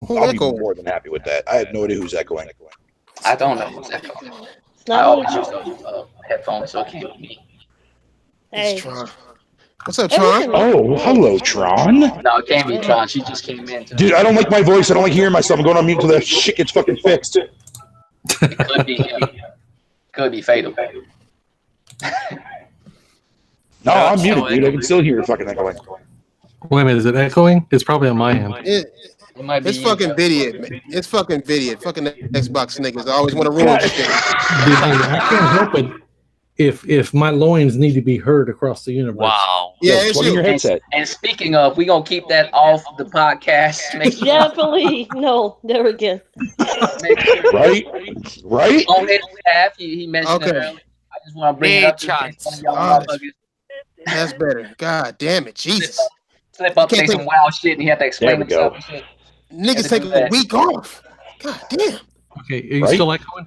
I'll be more than happy with that. I have no idea who's echoing. I don't know who's echoing. It's I not always me. use those headphones, so it can't be me. Hey. It's Tron. What's up, Tron? Oh, hello, Tron. No, it can't be Tron. She just came in. Dude, I don't like my voice. I don't like hearing myself. I'm going on mute until that shit gets fucking fixed. It could be him. Could be Fatal. No, I'm muted, dude. I can still hear it fucking echoing. Wait a minute, is it echoing? It's probably on my end. It might be It's fucking idiot, man. It's fucking idiot. Fucking Xbox niggas always want to ruin shit. I can't help it if my loins need to be heard across the universe. Wow. Yeah, Yo, it's plug in your you. headset. And speaking of, we're going to keep that off the podcast. Make sure, Definitely. No, never again. make sure Right? Right? on his behalf, he mentioned it Okay. earlier. I just want to bring it up to chance. y'all Ah, motherfuckers. That's better. God damn it, Jesus. Slip up, Can't say some take- wild shit, and he had to explain There we go. himself and shit. Niggas take a week off. God damn. Okay, are you Right? still echoing?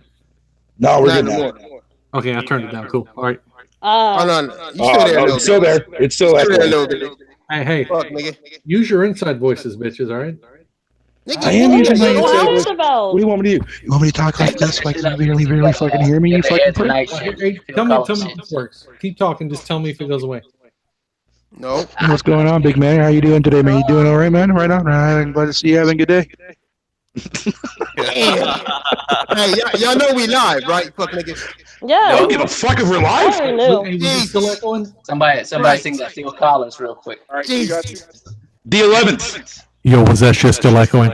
No, we're Not good now. anymore. Okay, I turned it down. Cool. All right. Oh, no, no. You still there a Oh, little it's still bit. there. It's still Still there a echoing. little bit. Hey, Fuck, nigga. use your inside voices, bitches. All right. Nigga, I am what using you my doing? inside What voice. about? What do you want me to do? You want me to talk like this, like you really, really fucking hear me, you fucking prick? Tonight, Hey, tell me if this works. Keep talking. Just tell me if it goes away. No. What's going on, big man? How you doing today, man? You doing all right, man? Right on. I'm glad to see you having a good day. Damn. Hey, y'all know we live, right? Fuck niggas. I Yeah. don't give a fuck if we're I live. already knew. Hey, was it still echoing? Somebody Right. sing that Phil Collins real quick. Jesus. The 11th. Yo, was that shit still echoing?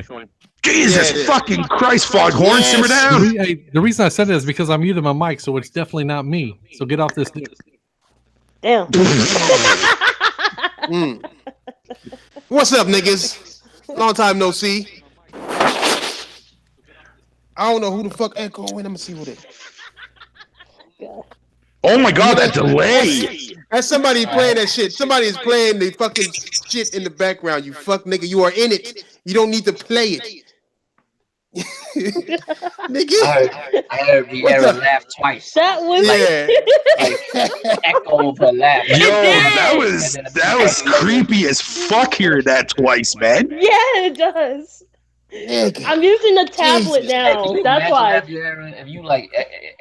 Jesus Yeah, it is. fucking Christ, Foghorn, Yes. simmer down. The reason I said it is because I muted my mic, so it's definitely not me. So get off this dick. Damn. Mm. What's up, niggas? Long time no see. I don't know who the fuck echoing. Let me see what it is. Oh my god, that delay. That's somebody playing that shit. Somebody is playing the fucking shit in the background. You fuck nigga. You are in it. You don't need to play it. Nigga. I heard Vieira laugh twice. That was Yeah. Like, echo of her laugh. Yo, that was creepy as fuck hearing that twice, man. Yeah, it does. Nigga. I'm using the tablet Jesus. Hey, now. can you That's imagine why. that, Vieira? If you like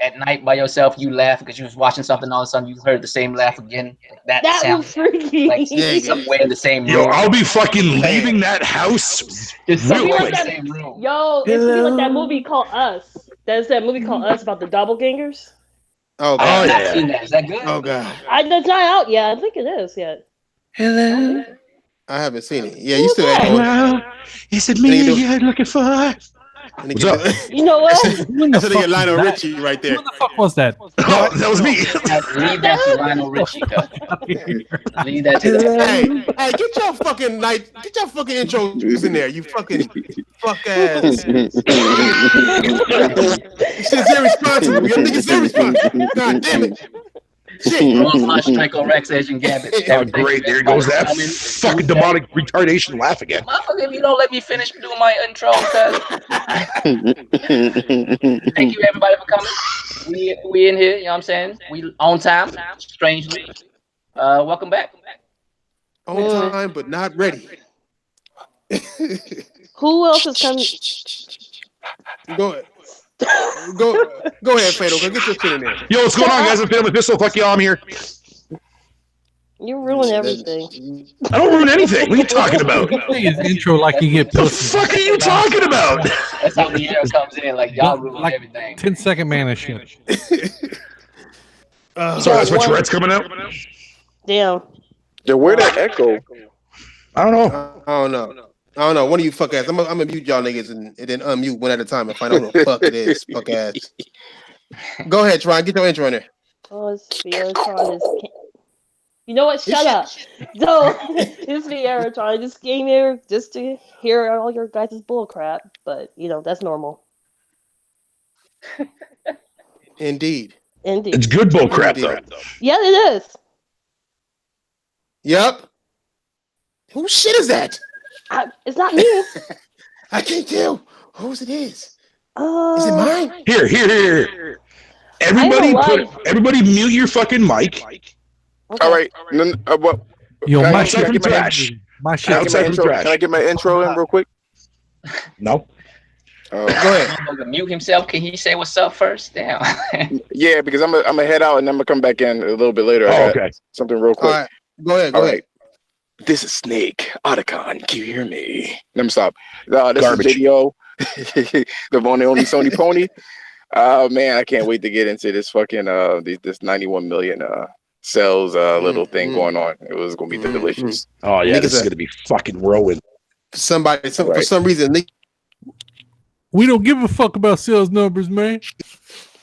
at night by yourself, you laugh because you was watching something, all of a sudden you heard the same laugh again. That That sound was freaky. like Yeah. somewhere in the same Yo, room. I'll be fucking leaving that house Just real somewhere quick. in the same room. Yo, it's like that movie called Us. There's that movie called Us about the doppelgangers. Oh I have god. not yeah. seen that. Is that good? Oh god. It's not out yet. I think it is yet. Hello. I haven't seen it. Yeah, you still Who's that? echoing. Well, is it How you me doing? you're looking for? What's up? You know what? That's a nigga Lionel Richie right there. Who the fuck was that? Oh, that was me. Leave that to Lionel Richie. though. Leave that to them. Hey, get your fucking intros in there. You fucking fuck ass. This shit's irresponsible. Your niggas irresponsible. God damn it. Shit. Wrong lunch strike on Rex Edge and Gambit. Oh, great. There goes that fucking demonic retardation laugh again. Motherfucker, if you don't let me finish doing my intro, cuz. Thank you everybody for coming. We in here, you know what I'm saying? We on time, strangely. Welcome back. On time, but not ready. Who else is coming? Go ahead. Go ahead, Fatal. Go get your shit in there. Yo, what's going on, guys? I'm Family Pistol. Fuck y'all, I'm here. You ruin everything. I don't ruin anything. What are you talking about? Say his intro like you get The pussy. fuck are you talking about? That's how the air comes in, like y'all ruin Like everything. 10-second man and shit. Sorry, that's what Tourette's coming out? Damn. Yeah, where that echo? I don't know. I don't know. One of you fuck ass. I'm gonna mute y'all niggas and then unmute one at a time and find out who the fuck it is. Fuck ass. Go ahead, Tron. Get your intro in there. Oh, it's Vieratron. You know what? Shut up. So, it's Vieratron. I just came here just to hear all your guys' bull crap. But, you know, that's normal. Indeed. Indeed. It's good bull crap, though. Yeah, it is. Yup. Whose shit is that? It's not me. I can't tell whose it is. Is it Uh, mine? Here. I Everybody mute your fucking mic. okay. All right. What? Yo, Can I my get shit. from trash. My Can I shit. get my Outside from intro? trash. Can I get my intro in real quick? No. Go ahead. Motherfucker mute himself. Can he say what's up first? Damn. Yeah, because I'm gonna head out and I'm gonna come back in a little bit later. I got okay. something real quick. All right. Go ahead. All right. This is Snake Otacon. Can you hear me? Let me stop. This Garbage. is video. The one and only Sony Pony. Man, I can't wait to get into this fucking this 91 million cells little thing going on. It was gonna be delicious. Oh yeah, Niggas this is gonna be fucking rolling. For some reason, nigga We don't give a fuck about sales numbers, man.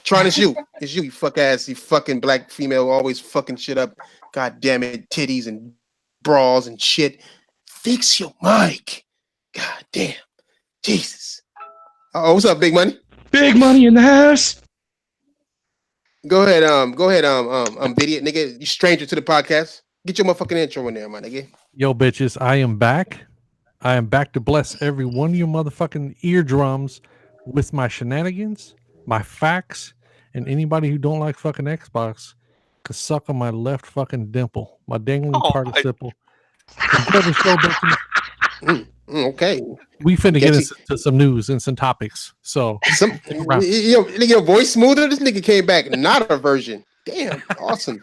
trying to shoot. It's you fuck ass, you fucking black female, always fucking shit up. God damn it, titties and bras and shit. Fix your mic. God damn. Jesus. Oh, what's up, Big Money? Big money in the house. Go ahead, idiot nigga. You stranger to the podcast. Get your motherfucking intro in there, my nigga. Yo, bitches, I am back. I am back to bless every one of your motherfucking eardrums with my shenanigans, my facts, and anybody who don't like fucking Xbox could suck on my left fucking dimple, my dangling participle. Okay. We finna get into some news and some topics. So, your voice smoother. This nigga came back not a version. Damn, awesome.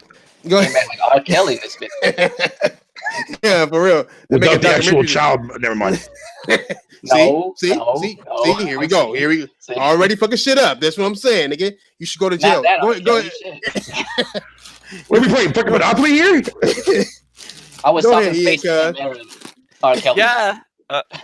Go ahead. Like R. Kelly, this bitch. Yeah, for real. Without the actual child, never mind. See, here we go. Already fucking shit up. That's what I'm saying, nigga. You should go to jail. Go ahead. What are we playing? Fucking Monopoly here? I was Go talking ahead, face to R. Kelly.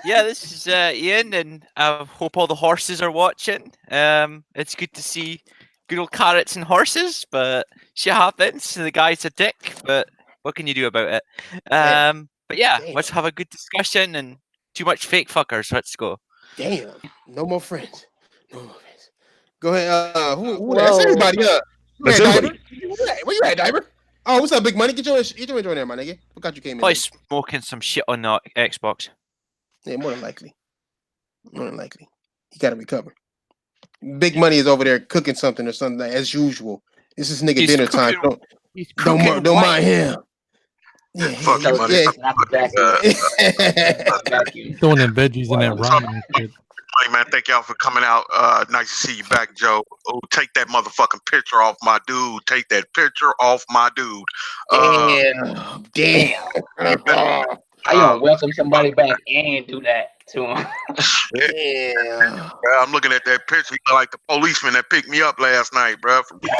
Yeah, this is Ian, and I hope all the horses are watching. It's good to see good old carrots and horses, but shit happens. The guy's a dick, but what can you do about it? But yeah, let's have a good discussion and too much fake fuckers. Let's go. Damn, no more friends. Go ahead. Who that's everybody up? That's everybody. Where you at, Diver? Oh, what's up, Big Money? Get your intro in there, my nigga. Forgot you came in. Probably smoking some shit on the Xbox. Yeah, more than likely. He got to recover. Big Money is over there cooking something or something as usual. This is nigga dinner time. Don't mind him. Yeah, Fuck you, money. throwing them veggies in that ramen. Hey, man, thank y'all for coming out. Nice to see you back, Joe. Oh, take that motherfucking picture off my dude. Take that picture off my dude. Damn. I don't welcome somebody back and do that to him. Yeah. I'm looking at that picture. He look like the policeman that picked me up last night, bro. You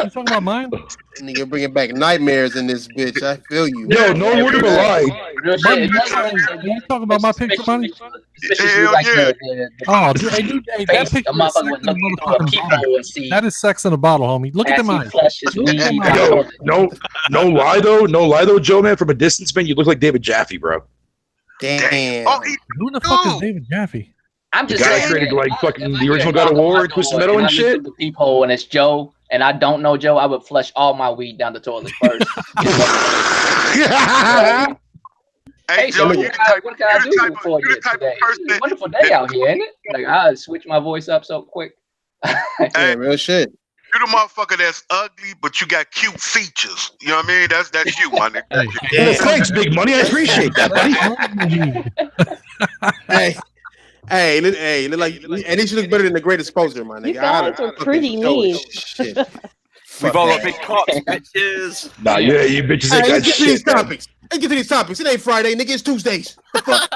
talking about mine? Nigga bringing back nightmares in this bitch. I feel you. Yo, no word of a lie. You talking about my picture, money? Hell yeah. Oh, dude, hey, that picture is sex in a motherfucking bottle. That is sex in a bottle, homie. Look at the mind. Yo, no lie though, Joe, man. From a distance, man, you look like David Jaffe, bro. Damn. Oh, Who the fuck is David Jaffe? I'm just the guy saying, created like fucking the original God of War, Twisted Metal and shit. The peephole and it's Joe, and I don't know Joe. I would flush all my weed down the toilet first. Hey, Joe, what can I do for you today? It's a wonderful day out here, ain't it? Like I switch my voice up so quick. Yeah, real shit. You the motherfucker that's ugly, but you got cute features. You know what I mean? That's you, my nigga. Well, thanks, Big Money. I appreciate that, buddy. Hey, look like, and these look better than the greatest poser, my nigga. You guys are pretty mean. We've all got big cocks, bitches. Nah, yeah, you bitches ain't got Let's get to these shit. Man. topics. Let's get to these topics. It ain't Friday, nigga. It's Tuesdays. The fuck?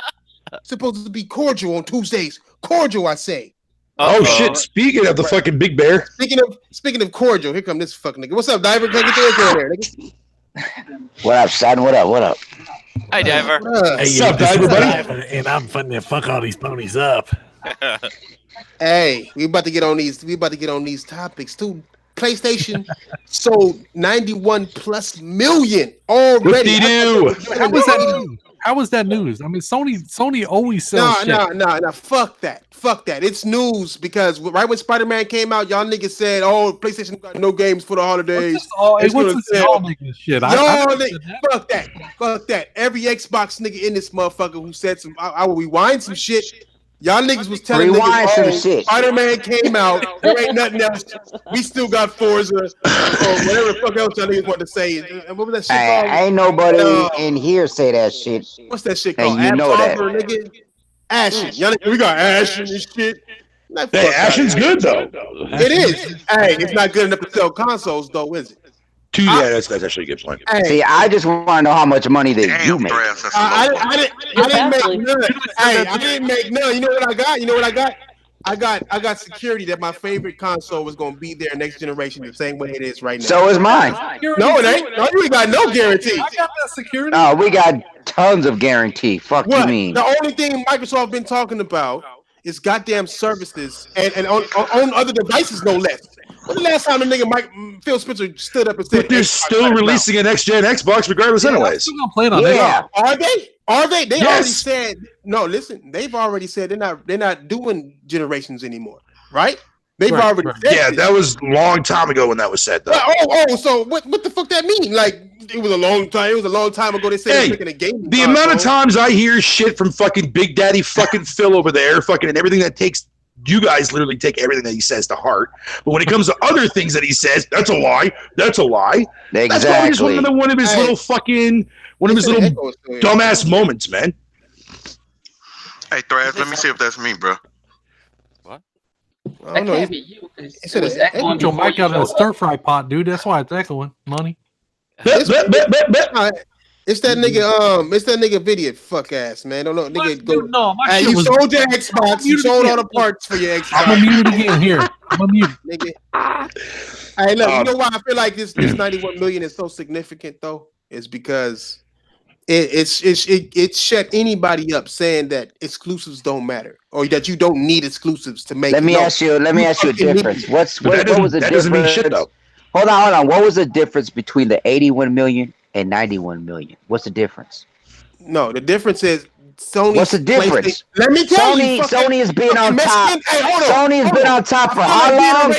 Supposed to be cordial on Tuesdays. Cordial, I say. Oh shit! Speaking of the fucking Big Bear. Speaking of cordial, here come this fucking nigga. What's up, Diver? Can I get your intro in there, nigga? What up, son? What up? Hi, Diver. What's up, Diver, buddy? And I'm finna fuck all these ponies up. Hey, we about to get on these topics too. PlayStation sold 91 plus million already. How was that news? I mean, Sony always sells shit. No. Fuck that. It's news because right when Spider-Man came out, y'all niggas said, "Oh, PlayStation got no games for the holidays." What's this all niggas shit? Fuck that. Every Xbox nigga in this motherfucker who said some, I will rewind some shit. Y'all niggas was telling Rewind some niggas, shit. Spider-Man came out. There ain't nothing else. We still got Forza or whatever the fuck else y'all niggas want to say. What was that shit called? Ain't nobody in here say that shit. What's that shit And called? you know that. Nigga? Ashen. Y'all niggas, we got Ashen and shit. Hey, Ashen's good though. It is. Hey, it's not good enough to sell consoles though, is it? Yeah, that's actually a good point. Hey, See, I just want to know how much money that you make. I didn't make none. Hey, I didn't make none. You know what I got? I got security that my favorite console was gonna be there next generation the same way it is right now. So is mine. No, it ain't. No, you ain't got no guarantee. I got that security. No, we got tons of guarantee. Fuck What? you mean? The only thing Microsoft been talking about is goddamn services and on other devices, no less. When the last time the nigga Phil Spencer stood up and said, But they're still releasing a next gen Xbox regardless, anyways. I'm still gonna play it on Yeah. Are they? Are they? They Yes. already said no. Listen, they've already said they're not doing generations anymore, right? They've Right, already right. said Yeah, this. that was a long time ago when that was said, though. So what the fuck that mean? Like it was a long time. It was a long time ago. They said Hey, they're making a game. The amount of times I hear shit from fucking Big Daddy fucking Phil over there, fucking and everything that takes you guys literally take everything that he says to heart. But when it comes to other things that he says, that's a lie. That's a lie. That's probably just one of his little fucking dumbass moments, man. Hey, Thraz, let me see if that's me, bro. That can't be you. It was Put your mic out in a stir fry pot, dude. That's why it's echoing. Money. It's that nigga. It's that nigga video. Fuck ass man. Don't know. Nigga, go. No, my Hey, shit you was. sold your Xbox. You sold all the parts for your Xbox. I'm gonna mute it again here. I'm gonna mute. Nigga. Hey, look. You know why I feel like this 91 million is so significant though? Is because it shut anybody up saying that exclusives don't matter or that you don't need exclusives to make. Let me ask you a difference. What was the difference? Mean shit, though. Hold on. What was the difference between the 81 million and 91 million? What's the difference? No, the difference is Sony. What's the difference? Let me tell you. Sony has been on top. Sony has been on top for how long?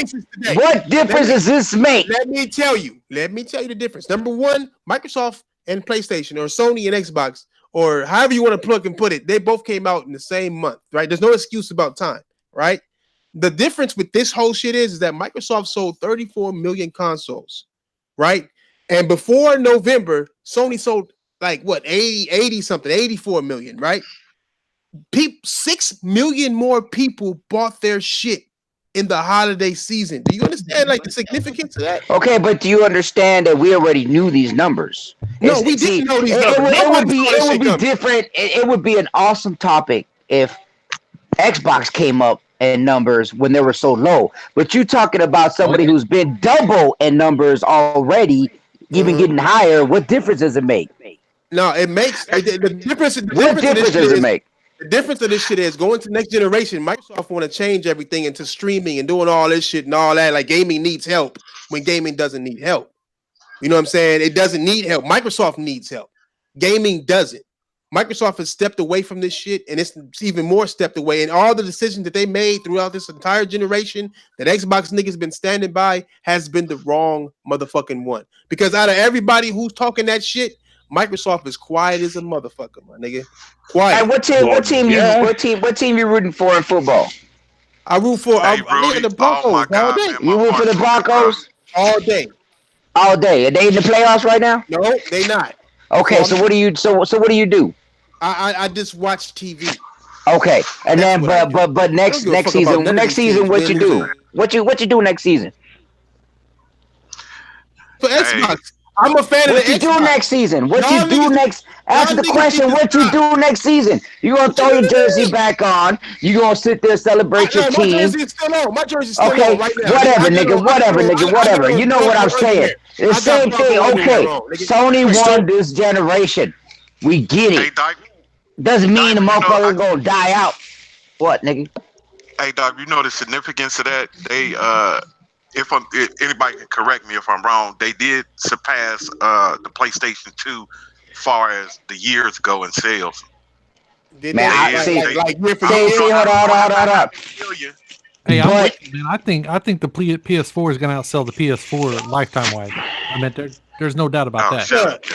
What difference does this make? Let me tell you the difference. Number one, Microsoft and PlayStation, or Sony and Xbox, or however you want to plug and put it, they both came out in the same month, right? There's no excuse about time, right? The difference with this whole shit is that Microsoft sold 34 million consoles, right? And before November, Sony sold like what 80 something, 84 million, right? 6 million more people bought their shit in the holiday season. Do you understand like the significance of that? Okay, but do you understand that we already knew these numbers? No, we didn't know these numbers. It would be different. It would be an awesome topic if Xbox came up in numbers when they were so low. But you're talking about somebody who's been double in numbers already, even getting higher. What difference does it make? No, it makes the difference. What difference does it make? The difference of this shit is going to next generation. Microsoft want to change everything into streaming and doing all this shit and all that. Like gaming needs help when gaming doesn't need help. You know what I'm saying? It doesn't need help. Microsoft needs help. Gaming doesn't. Microsoft has stepped away from this shit, and it's even more stepped away. And all the decisions that they made throughout this entire generation that Xbox niggas been standing by has been the wrong motherfucking one. Because out of everybody who's talking that shit, Microsoft is quiet as a motherfucker, my nigga. Quiet. Hey, what team you rooting for in football? I root for the Broncos all day. You root for the Broncos all day. All day. Are they in the playoffs right now? No, they not. Okay, so what do you do? I just watch TV. Okay, and then but next season what you do? What you do next season? For Xbox. I'm a fan of the Xbox. What you do next season? What you do next? Answer the question. What you do next season? You gonna throw your jersey back on? You gonna sit there celebrate your team? My jersey's still on. My jersey's still on right now. Whatever, nigga. You know what I'm saying? The same thing. Okay, Sony won this generation. We get it. Doesn't mean the motherfucker gonna die out. What, nigga? Hey, Doc, you know the significance of that? They if anybody can correct me if I'm wrong, they did surpass the PlayStation 2 as far as the years go in sales. Man, hold on. Hey, I'm with you, man. I think the PS4 is gonna outsell the PS4 lifetime wise. I mean, there's no doubt about that.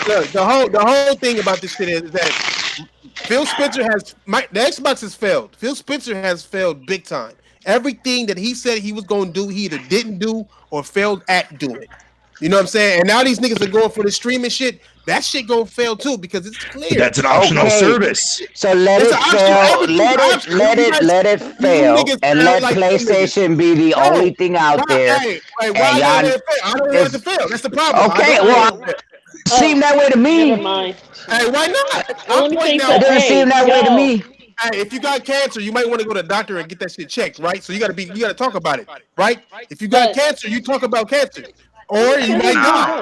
Look, the whole thing about this shit is that Phil Spencer the Xbox has failed. Phil Spencer has failed big time. Everything that he said he was going to do, he either didn't do or failed at doing. You know what I'm saying? And now these niggas are going for the streaming shit. That shit gonna fail too because it's clear. That's an optional service. So let it fail. Let it fail, and let PlayStation be the only thing out there. Why I don't want it to fail. That's the problem. Okay, well, seem that way to me. Never mind. Hey, why not? It doesn't seem that way to me. Hey, if you got cancer, you might want to go to the doctor and get that shit checked, right? So you gotta talk about it, right? If you got cancer, you talk about cancer. Or you might die.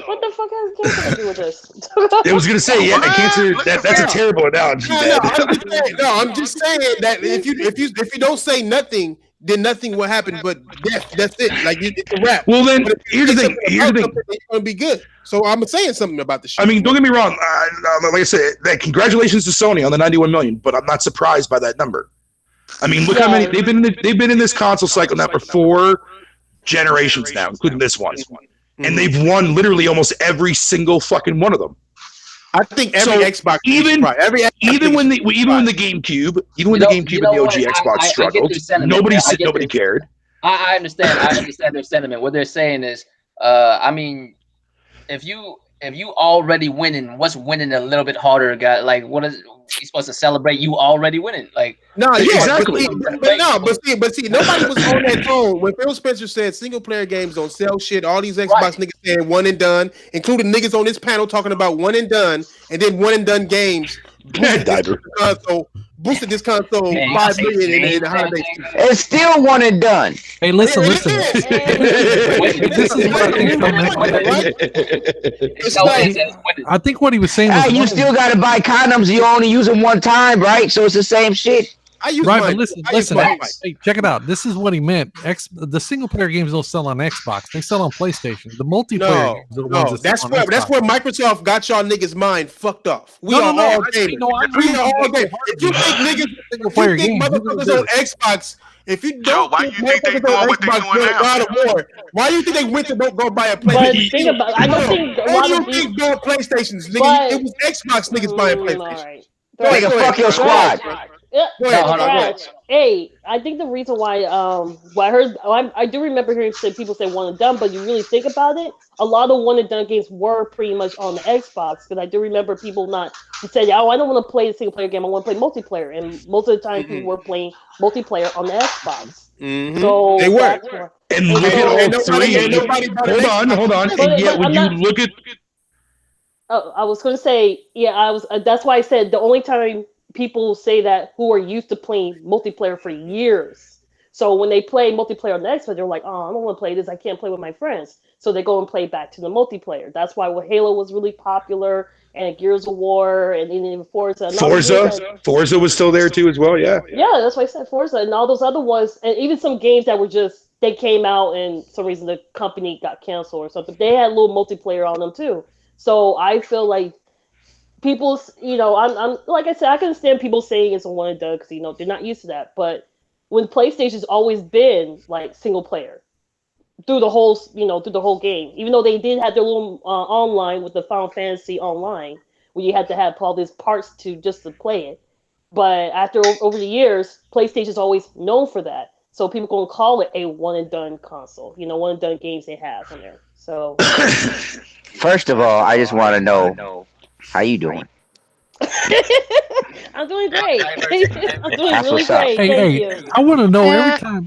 What the fuck has cancer to do with this? I was gonna say, cancer. That's a terrible analogy. I'm just saying that if you don't say nothing, then nothing will happen. But death. That's it. Like it's a wrap. Well, then here's the thing. It's gonna be good. So I'm saying something about the shit. I mean, don't get me wrong. Like I said, congratulations to Sony on the 91 million, but I'm not surprised by that number. I mean, look how many they've been in this console cycle now for 4 generations now, including this one, and they've won literally almost every single fucking one of them. I think every Xbox, even when the GameCube, and the OG Xbox struggled, nobody cared. I understand their sentiment. What they're saying is, I mean, if you already winning, what's winning a little bit harder, guy? Like, what is you supposed to celebrate? You already winning, like exactly. But see, nobody was on that tone when Phil Spencer said single player games don't sell shit. All these Xbox niggas saying one and done, including niggas on this panel talking about one and done, and then one and done games. Boosted this console 5 million in the holiday season. It's still one and done. Hey, listen. This is I think what he was saying was you still got to buy condoms. You only use them one time, right? So it's the same shit. But listen. Hey, check it out. This is what he meant. The single player games don't sell on Xbox. They sell on PlayStation. The multiplayer games are the ones that's where Microsoft got y'all niggas mind fucked off. We are all gamers. We are all gamers. If you think motherfuckers on Xbox, if you don't why you think they doing what they doing now? God of War, why do you think they went to go buy a PlayStation? But think about, I don't think a lot of these bought PlayStations, nigga. It was Xbox niggas buying PlayStation. Nigga, fuck your squad. Hey, I think the reason why I do remember hearing people say one and done, but you really think about it, a lot of one and done games were pretty much on the Xbox, because I do remember people saying, "Oh, I don't want to play a single player game, I want to play multiplayer," and most of the time people were playing multiplayer on the Xbox. So they were. And look at all 3. Hold on. And yet when you look at, I was going to say, that's why I said the only time people say that who are used to playing multiplayer for years. So when they play multiplayer on the Xbox, they're like, "Oh, I don't want to play this. I can't play with my friends." So they go and play back to the multiplayer. That's why Halo was really popular, and Gears of War, and even Forza. Forza was still there too as well. Yeah, that's why I said Forza, and all those other ones, and even some games that were they came out and for some reason the company got canceled or something. They had a little multiplayer on them too. So I feel like people, I'm like I said, I can understand people saying it's a one and done because they're not used to that. But when PlayStation's always been like single player through the whole game, even though they did have their little online with the Final Fantasy Online, where you had to have all these parts to play it. But over the years, PlayStation's always known for that. So people gonna call it a one and done console. One and done games they have in there. So first of all, I just want to know. How you doing? I'm doing great. I'm doing really great. Thank you. I want to know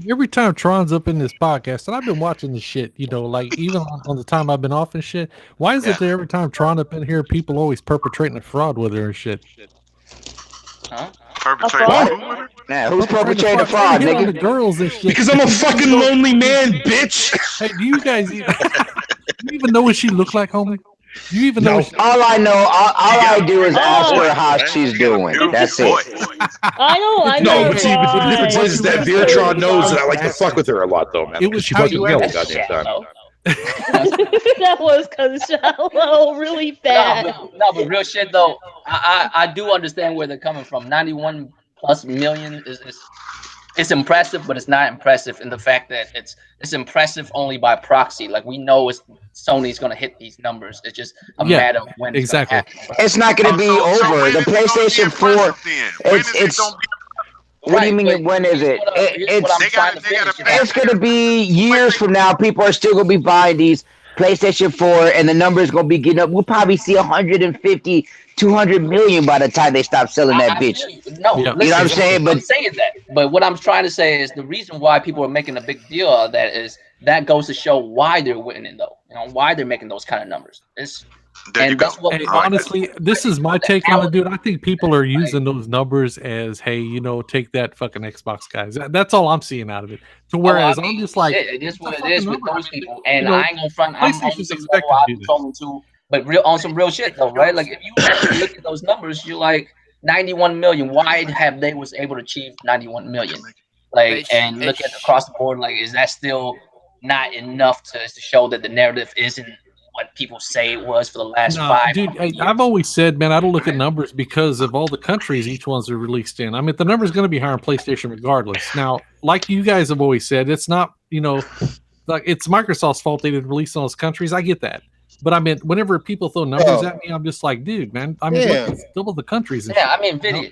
every time Tron's up in this podcast, and I've been watching this shit, like even on the time I've been off and shit. Why is it that every time Tron up in here, people always perpetrating a fraud with her and shit? Huh? Perpetrating fraud? Nah, who's perpetrating fraud, nigga? The girls and shit. Because I'm a fucking lonely man, bitch. Hey, do you guys even know what she looks like, homie? You even know? All I do is ask her how she's doing. That's it. I know. But see, the difference is that Veertron knows that I like to fuck with her a lot, though, man. It was she fucking yells goddamn time. That was kind of shallow, really bad. No, but real shit though. I do understand where they're coming from. 91+ million is it's impressive, but it's not impressive in the fact that it's impressive only by proxy. Like we know Sony's gonna hit these numbers. It's just a matter of when it's gonna happen. It's not gonna be over. The PlayStation 4. It's. What do you mean? When is it? It's gonna be years from now. People are still gonna be buying these PlayStation 4, and the numbers gonna be getting up. We'll probably see 150, 200 million by the time they stop selling that bitch. No, you know what I'm saying? I'm saying that. But what I'm trying to say is the reason why people are making a big deal of that is that goes to show why they're winning, though. You know, why they're making those kind of numbers. That's what honestly, this is my take on it, dude. I think people are using those numbers as, hey, you know, take that fucking Xbox guys. That's all I'm seeing out of it. So whereas I'm just like, it is what it is with those people, and I ain't gonna front. I'm on some level I'm trolling too, but on some real shit though, right? Like if you actually look at those numbers, you're like 91 million. Why have they was able to achieve 91 million? Like, and look at across the board, like, is that still not enough to show that the narrative isn't what people say it was for the last 5 dude, I've always said, man, I don't look at numbers because of all the countries each one's are released in. I mean, the number's going to be higher on PlayStation regardless. Now, like you guys have always said, it's not, you know, like it's Microsoft's fault they didn't release in those countries. I get that. But I mean, whenever people throw numbers at me, I'm just like, dude, man, I mean, look, it's double the countries. And I mean, video.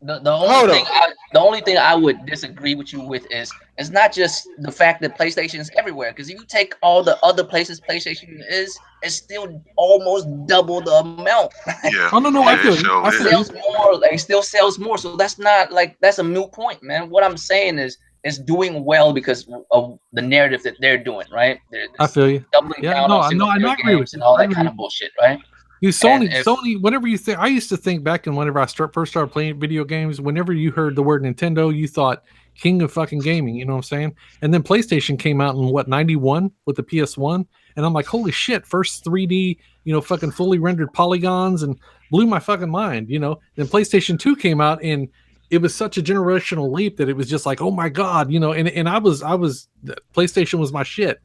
The only thing I would disagree with you with is it's not just the fact that PlayStation is everywhere. Because if you take all the other places PlayStation is, it's still almost double the amount. Yeah. Oh no, I feel you. It sells more. Like, it still sells more. So that's not like that's a moot point, man. What I'm saying is it's doing well because of the narrative that they're doing, right? I feel you. Doubling down on I agree with you. and all that kind of bullshit, right? Sony, whenever you think, I used to think back in whenever I first started playing video games, whenever you heard the word Nintendo, you thought king of fucking gaming, you know what I'm saying? And then PlayStation came out in 91 with the PS1, and I'm like, holy shit, first 3D, you know, fucking fully rendered polygons, and blew my fucking mind, you know. Then PlayStation 2 came out, and it was such a generational leap that it was just like, oh my god, you know, and I was PlayStation was my shit.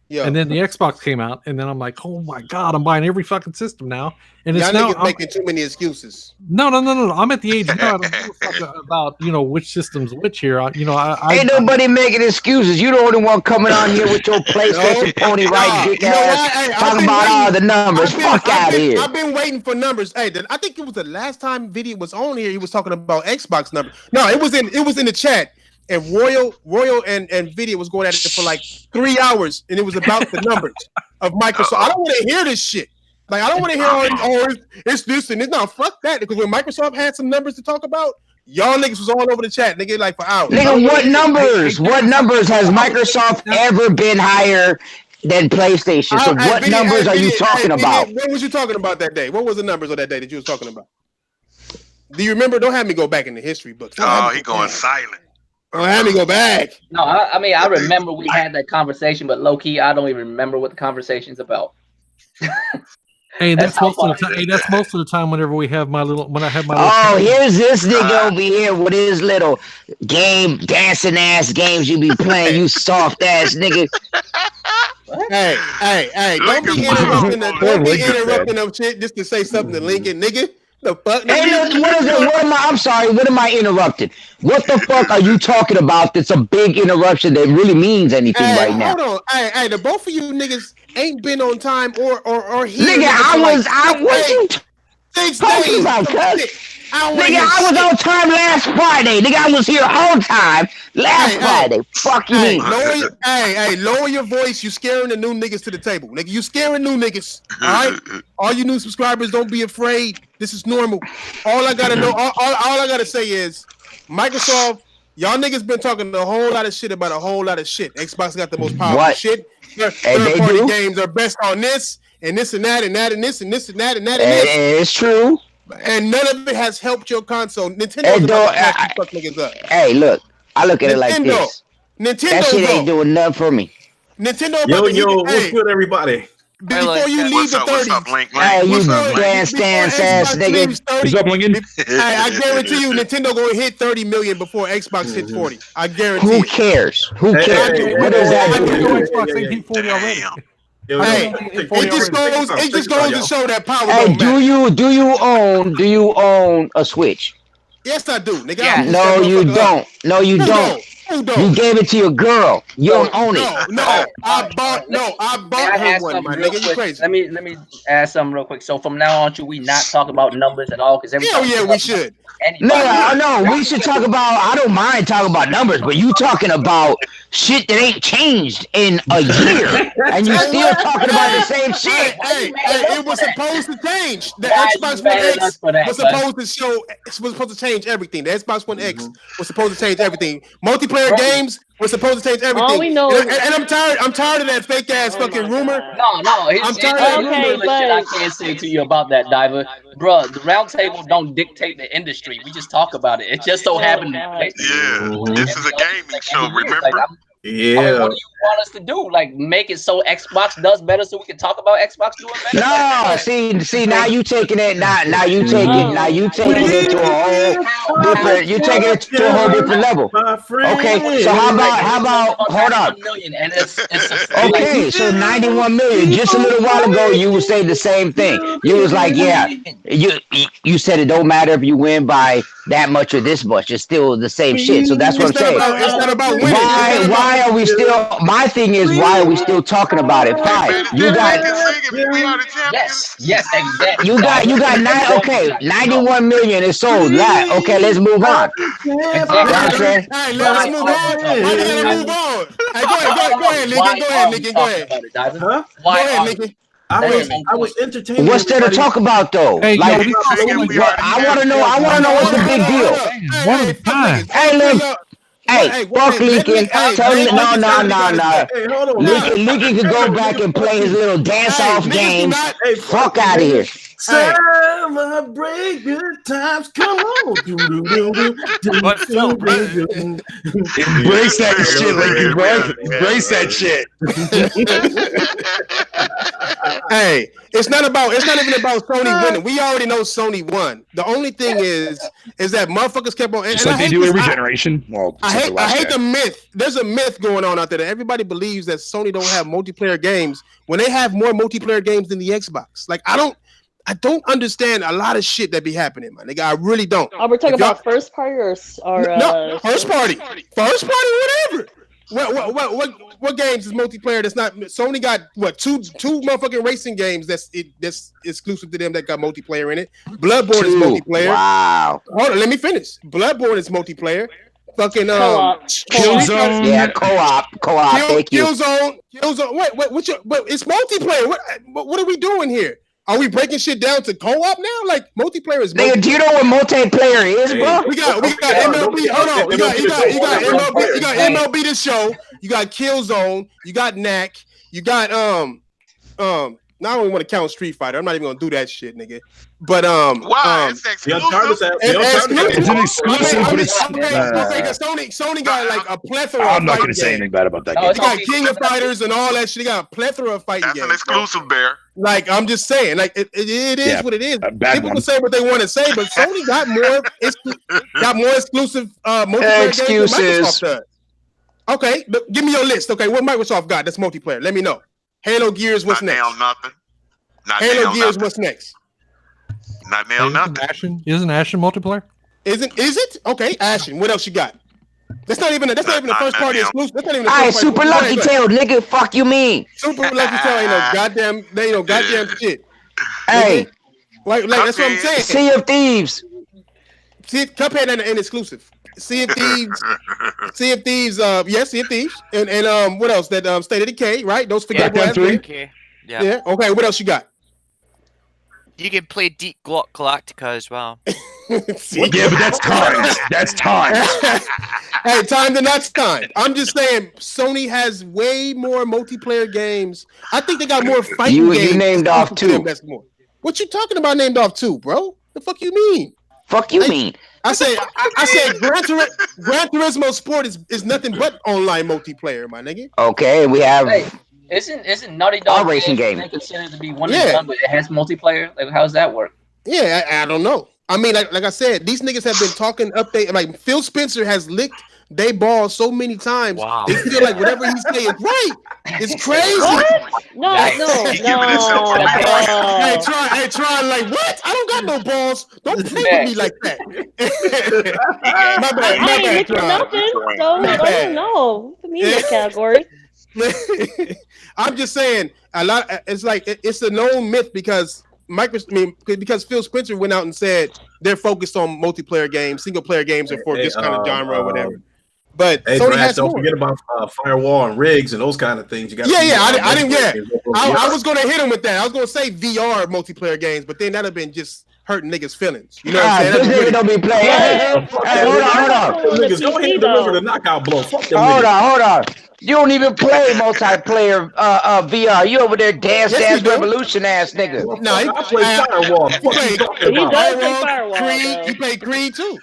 Yeah. And then the Xbox came out, and then I'm like, oh my god, I'm buying every fucking system now. And it's now making too many excuses. No. I'm at the age now. I don't give a fuck about, you know, which system's which here. You know, ain't nobody making excuses. You the only one coming on here with your PlayStation pony right dick ass talking about all the numbers. Fuck out of here. I've been waiting for numbers. Hey, I think it was the last time Video was on here. He was talking about Xbox numbers. No, it was in the chat. And Royal and Video was going at it for like 3 hours, and it was about the numbers of Microsoft. I don't want to hear this shit. Like, I don't want to hear it's this and this. No, fuck that. Because when Microsoft had some numbers to talk about, y'all niggas was all over the chat. Nigga, like for hours. Nigga, what numbers? What numbers has Microsoft ever been higher than PlayStation? So what numbers are you talking about? What was you talking about that day? What was the numbers of that day that you was talking about? Do you remember? Don't have me go back in the history books. Oh, he going silent. Oh, have me go back. No, I mean, I remember we had that conversation, but low key, I don't even remember what the conversation's about. Hey, that's most of the time. Hey, that's most of the time. Whenever I have my little. Oh, here's this nigga over here with his little dancing ass games you be playing. You soft ass nigga. Hey! Don't be interrupting them shit just to say something to Lincoln, nigga. The fuck? Hey, I'm sorry. What am I interrupting? What the fuck are you talking about? That's a big interruption that really means anything right now. Hold on. Hey, the both of you niggas ain't been on time or here. Nigga, I was 6 days. About, nigga, I was on time last Friday. Nigga, I was here on time last Friday. Fuck you mean? Lower your voice. You scaring the new niggas to the table. Nigga, you scaring new niggas. All right? All you new subscribers, don't be afraid. This is normal. All I gotta know, all I gotta say is, Microsoft, y'all niggas been talking a whole lot of shit about a whole lot of shit. Xbox got the most powerful shit. Third-party games are best on this, and this and that, and that, and this, and this, and that, and that, and this. It's true. And none of it has helped your console. Nintendo's fuck niggas up. Hey, look, I look at it like this. Nintendo, that shit ain't doing nothing for me. Nintendo, what's good, everybody? Before you leave the 30s, hey, you dance ass nigga. What's up, Lincoln? Hey, I guarantee you, Nintendo gonna hit 30 million before Xbox hit 40. I guarantee. Who cares? Who cares? What does that do? Xbox ain't hit 40 already. Hey, it just goes to show that power. Hey, do you own a Switch? Yes, I do, nigga. Yeah. No, you don't. No, you don't. Who don't? You gave it to your girl. You don't own it. No, I bought her one, my nigga. You crazy? Let me ask something real quick. So from now on, should we not talk about numbers at all? Because every Hell time yeah, we should. No, we should talk about. I don't mind talking about numbers, but you talking about shit that ain't changed in a year, and you still talking about the same shit. Hey, it was supposed to change. The Xbox One X was supposed to change everything. The Xbox One X was supposed to change everything. Multiplayer games was supposed to change everything. All we know and I'm tired of that fake ass fucking rumor. No, I'm tired of that rumor. Shit I can't say to you about that, Diver. Bro, the round table don't dictate the industry. We just talk about it. It just so happened. This is a gaming show, remember? Yeah. I mean, what do you want us to do? Like, make it so Xbox does better, so we can talk about Xbox doing better? No, see, now you taking it. Now you taking it to a whole different. You taking it to a whole different level. Okay, so how about hold on? Okay, so 91 million. Just a little while ago, you would say the same thing. You was like, yeah, you said it don't matter if you win by that much or this much. It's still the same shit. So that's what I'm saying. It's not about winning. Why are we still? My thing is, why are we still talking about it? Fine, you got. Yes, exactly. You got 91 million is sold. Right? Okay, let's move on. Hey, let's move on. Move on. Hey, go ahead, Lincoln. Go ahead. Huh? Go ahead, Lincoln. I was entertaining. What's there to talk about though? Hey, like, yo, I want to know. What's the big deal? One at a time. Hey, look. Hey, fuck Lincoln. Tell him no. Lincoln can go back and play his little dance-off games. Fuck out of here. Celebrate good times. Come on. Embrace that shit, Lincoln, bro. Embrace that shit. Hey, it's not even about Sony winning. We already know Sony won. The only thing is that motherfuckers kept on. Just like they do every generation. Well, I hate the myth. There's a myth going on out there that everybody believes that Sony don't have multiplayer games when they have more multiplayer games than the Xbox. Like I don't understand a lot of shit that be happening, my nigga. I really don't. Are we talking about first party or no, first party, whatever. What games is multiplayer? That's not Sony got what two motherfucking racing games that's exclusive to them that got multiplayer in it. Bloodborne is multiplayer. Wow. Hold on, let me finish. Bloodborne is multiplayer. Fucking Killzone. Yeah, co-op. Killzone. Wait, it's multiplayer. What are we doing here? Are we breaking shit down to co-op now? Like multiplayer is. Nigga, do you know what multiplayer is, bro? We got MLB. Hold on, you got MLB. You got MLB The Show. You got Killzone. You got Knack. You got Now I don't want to count Street Fighter. I'm not even gonna do that shit, nigga. But why? It's exclusive. It's an exclusive, but it's Sony got like a plethora. I'm not gonna say anything bad about that game. They got King of Fighters and all that shit. They got a plethora of fighting games. That's an exclusive, Bear. Like I'm just saying, like it is what it is. People can say what they want to say, but Sony got more exclusive multiplayer games than Microsoft does. Okay, give me your list. Okay, what Microsoft got that's multiplayer? Let me know. Halo Gears, what's next? Nothing. Halo Gears, what's next? Not nail nothing. Isn't Ashen multiplayer? Is it? Okay, Ashen. What else you got? That's not even the first party exclusive. That's not even the all right, first Super Lucky Tail, nigga. Fuck you mean? Super Lucky Tail ain't no goddamn shit. Hey, like that's what I'm saying. Sea of Thieves. See, Cuphead ain't exclusive. Sea of Thieves. Sea of Thieves. Sea of Thieves. And what else? That State of Decay, right? Those forgettable ass games. Okay. Yeah. Okay. What else you got? You can play Deep Galactica as well. Yeah, but that's timed. That's timed. Hey, timed and that's timed. I'm just saying, Sony has way more multiplayer games. I think they got more fighting games. You named off two. What you talking about? Named off two, bro? The fuck you mean? Fuck you mean? I said Gran Turismo Sport is nothing but online multiplayer, my nigga. Okay, we have. Hey, isn't Naughty Dog racing game considered to be one of the ones that has multiplayer? Like, how's that work? Yeah, I don't know. I mean, like I said, these niggas have been talking update. Like Phil Spencer has licked they ball so many times. Wow. They feel like whatever he say is right. It's crazy. What? No, He giving himself to the Hey, no. try, like what? I don't got no balls. Don't play with me like that. My bad, I ain't looking Tron. nothing. So My I bad. don't know. Put me in that category. I'm just saying a lot. It's like it's a known myth because because Phil Spencer went out and said they're focused on multiplayer games, single player games are for this kind of genre or whatever. But Hey, Sony Brash, has don't more. forget about firewall and rigs and those kind of things. You got I didn't. Yeah, I was going to hit him with that. I was going to say VR multiplayer games, but then that'd have been just hurting niggas' feelings. You know what I'm saying? This nigga don't be playing. Hey, hold on. Niggas, go ahead and deliver the knockout blow. Fuck them Hold niggas. on. You don't even play multiplayer VR. You over there dance revolution ass nigga. No, I play firewall. Fuck you talking He about? does play Firewall. Creed, Though. you play Creed too.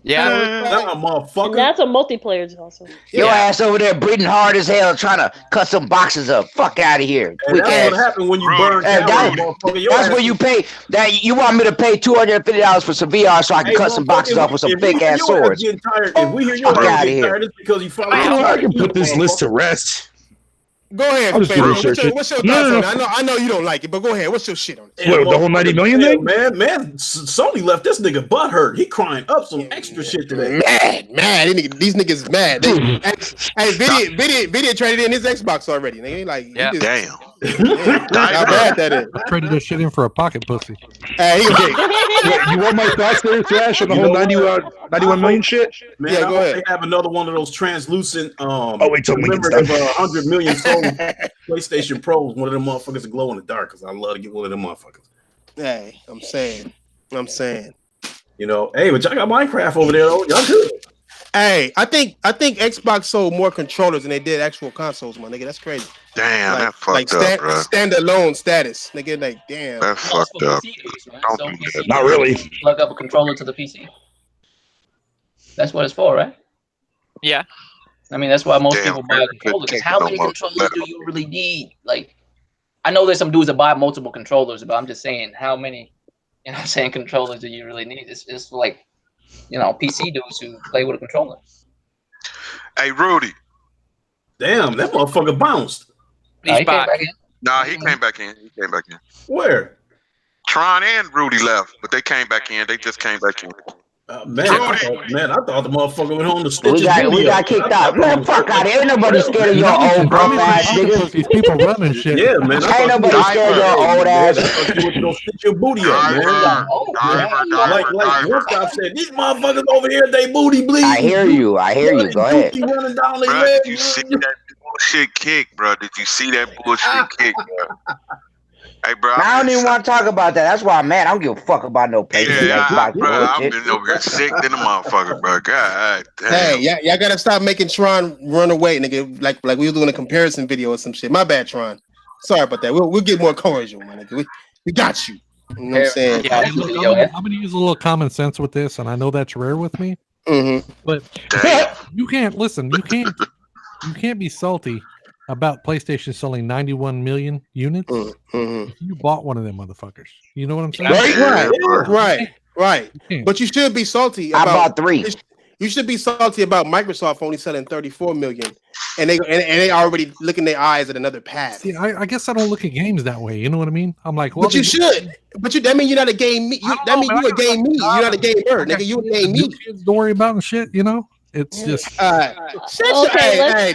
Yeah. Nah, And motherfucker. that's a multiplayer also. Your ass over there breathing hard as hell trying to cut some boxes up. Fuck out of here. And Weak that's ass. what happened when you Rudy. burn Hey, down, motherfucker. Your That's ass where you pay. That you want me to pay $250 for some VR so I can cut some boxes off with some fake ass swords. If we hear your Fuck ass outta getting here. tired, it's because you follow. I can put this list to rest. Go ahead, I'll just Fabian. research it. What's your No, thoughts no, on it? I know you don't like it, but go ahead. What's your shit on it? What, the whole 90 million thing? Man, Sony left this nigga butthurt. He crying up some extra shit today. Mad. These niggas is mad. Hey, Video traded in his Xbox already. They ain't like, Yeah. Damn. how bad that is. Traded this shit in for a pocket pussy. Hey, You want my thoughts there, Thrash, on the whole 91 million shit? Man, Yeah, I go hope ahead. they have another one of those translucent wait till Lincoln's commemorative, done. 100 million sold PlayStation Pros. One of them motherfuckers that glow in the dark because I love to get one of them motherfuckers. Hey, I'm saying. You know, hey, but y'all got Minecraft over there though. Y'all good. Hey, I think Xbox sold more controllers than they did actual consoles, my nigga. That's crazy. Damn, that fucked up, bro. Standalone status, nigga. Like, damn. That fucked up. Don't So do PC that. Not really. plug up a controller to the PC. That's what it's for, right? Yeah. I mean, that's why most Damn, people buy a man, controller. Because can't how no many more controllers do you really need? Like, I know there's some dudes that buy multiple controllers, but I'm just saying, how many, controllers do you really need? It's like, PC dudes who play with a controller. Hey, Rudy. Damn, that motherfucker bounced. He came back in. Nah, he came back in. Where? Tron and Rudy left, but they came back in. They just came back in. Man, I thought the motherfucker went home to stitch We got kicked out. Man, fuck out of here. Ain't nobody scared of your old broke ass niggas. These people running shit. Yeah, man. Ain't nobody scared of your old ass. You would go stitch your booty up, man. Like Wolfstop said, these motherfuckers over here, they booty bleed. I hear you. Go ahead. Running down their Bro, leg. did you see that bullshit kick, bro? Did you see that bullshit kick, bro? Hey, bro. I don't even want to talk about that. That's why I'm mad. I don't give a fuck about no PlayStation. Xbox bro, I've bullshit. been over here sick than a motherfucker, bro. God damn. Hey, y'all gotta stop making Tron run away, nigga. Like we were doing a comparison video or some shit. My bad, Tron. Sorry about that. We'll get more cordial, my nigga. We got you. You know what I'm saying? Hey, look, I'm gonna use a little common sense with this, and I know that's rare with me. But you can't listen. You can't be salty about PlayStation selling 91 million units. If you bought one of them motherfuckers, you know what I'm saying? Right. But you should be salty. I bought 3. You should be salty about Microsoft only selling 34 million, and they already looking their eyes at another path. See, I guess I don't look at games that way. You know what I mean? I'm like, well, but you should. But that mean you're not a game me. That mean you a game me. You're not a gamer, nigga. You a game me. Kids don't worry about and shit. You know, it's just. Okay,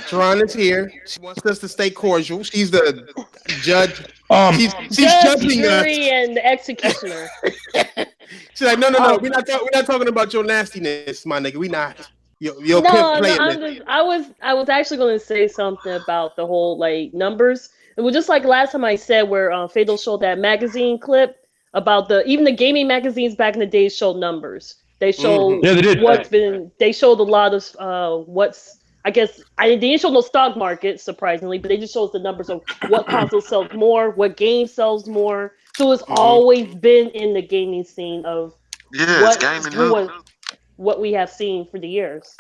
Tron is here. She wants us to stay cordial. She's the judge. She's judging jury us. and the executioner. She's like, no. We're not talking about your nastiness, my nigga. We not. Your I was actually going to say something about the whole numbers. It was just like last time I said where Fatal showed that magazine clip about even the gaming magazines back in the day showed numbers. They showed they did. They showed a lot of what's. I guess they didn't show no stock market, surprisingly, but they just showed the numbers of what console sells more, what game sells more. So it's always been in the gaming scene of what we have seen for the years.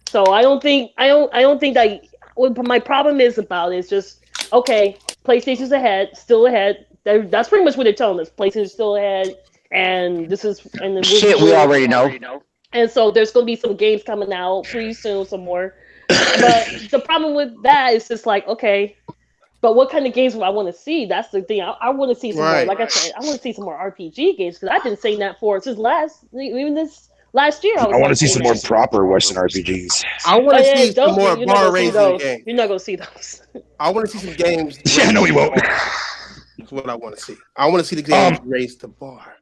So I don't think that what my problem is about it is just okay. PlayStation's ahead, still ahead. That's pretty much what they're telling us. PlayStation's still ahead, and this is shit we already know. And so there's going to be some games coming out pretty soon, some more. But the problem with that is just like, okay, but what kind of games do I want to see? That's the thing. I want to see some more. Like I said, I want to see some more RPG games because I've been saying that for since even this last year. I want to see some more proper Western RPGs. I want to see some more bar raising games. You're not going to see those. I want to see some games. Yeah, no, we won't. That's what I want to see. I want to see the games raise the bar.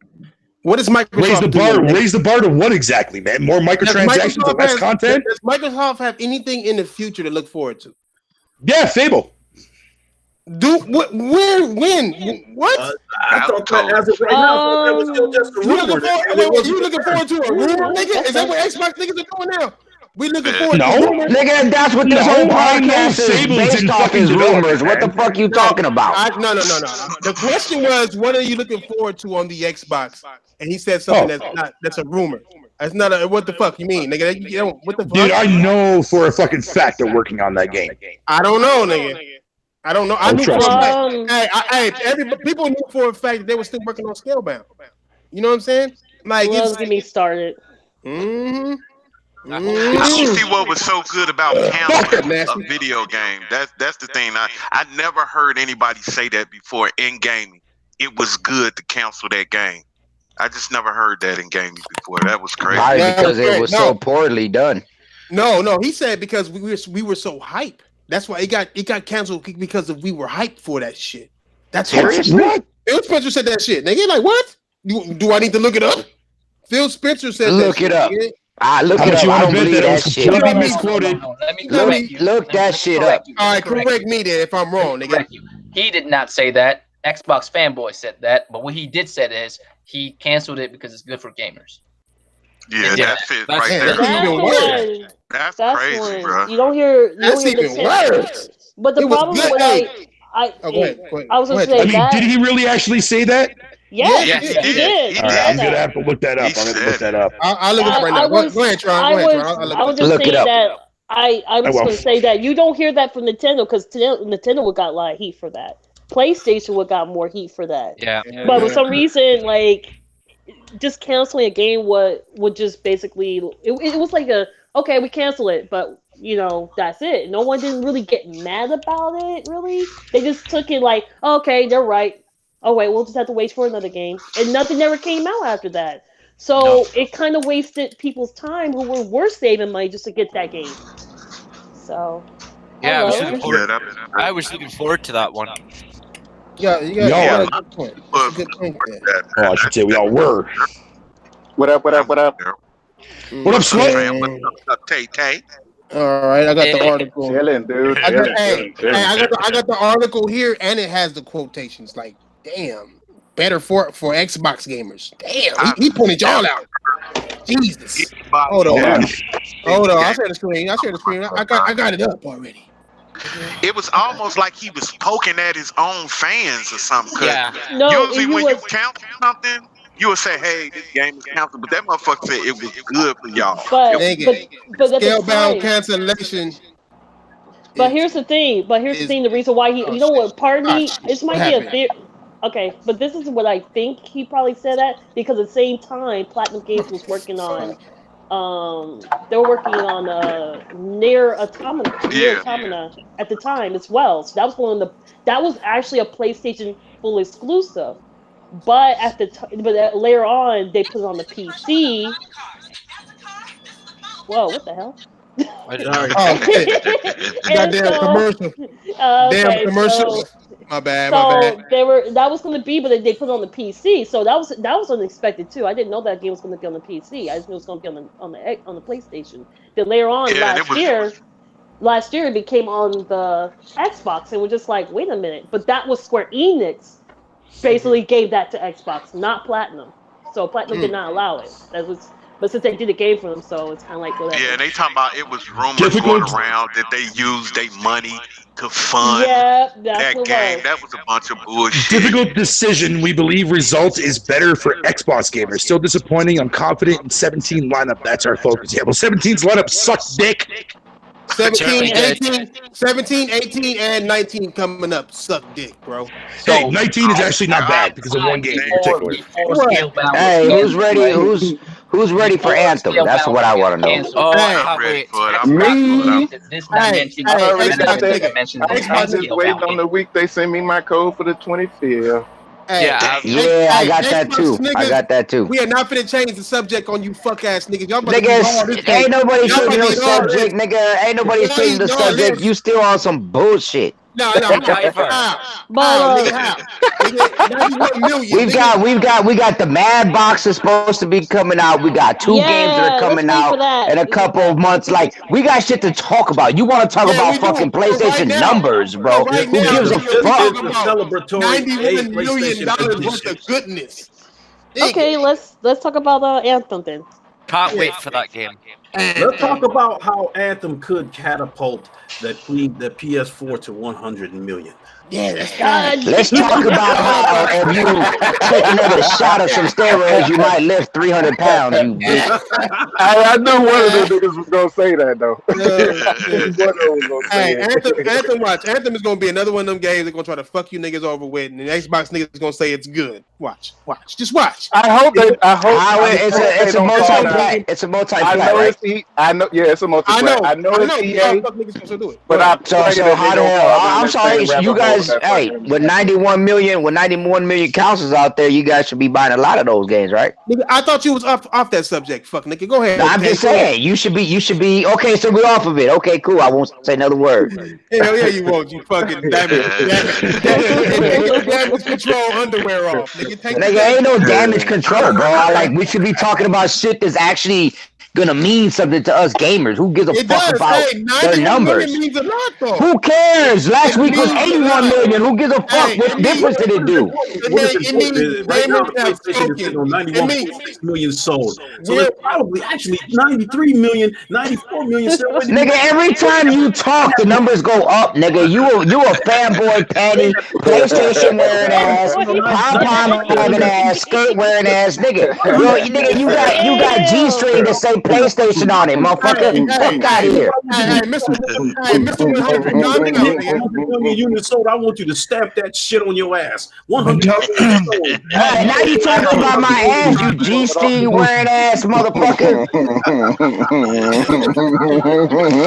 What is Microsoft raise the bar? Raise the bar to what exactly, man? More microtransactions and less content? Does Microsoft have anything in the future to look forward to? Yeah, Fable. Do what? Where? When? What? I thought that as of right now, that was still just a rumor. You looking forward to a rumor, nigga? Is that what Xbox niggas are doing now? We looking forward to rumors? Nigga, that's what this whole podcast is based off is rumors. What the fuck you talking about? No. The question was, what are you looking forward to on the Xbox? And he said something that's a rumor. That's not a what the fuck you mean, nigga? What the fuck? Dude, I know for a fucking fact they're working on that game. I don't know, nigga. I don't know. I knew for a fact. People knew for a fact that they were still working on Scalebound. You know what I'm saying? Like, get me started. I see what was so good about canceling a video game. That's the thing. I never heard anybody say that before in gaming. It was good to cancel that game. I just never heard that in gaming before. That was crazy. Why? Because it was so poorly done. No. He said because we were so hype. That's why it got canceled because we were hyped for that shit. That's what Phil Spencer said that shit. Nigga, like what? Do I need to look it up? Phil Spencer said look that it up. Look it up. I don't believe that shit. Look that shit up. All right, correct me then if I'm wrong, nigga. He did not say that. Xbox fanboy said that, but what he did say is he canceled it because it's good for gamers. Yeah, that's it right there. That's crazy, bro. You don't hear. That's even worse. But the problem with I was gonna say that. Did he really actually say that? Yes, he did. All right, I'm gonna have to look that up. I'll look it up right now. Go ahead, Tron. I was just saying that. I was going to say that you don't hear that from Nintendo because Nintendo would got a lot of heat for that. PlayStation would got more heat for that. Yeah. But for some reason, like, just canceling a game would just basically it was like okay, we cancel it, but that's it. No one didn't really get mad about it. Really, they just took it like, okay, they're right. Oh wait, we'll just have to wait for another game, and nothing ever came out after that. So it kind of wasted people's time who were saving money just to get that game. So yeah, I was looking forward to that one. Yeah. Good point. Good point there. I should say we all were. What up? What up, Sweat? What's up, Tay? All right, I got the article. Chilling, dude. I got the article here, and it has the quotations. Like, damn, better for Xbox gamers. Damn, he pointed y'all out. Jesus. Hold on. I'll share the screen. I got it up already. It was almost like he was poking at his own fans or something. Yeah. No, usually when you count something, you would say, "Hey, this game is canceled," but that motherfucker said it was good for y'all. But Scalebound cancellation. But here's the thing. The reason why he, what? Pardon me. This might be a theory. Okay, but this is what I think he probably said that because at the same time, Platinum Games was working on. They were working on Nier Automata at the time as well. So that was actually a PlayStation full exclusive. But later on they put it on the PC. Whoa, what the hell? Goddamn commercial. Damn commercial. My bad. That was going to be, but they put it on the PC. So that was unexpected too. I didn't know that game was going to be on the PC. I just knew it was going to be on the PlayStation. Then later on last year it became on the Xbox, and we're just like, wait a minute. But that was Square Enix basically gave that to Xbox, not Platinum. So Platinum did not allow it. But since they did a game for them, so it's kind of like whatever. Yeah, and they talking about it was rumors going around that they used their money to fund that game. That was a bunch of bullshit. Difficult decision. We believe result is better for Xbox gamers. Still disappointing. I'm confident in 17 lineup. That's our focus. Yeah, well, 17's lineup sucks dick. 17, 18, and 19 coming up. Suck dick, bro. Hey, 19 is actually not bad because of one game in particular. Hey, who's Who's ready for Anthem? That's what I want to know. Oh, I I'm can't ready wait. for it. I'm ready for it. This dimension. I already got that. Dimension. I'm just waiting on the week they send me my code for the 25th. Yeah, I got that too. I got that too. We are not finna change the subject on you fuck ass niggas. Y'all Niggas, ain't nobody changing no subject, nigga. Ain't nobody changing the subject. You still on some bullshit. No. We got the Mad Box is supposed to be coming out. We got two games that are coming out in a couple of months. Like, we got shit to talk about. You want to talk about fucking PlayStation numbers, bro? Who gives a fuck? $91 million worth of goodness. Okay, let's talk about Anthem then. Can't wait for that game. Let's talk about how Anthem could catapult the PS4 to 100 million. Yeah, that's right. Let's talk about how if you take another shot of some steroids, you might lift 300 pounds, you bitch. I knew one of the niggas was gonna say that though. Anthem, watch. Anthem is gonna be another one of them games they're gonna try to fuck you niggas over with, and the Xbox niggas is gonna say it's good. Watch. Just watch. I hope it's a multi-plat. It's a multi-plat. I know. Yeah, it's a multi-plat. I know it's EA. But so how the hell? I'm sorry, you guys. Hey, with 91 million consoles out there, you guys should be buying a lot of those games, right? Nigga, I thought you was off that subject. Fuck, nigga, go ahead. No, I'm just saying you should be. Okay, so we're off of it. Okay, cool. I won't say another word. Hell yeah, you won't. You fucking damage control underwear off, nigga. Nigga, ain't no damage control, bro. Like, we should be talking about shit that's actually gonna mean something to us gamers. Who gives a fuck about their numbers? Means a lot, though. Who cares? Last week was 81 million. Who gives a fuck? What difference did it do? Right now, the PlayStation is sitting on 91.6 million sold. So it's probably actually 93 million, 94 million. Nigga, every time you talk, the numbers go up, nigga. You a fanboy panty, PlayStation wearing ass, pom-pom having ass, skirt wearing ass, nigga. Yo, nigga, you got G-string to say PlayStation on it, motherfucker. Fuck out of here. Hey, Mr. 100, 100 units sold. I want you to stamp that shit on your ass. 100 units sold. Now you talking about my ass, you G-string wearing ass motherfucker.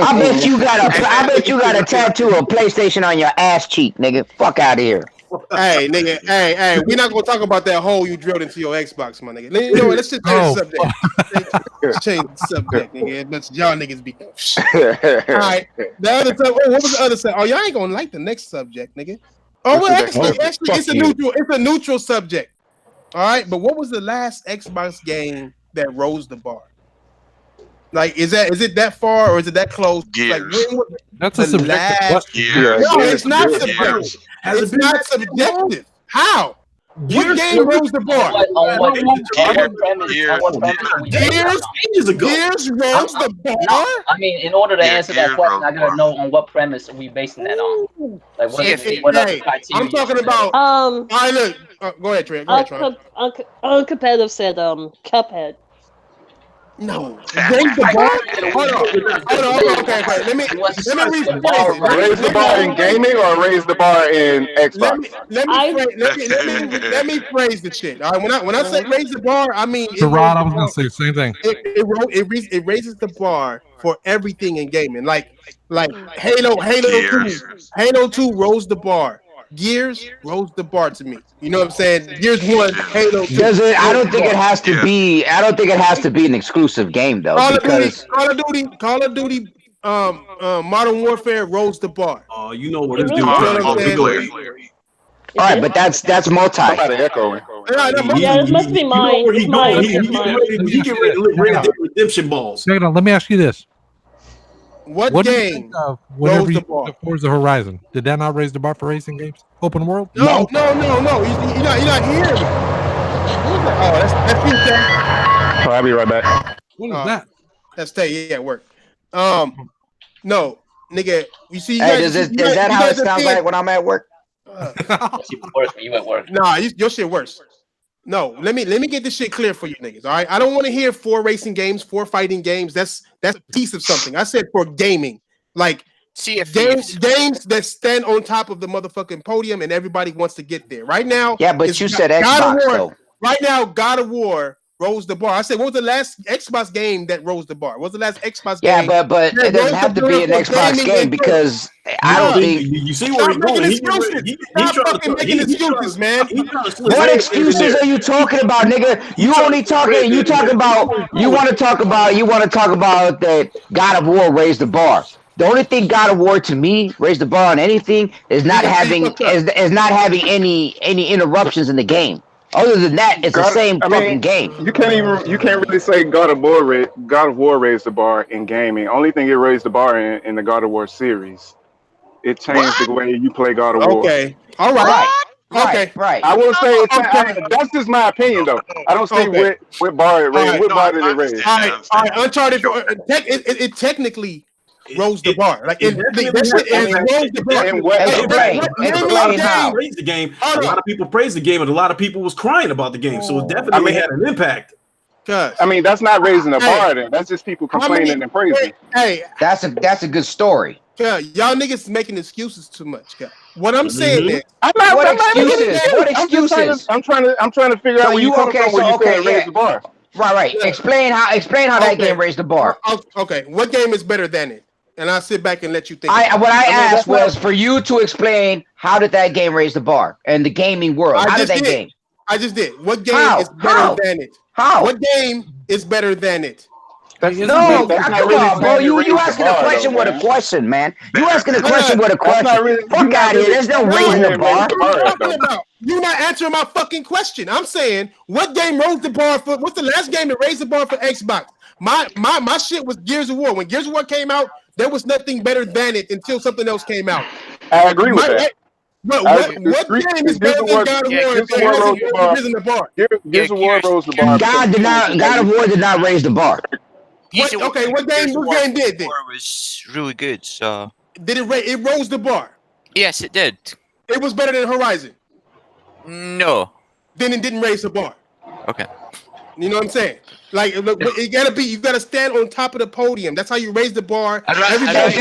I bet you got a tattoo of PlayStation on your ass cheek, nigga. Fuck out of here. Hey, nigga, hey, we're not gonna talk about that hole you drilled into your Xbox, my nigga. You know what? Let's just change the subject. Let's change the subject, nigga. But y'all niggas be. All right, the other what was the other subject? Oh, y'all ain't gonna like the next subject, nigga. Oh, well, actually, it's a neutral subject. All right, but what was the last Xbox game that rose the bar? Like, is it that far or is it that close? Gears. Like, That's a subjective question. No, it's not subjective. It's not subjective. How? What game rose the bar? Gears rose the bar? I mean, in order to answer that question, I gotta know on what premise are we basing that on. Like, what other criteria? I'm talking about. All right, look. Go ahead, Trey. Uncompetitive said Cuphead. No. Raise the bar? Hold on. Okay. Let me rephrase. Raise the bar in gaming or raise the bar in Xbox? Let me phrase the shit. All right. When I say raise the bar, I mean Rod, I was gonna say the same thing. It raises the bar for everything in gaming. Like Halo 2 rose the bar. Gears rose the bar to me. You know what I'm saying? Gears 1, Halo 2. I don't think it has to be. I don't think it has to be an exclusive game though. Call of Duty, Modern Warfare rose the bar. Oh, you know what it's doing. Multiplayer. All right, but that's multi. Somebody echoing. Yeah, this must be mine. He can read redemption balls. Let me ask you this. What do you game think of whenever you Forza Horizon? Did that not raise the bar for racing games? Open world? No. You're not hearing me. Oh, that's you, Tay. Oh, I'll be right back. What is that? That's Tay. Yeah, work. No, nigga. You see, is that how it sounds like when I'm at work? You at work. Nah, your shit worse. No, let me get this shit clear for you niggas. All right, I don't want to hear 4 racing games, 4 fighting games. That's a piece of something. I said for gaming, like games that stand on top of the motherfucking podium and everybody wants to get there. Right now, yeah, but you said Xbox though. Right now, God of War rose the bar. I said, what was the last Xbox game that rose the bar? What was the last Xbox Yeah, game? but it doesn't have to be an Xbox game because I don't think. You see where he's going. He's fucking making excuses, man. What excuses are you talking about, nigga? You only talking. You talking about. You want to talk about. You want to talk about that God of War raised the bar. The only thing God of War to me raised the bar on anything is not having any interruptions in the game. Other than that, it's the same fucking game. You can't really say God of War raised the bar in gaming. Only thing it raised the bar in the God of War series. It changed the way you play God of War. Okay, all right. Okay, right. I will say that's just my opinion, though. I don't see what bar it raised. What bar did it raise? All right. Uncharted. It technically rose the bar. Like it rose the bar. Explain how. Praise the game. A lot of people praised the game, and a lot of people was crying about the game. So it definitely had an impact. I mean, that's not raising the bar. Then that's just people complaining and praising. Hey, that's a good story. Yeah, y'all niggas making excuses too much. God. What I'm saying is, what excuses? I'm trying to figure out where you come from. Where you said raise the bar. Right. Yeah. Explain how that game raised the bar. Okay, what game is better than it? And I'll sit back and let you think. What I asked was for you to explain how did that game raise the bar in the gaming world. How did that game? I just did. What game is better than it? How? What game is better than it? Come on, bro. You asking a question with a question, man. You asking a question with a question. Fuck out of here. There's no raising the bar. You're not answering my fucking question. I'm saying, what game rose the bar for? What's the last game that raised the bar for Xbox? My shit was Gears of War. When Gears of War came out, there was nothing better than it until something else came out. I agree with that. What game is better than God of War? Raising the bar. Gears of War rose the bar. God of War did not raise the bar. What game did then? Was really good. So did it rose the bar? Yes, it did. It was better than Horizon. No. Then it didn't raise the bar. Okay. You know what I'm saying? Like it gotta be. You gotta stand on top of the podium. That's how you raise the bar. If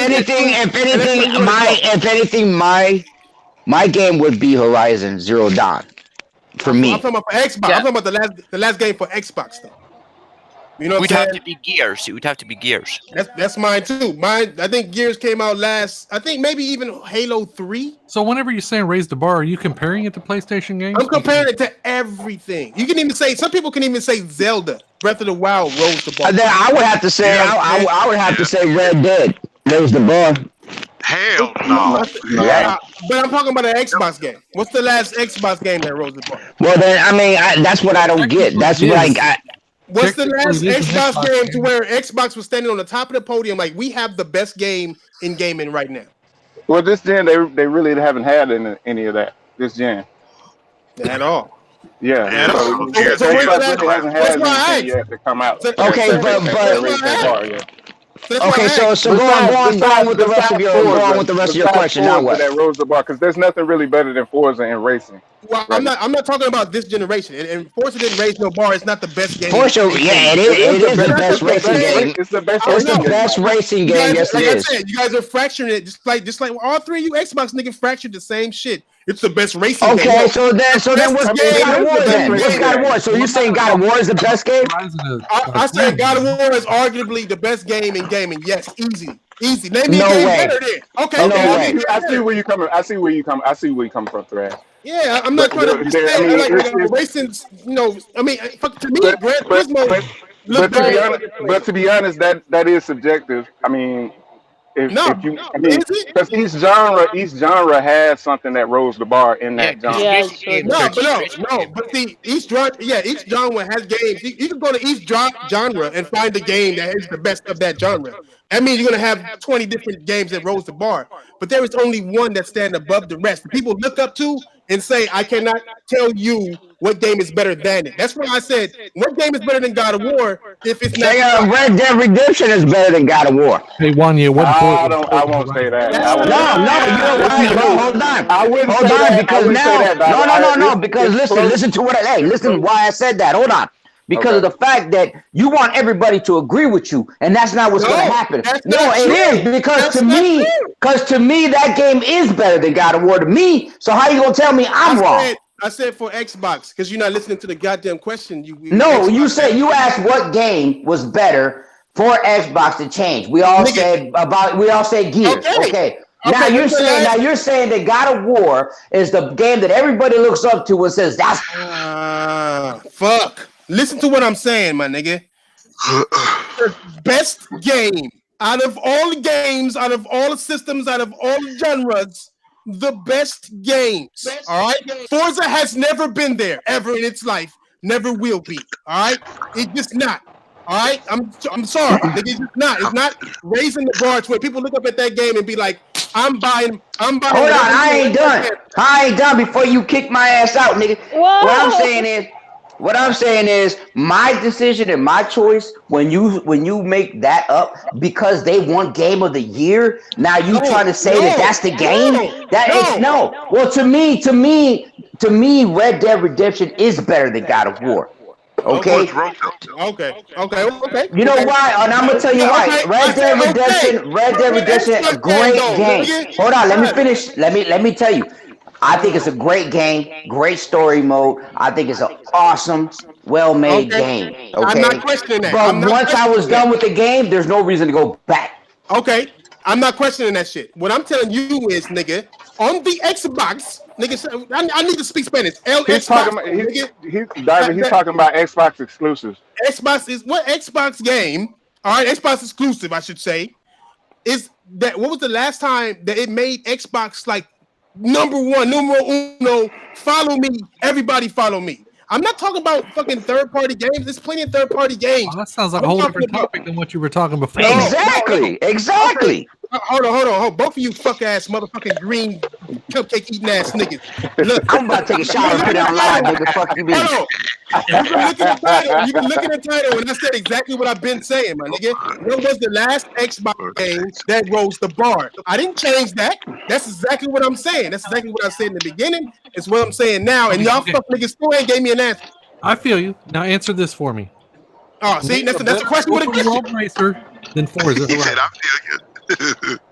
anything, my game would be Horizon Zero Dawn. For me, I'm talking about for Xbox. I'm talking about the last game for Xbox though. You know what I'm saying? It would have to be Gears. It would have to be Gears. That's mine too. I think Gears came out last. I think maybe even Halo 3. So whenever you're saying raise the bar, are you comparing it to PlayStation games? I'm comparing it to everything. You can even say some people can even say Zelda Breath of the Wild rose the bar. Then I would have to say I would have to say Red Dead rose the bar. Hell no. But I'm talking about an Xbox game. What's the last Xbox game that rose the bar? Well, then I mean that's what I don't get. That's like what's the last Xbox game to where Xbox was standing on the top of the podium like we have the best game in gaming right now? Well, this gen they really haven't had any of that this gen at all. Yeah. So Xbox hasn't had anything yet to come out. Okay, so go on with the rest of your question. Now what? That rose the bar because there's nothing really better than Forza in racing. Well, I'm not talking about this generation. And Forza didn't raise no bar. It's not the best game. Forza, yeah, it is the best racing game. It's the best. It's the best racing game. Yes, it is. Like I said, you guys are fracturing it just like all three of you Xbox niggas fractured the same shit. It's the best racing game. Okay, so then what's God of War then? What's God of War? So you saying God of War is the best game? I said God of War is arguably the best game in gaming. Yes, easy. Name me no a game way. better than. Okay, no way. I see where you coming. I see where you come from, Thread. Yeah, I'm not trying to say racing. You know, I mean, to me, Gran Turismo. But to be honest, that is subjective. I mean. Because each genre has something that rose the bar in that genre. No. But see, each genre has games. You can go to each genre and find the game that is the best of that genre. That means you're gonna have 20 different games that rose the bar. But there is only one that stands above the rest. People look up to and say, I cannot tell you what game is better than it. That's why I said, what game is better than God of War if it's not... Red Dead Redemption is better than God of War. Hey, Wanya, what... I won't say that. Hold on. I wouldn't say that. Because now... No, because listen to what listen why I said that. Hold on. Because of the fact that you want everybody to agree with you, and that's not what's going to happen. No, it is because to me, that game is better than God of War to me. So how you gonna tell me I'm wrong? I said for Xbox because you're not listening to the goddamn question. No, you said you asked what game was better for Xbox to change. We all said Gears. Okay. Now you're saying that God of War is the game that everybody looks up to and says that's fuck. Listen to what I'm saying, my nigga. Best game out of all the games, out of all the systems, out of all the genres, the best games. All right, Forza has never been there ever in its life, never will be. All right, it's just not. All right, I'm sorry, it's just not. It's not raising the bar to where people look up at that game and be like, I'm buying. Hold on, I ain't done before you kick my ass out, nigga. Whoa. What I'm saying is my decision and my choice when you make that up because they won Game of the Year. Now you trying to say that's the game? No. Well, to me, Red Dead Redemption is better than God of War. Okay. Okay. You know why? And I'm gonna tell you why. Red Dead Redemption, a great game. Hold on, let me finish. Let me tell you. I think it's a great game, great story mode. I think it's an awesome, well-made game. Okay, I'm not questioning that. But once I was done with the game, there's no reason to go back. Okay, I'm not questioning that shit. What I'm telling you is, nigga, on the Xbox, nigga, I need to speak Spanish. He's talking about Xbox exclusives. Xbox is what Xbox game? All right, Xbox exclusive, I should say. Is that what was the last time that it made Xbox like? Number one, numero uno, follow me. Everybody follow me. I'm not talking about fucking third-party games. There's plenty of third-party games. Well, that sounds like a whole different topic than what you were talking before. Exactly. Okay. Hold on. Both of you fuck-ass motherfucking green cupcake-eating ass niggas. Look, I'm about to take a shower and put it on live, nigga. Fuck you, mean. You can look at the title, and I said exactly what I've been saying, my nigga. What was the last Xbox game that rose the bar? I didn't change that. That's exactly what I'm saying. That's exactly what I said in the beginning. It's what I'm saying now, and y'all fuck niggas still ain't gave me an answer. I feel you. Now answer this for me. Oh, see, that's a question with a question. Racer than Forza. He said, I feel you.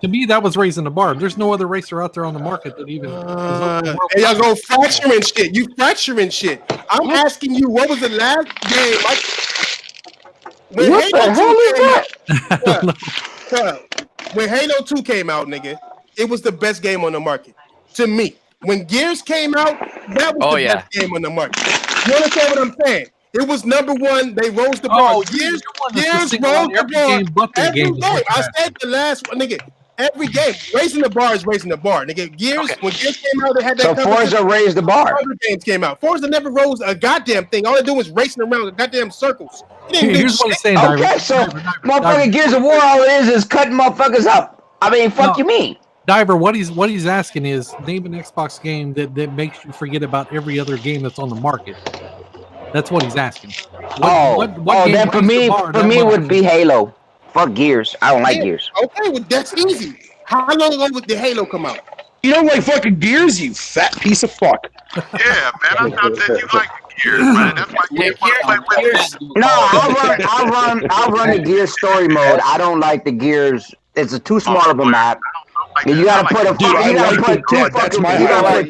To me, that was raising the bar. There's no other racer out there on the market that even. And y'all go fracturing shit. You fracturing shit. I'm asking you, what was the last game? When what the hell is that? When Halo 2 came out, nigga, it was the best game on the market. To me. When Gears came out, that was the best game on the market. You understand what I'm saying? It was number one. They rose the bar. Gears rose the bar. Every game. I said the last one, nigga. Every game. Raising the bar is raising the bar, nigga. Gears, when Gears came out, they had that. So Forza raised the bar. Other games came out. Forza never rose a goddamn thing. All they do was racing around the goddamn circles. Here's what he's saying, okay, so motherfucking Gears of War, all it is cutting motherfuckers up. I mean, fuck you mean. Diver, what he's asking is name an Xbox game that makes you forget about every other game that's on the market. That's what he's asking. Then for me would be Halo. Fuck Gears. I don't like Gears. Okay, well that's easy. How long ago did Halo come out? You don't like fucking Gears, you fat piece of fuck. Yeah, man. I thought that you like Gears, man. That's why you want to play with me. No, I'll run the Gears story mode. I don't like the Gears. It's too small of a map. You gotta put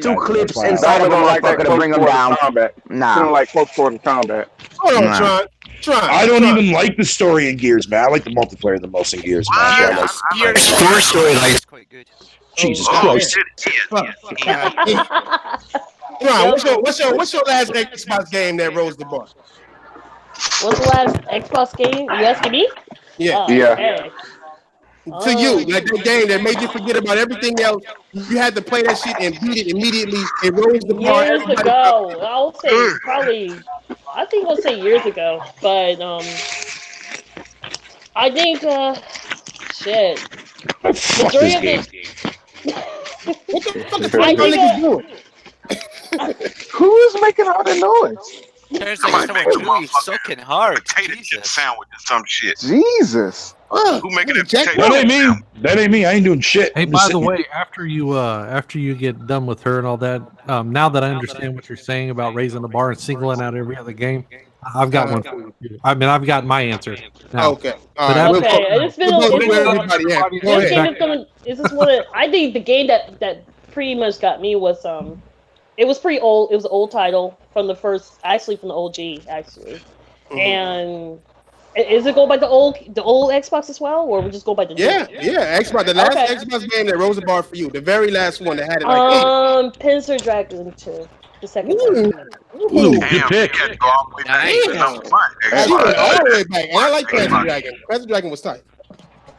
two clips inside of a motherfucker to bring them down. Nah. Don't like close quarter combat. Hold on, Tron. I don't even like the story in Gears, man. I like the multiplayer the most in Gears, man. Gears' storyline is quite good. Jesus Christ. Tron, what's your last Xbox game that rose the bar? What's the last Xbox game? You asking me? Yeah. Okay. To you, like that game that made you forget about everything else. You had to play that shit and beat it immediately. It rose the bar. Years ago, I'll say probably. I think we'll say years ago, but I think shit. Fuck this game. What the fuck is niggas doing? Who is making all the noise? There's like someone sucking hard. Potato chip sandwich or some shit. Jesus. Who making it potato? That ain't me. I ain't doing shit. Hey, by the way, after you get done with her and all that, now that I understand what you're saying about raising the bar and singling out every other game, I've got one for you. I mean, I've got my answer. Now. Okay. It's been I think the game that pretty much got me was It was pretty old. It was an old title from the OG, actually. Mhm. And is it go by the old Xbox as well, or we just go by the new? Yeah. Xbox, the last Okay. Xbox game that rose the bar for you, the very last one that had it like. Panzer Dragon 2, the second Ooh. time. Ooh. Good pick. You had to go all the way back to Damn. number one. She went all the way Xbox. back. And I like Panzer Dragon. Panzer Dragon was tight.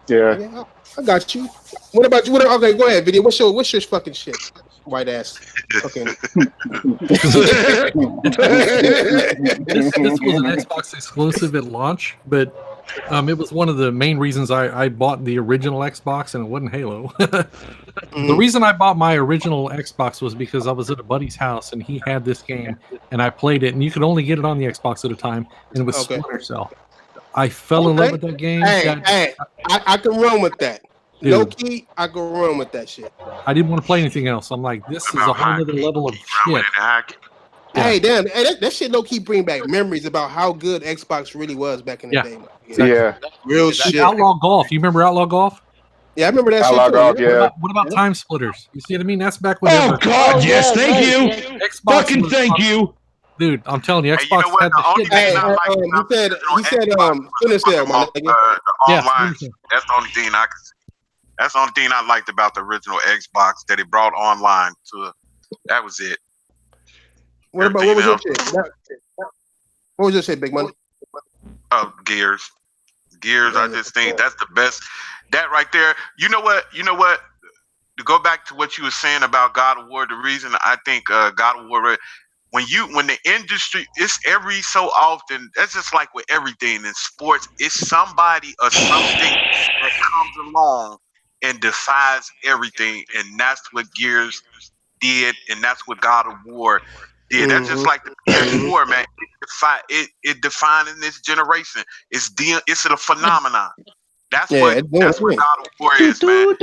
Yeah. Yeah, I got you. What about you? Okay, go ahead, video. What's your fucking shit? White ass. Okay. This was an Xbox exclusive at launch, but it was one of the main reasons I bought the original Xbox, and it wasn't Halo. The reason I bought my original Xbox was because I was at a buddy's house and he had this game, and I played it, and you could only get it on the Xbox at a time, and it was Splinter Cell. I fell in love with that game. I can run with that. Dude. Low key, I can run with that shit. I didn't want to play anything else. I'm like, this is a whole other level of shit. Hey, damn, that shit low key bring back memories about how good Xbox really was back in the day. Yeah. Real Dude, shit. Outlaw Golf. You remember Outlaw Golf? Yeah, I remember that Outlaw shit. Golf, yeah. What about Time Splitters? You see what I mean? That's back when. Oh God, yes, thank you. Xbox Fucking was thank you. Dude, I'm telling you, Hey, you know Xbox what? had The the only shit. thing Hey, I like he said Splinter Cell, my nigga. the Yeah, online. Splinter Cell. That's the only thing That's the only thing I liked about the original Xbox, that it brought online to. That was it. What was your shit? What was your shit, Big Money? Gears. I just think that's the best. That right there. You know what? To go back to what you were saying about God of War, the reason I think God of War, when the industry, it's every so often, that's just like with everything in sports, it's somebody or something that comes along and decides everything, and that's what Gears did, and that's what God of War did. That's just like the ps4, man. It defined in this generation. It's a phenomenon. That's what God of War is, man.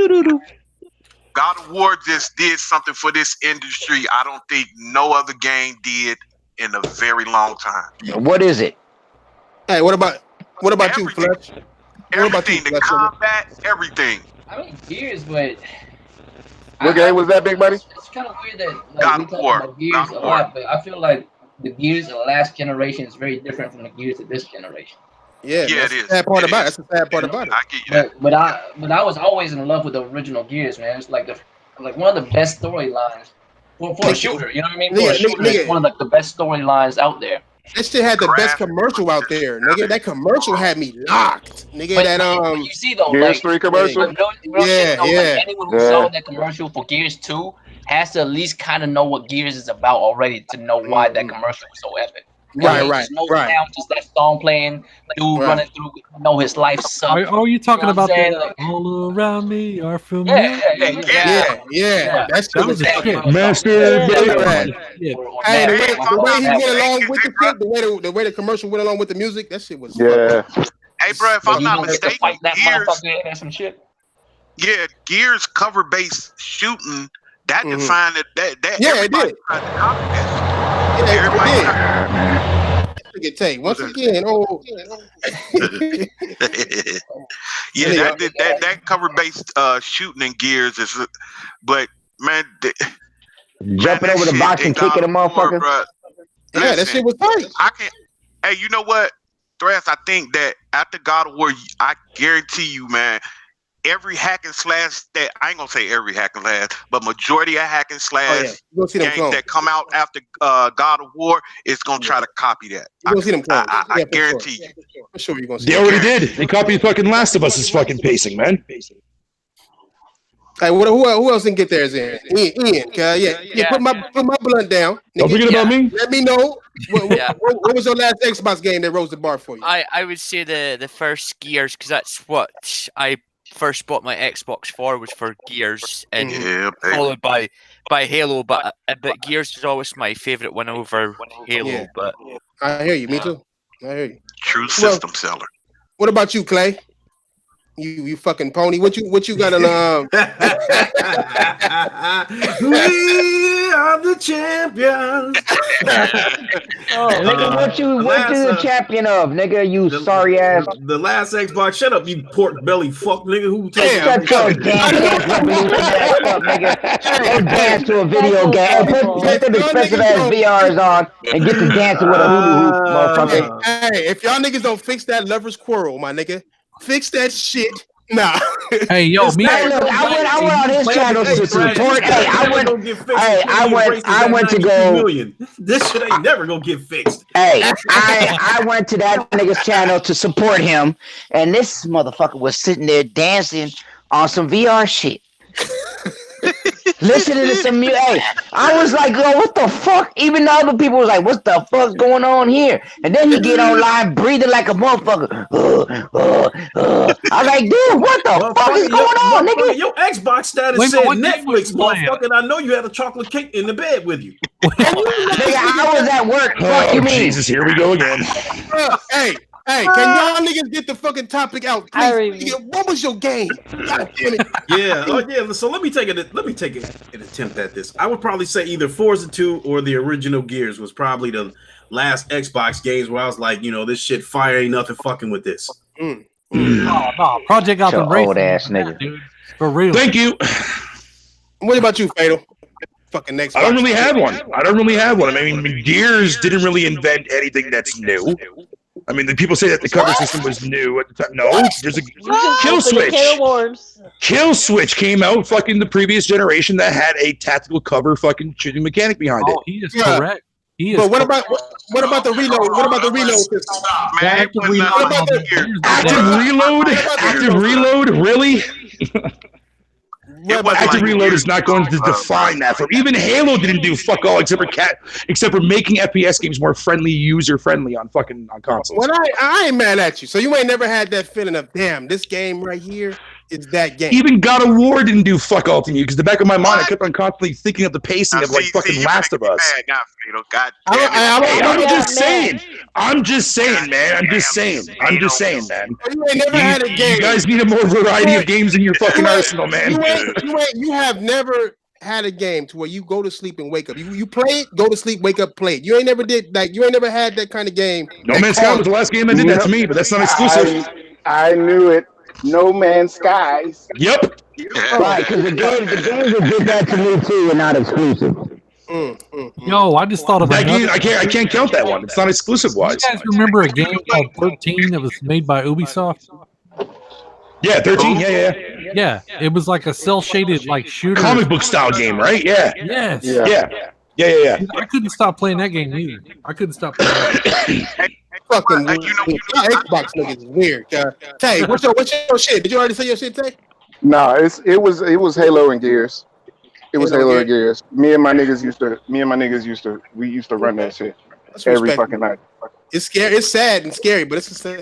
God of War just did something for this industry I don't think no other game did in a very long time. What is it? Hey, what about you, Fletch? Everything, the combat, everything. I mean, Gears, but What game was that, Big Buddy? it's kind of weird that God we of talk War. about Gears a lot, but I feel like the Gears of the last generation is very different from the Gears of this generation. Yeah, Yeah, that's it the is. sad part It about it. is. That's the sad part about it. I get you that. But I was always in love with the original Gears, man. It's like one of the best storylines for a shooter. You know what I mean? For a shooter, it's one of the best storylines out there. That shit had the best commercial out there, nigga. That commercial had me locked, nigga. But you see though, Gears like, 3 commercial? Anyone who saw that commercial for Gears 2 has to at least kind of know what Gears is about already to know why that commercial was so epic. Right. Sound, just that song playing, dude running through, his life sucks. Are you talking about that? that? All around me are familiar. Yeah. That was a shit. Master. Hey, the way he went along with the shit, the way the commercial went along with the music, that shit was. Yeah. Hey, bro, if I'm not mistaken, fight that Gears, motherfucker and some shit. yeah, Gears cover-based shooting, that defined it. That Yeah, it everybody did. tried to copy that. Take once again. Oh, yeah, that cover-based shooting in Gears is, but man, Jumping over the box and kicking a motherfucker. Yeah, that shit was tight. I can't. Hey, you know what, Thrash? I think that after God of War, I guarantee you, man, every hack and slash that I ain't gonna say every hack and slash, but majority of hack and slash games that come out after God of War is gonna try to copy that. I guarantee you. For sure, you're gonna see. They already did. They copied fucking Last of Us's fucking pacing, man. Hey, who else didn't get theirs in? Ian, put my blunt down. Don't forget about me. Let me know what was your last Xbox game that rose the bar for you? I would say the first Gears, because that's what I first bought my Xbox for, was for Gears, and followed by Halo. But Gears is always my favorite one over Halo. Yeah. But I hear you. Me too. I hear you. True system seller. What about you, Clay? You fucking pony. What you got on? We are the champions. Nigga, what you the champion of, nigga? You sorry ass. The last Xbox. Shut up, you pork belly fuck, nigga. Who Shut your dance revolution ass up, nigga. Go dance to a video game. Hey, put them expensive ass VRs on and get to dancing with a hula hoop, motherfucker. Hey, if y'all niggas don't fix that lover's quarrel, my nigga, fix that shit. Nah. Hey, yo, me. Hey, look, I went on his channel to support. Hey, I went to go. This shit ain't never gonna get fixed. Hey, I went to that nigga's channel to support him, and this motherfucker was sitting there dancing on some VR shit. Listening to some music. Hey, I was like, yo, what the fuck? Even the other people was like, what the fuck's going on here? And then he get online breathing like a motherfucker. I was like, dude, what the fuck is going on, nigga? Your Xbox status said Netflix, motherfucker. I know you had a chocolate cake in the bed with you. Nigga, I was at work. Fuck you mean? Jesus, here we go again. Hey, can y'all niggas get the fucking topic out, please? What was your game? God damn it. Yeah, So let me take an attempt at this. I would probably say either Forza 2 or the original Gears was probably the last Xbox games where I was like, this shit fire, ain't nothing fucking with this. Oh, no, Project Gotham Racing. Old ass nigga. Dude, for real. Thank you. What about you, Fatal? Fucking Xbox. I don't really have one. I mean, Gears didn't really invent anything that's new. I mean, the people say that the cover system was new at the time. No, there's a Kill Switch. Kill Switch came out fucking the previous generation that had a tactical cover fucking shooting mechanic behind it. He is correct. But what about the reload? What about the reload system? Active reload, really? Active reload is not going to define that. For even Halo didn't do fuck all except for making FPS games more user friendly on consoles. Well, I ain't mad at you. So you ain't never had that feeling of damn, this game right here is that game. Even God of War didn't do fuck all to you because the back of my mind I kept on constantly thinking of the pacing of fucking Last of Us. I'm just saying, man. I'm just saying, man. You ain't never had a game. You guys need a more variety of games in your fucking arsenal, man. You have never had a game to where you go to sleep and wake up. You play it, go to sleep, wake up, play it. You ain't never had that kind of game. No Man's Sky was the last game that did that to me, but that's not exclusive. I knew it. No Man's Skies. Yep. Right, because the games that did that to me too are not exclusive. Yo, I just thought of that game. I can't count that one. It's not exclusive wise. You guys remember a game called 13 that was made by Ubisoft? Yeah, 13. Yeah. It was like a cell shaded shooter, comic book style game, right? Yeah. Yes. Yeah. I couldn't stop playing that game either. I couldn't stop playing that. Fucking Xbox niggas is weird. Tay, what's your shit? Did you already say your shit, Tay? No, it was Halo and Gears. It was Halo and Gears. Me and my niggas used to run that shit every fucking night. It's scary. It's sad and scary, but it's hey,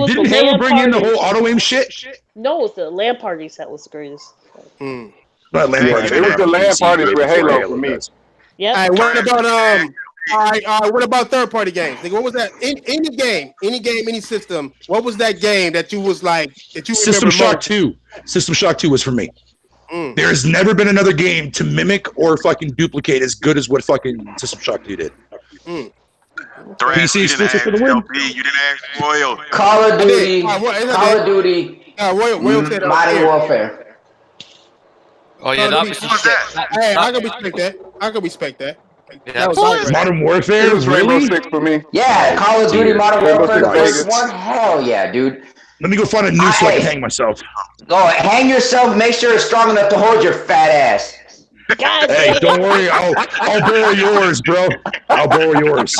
didn't Halo bring in the whole auto aim shit? No, it's the LAN parties that was the greatest. It was the LAN parties with Halo for me. Yeah. All right, what about third party games? Nigga, what was that? Any game, any system. What was that game that you was like that you System remember Shock 2. System Shock 2 was for me. There has never been another game to mimic or fucking duplicate as good as what fucking System Shock 2 did. PC exclusive for the win. You didn't ask Royal. Call of Duty. Modern Warfare. Oh yeah, that was that. Hey, I can respect that. Yeah, Modern Warfare It was Rainbow Six for me. Yeah, Call of Duty Modern Warfare. The Six. first one. Hell yeah, dude. Let me go find a noose so I can hang myself. Go hang yourself. Make sure it's strong enough to hold your fat ass. God, hey, don't worry. I'll borrow yours, bro. I'll borrow yours.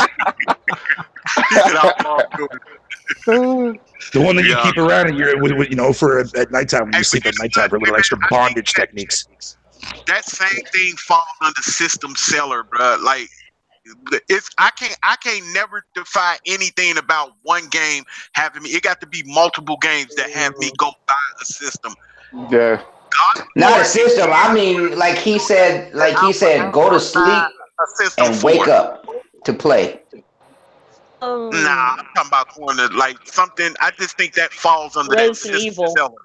The one that you keep around and you're with for at nighttime when you sleep at nighttime for a little extra bondage techniques. That same thing falls under system seller, bro. Like I can't never define anything about one game having me. It got to be multiple games that have me go buy a system. Yeah. Not a system. I mean, like he said, go to sleep and wake up to play. Nah, I'm talking about going to something. I just think that falls under that system seller.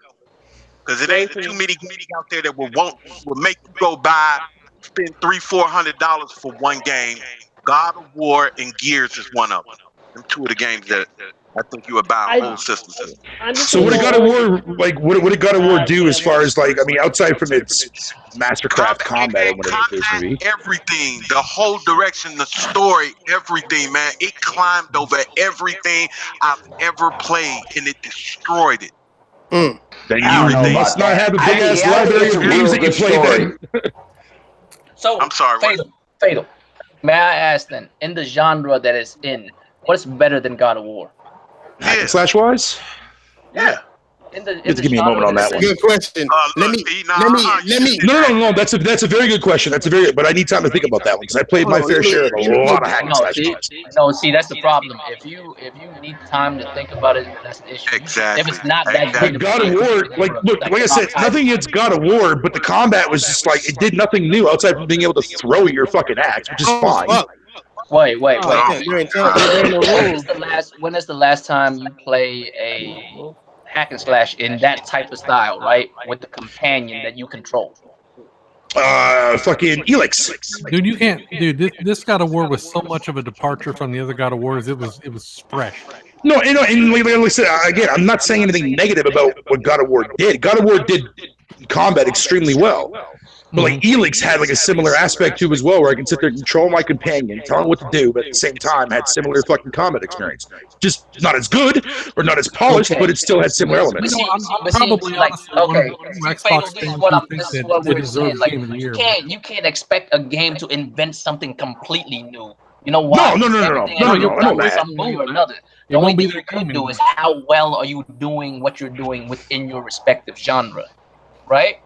Because it ain't too many out there that will make you go buy, spend $300-$400 for one game God of War and Gears is one of them. Them two of the games that I think you would buy a whole system. So what did God of War like? What did God of War do as far as like? I mean, outside from its Mastercraft combat or whatever the case may be. Everything, the whole direction, the story, everything, man. It climbed over everything I've ever played, and it destroyed it. Then you must not have a big ass library of games that you play. Then. So I'm sorry. Fatal. May I ask then, in the genre that it's in, what's better than God of War? Hack and slash wise? Yeah. Give me a moment on that one. Good question. Let me. No. That's a very good question. But I need time to think about that one because I played my fair share of a lot of hack and slash games. See, that's the problem. If you need time to think about it, that's an issue. Exactly. If it's not that good, God of War, like I said, nothing against God of War, but the combat was just like it did nothing new outside from being able to throw your fucking axe, which is fine. Wait. You're in When is the last time you play a hack and slash in that type of style, right? With the companion that you control. Fucking Elix. Dude, you can't. Dude, this God of War was so much of a departure from the other God of Wars. It was fresh. No, and like I said, again, I'm not saying anything negative about what God of War did. God of War did combat extremely well. But like Elix had like a similar aspect to it as well, where I can sit there and control my companion, tell him what to do, but at the same time had similar fucking combat experience. Just not as good or not as polished, but it still had similar elements. I'm probably like, okay, Xbox this is what we're saying. Like, you can't expect a game to invent something completely new. You know why? No. Something new or another. The only thing you can do is how well are you doing what you're doing within your respective genre, right?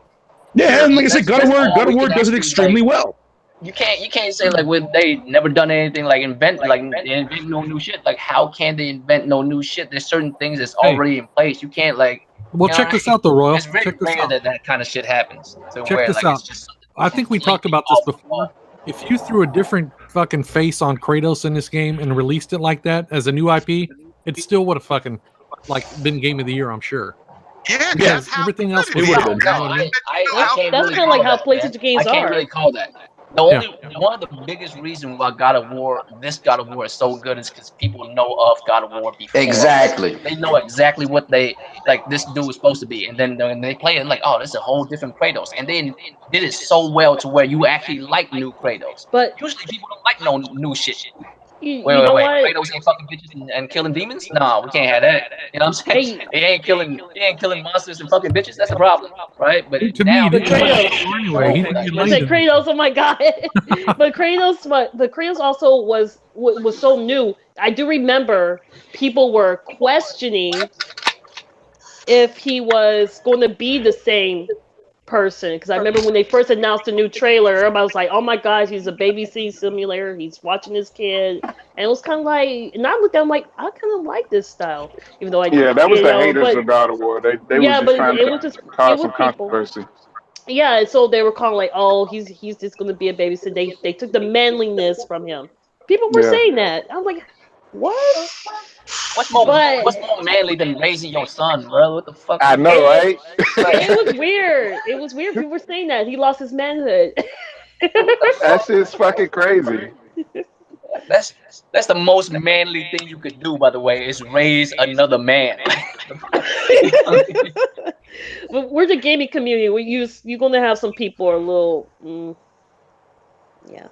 Yeah, and like I said, God of War does it extremely well. You can't say like they never done anything like invent no new shit. Like how can they invent no new shit? There's certain things that's already in place. You can't like. Well, check this out, though, Royal. It's very rare that kind of shit happens. Check this out. I think we talked about this before. If you threw a different fucking face on Kratos in this game and released it like that as a new IP, it still would have fucking been Game of the Year, I'm sure. Yeah, because everything else would have been. That's kind of like how PlayStation games are. I can't really call that. One of the biggest reasons why this God of War is so good is because people know of God of War before. Exactly. They know exactly what this dude is supposed to be. And then when they play it, like, oh, this is a whole different Kratos. And then did it so well to where you actually like new Kratos. But usually people don't like no new shit. Wait. Kratos ain't fucking bitches and killing demons? No, we can't have that. You know what I'm saying? He ain't killing monsters and fucking bitches. That's the problem, right? But now, Kratos, oh my god! but Kratos also was so new. I do remember people were questioning if he was going to be the same person, because I remember when they first announced the new trailer, everybody was like, oh my gosh, he's a babysitting simulator, he's watching his kid, and it was kind of like, and I looked at him like, I kind of like this style, even though that was the haters of God of War. They were just trying to cause some controversy. Yeah, and so they were calling like, oh, he's just going to be a babysitter. They took the manliness from him. People were saying that. I was like, what? What's more manly than raising your son, bro? What the fuck? I know, right? It was weird. People were saying that he lost his manhood. That's just fucking crazy. That's the most manly thing you could do, by the way, is raise another man. We're the gaming community. You're gonna have some people are a little, yeah.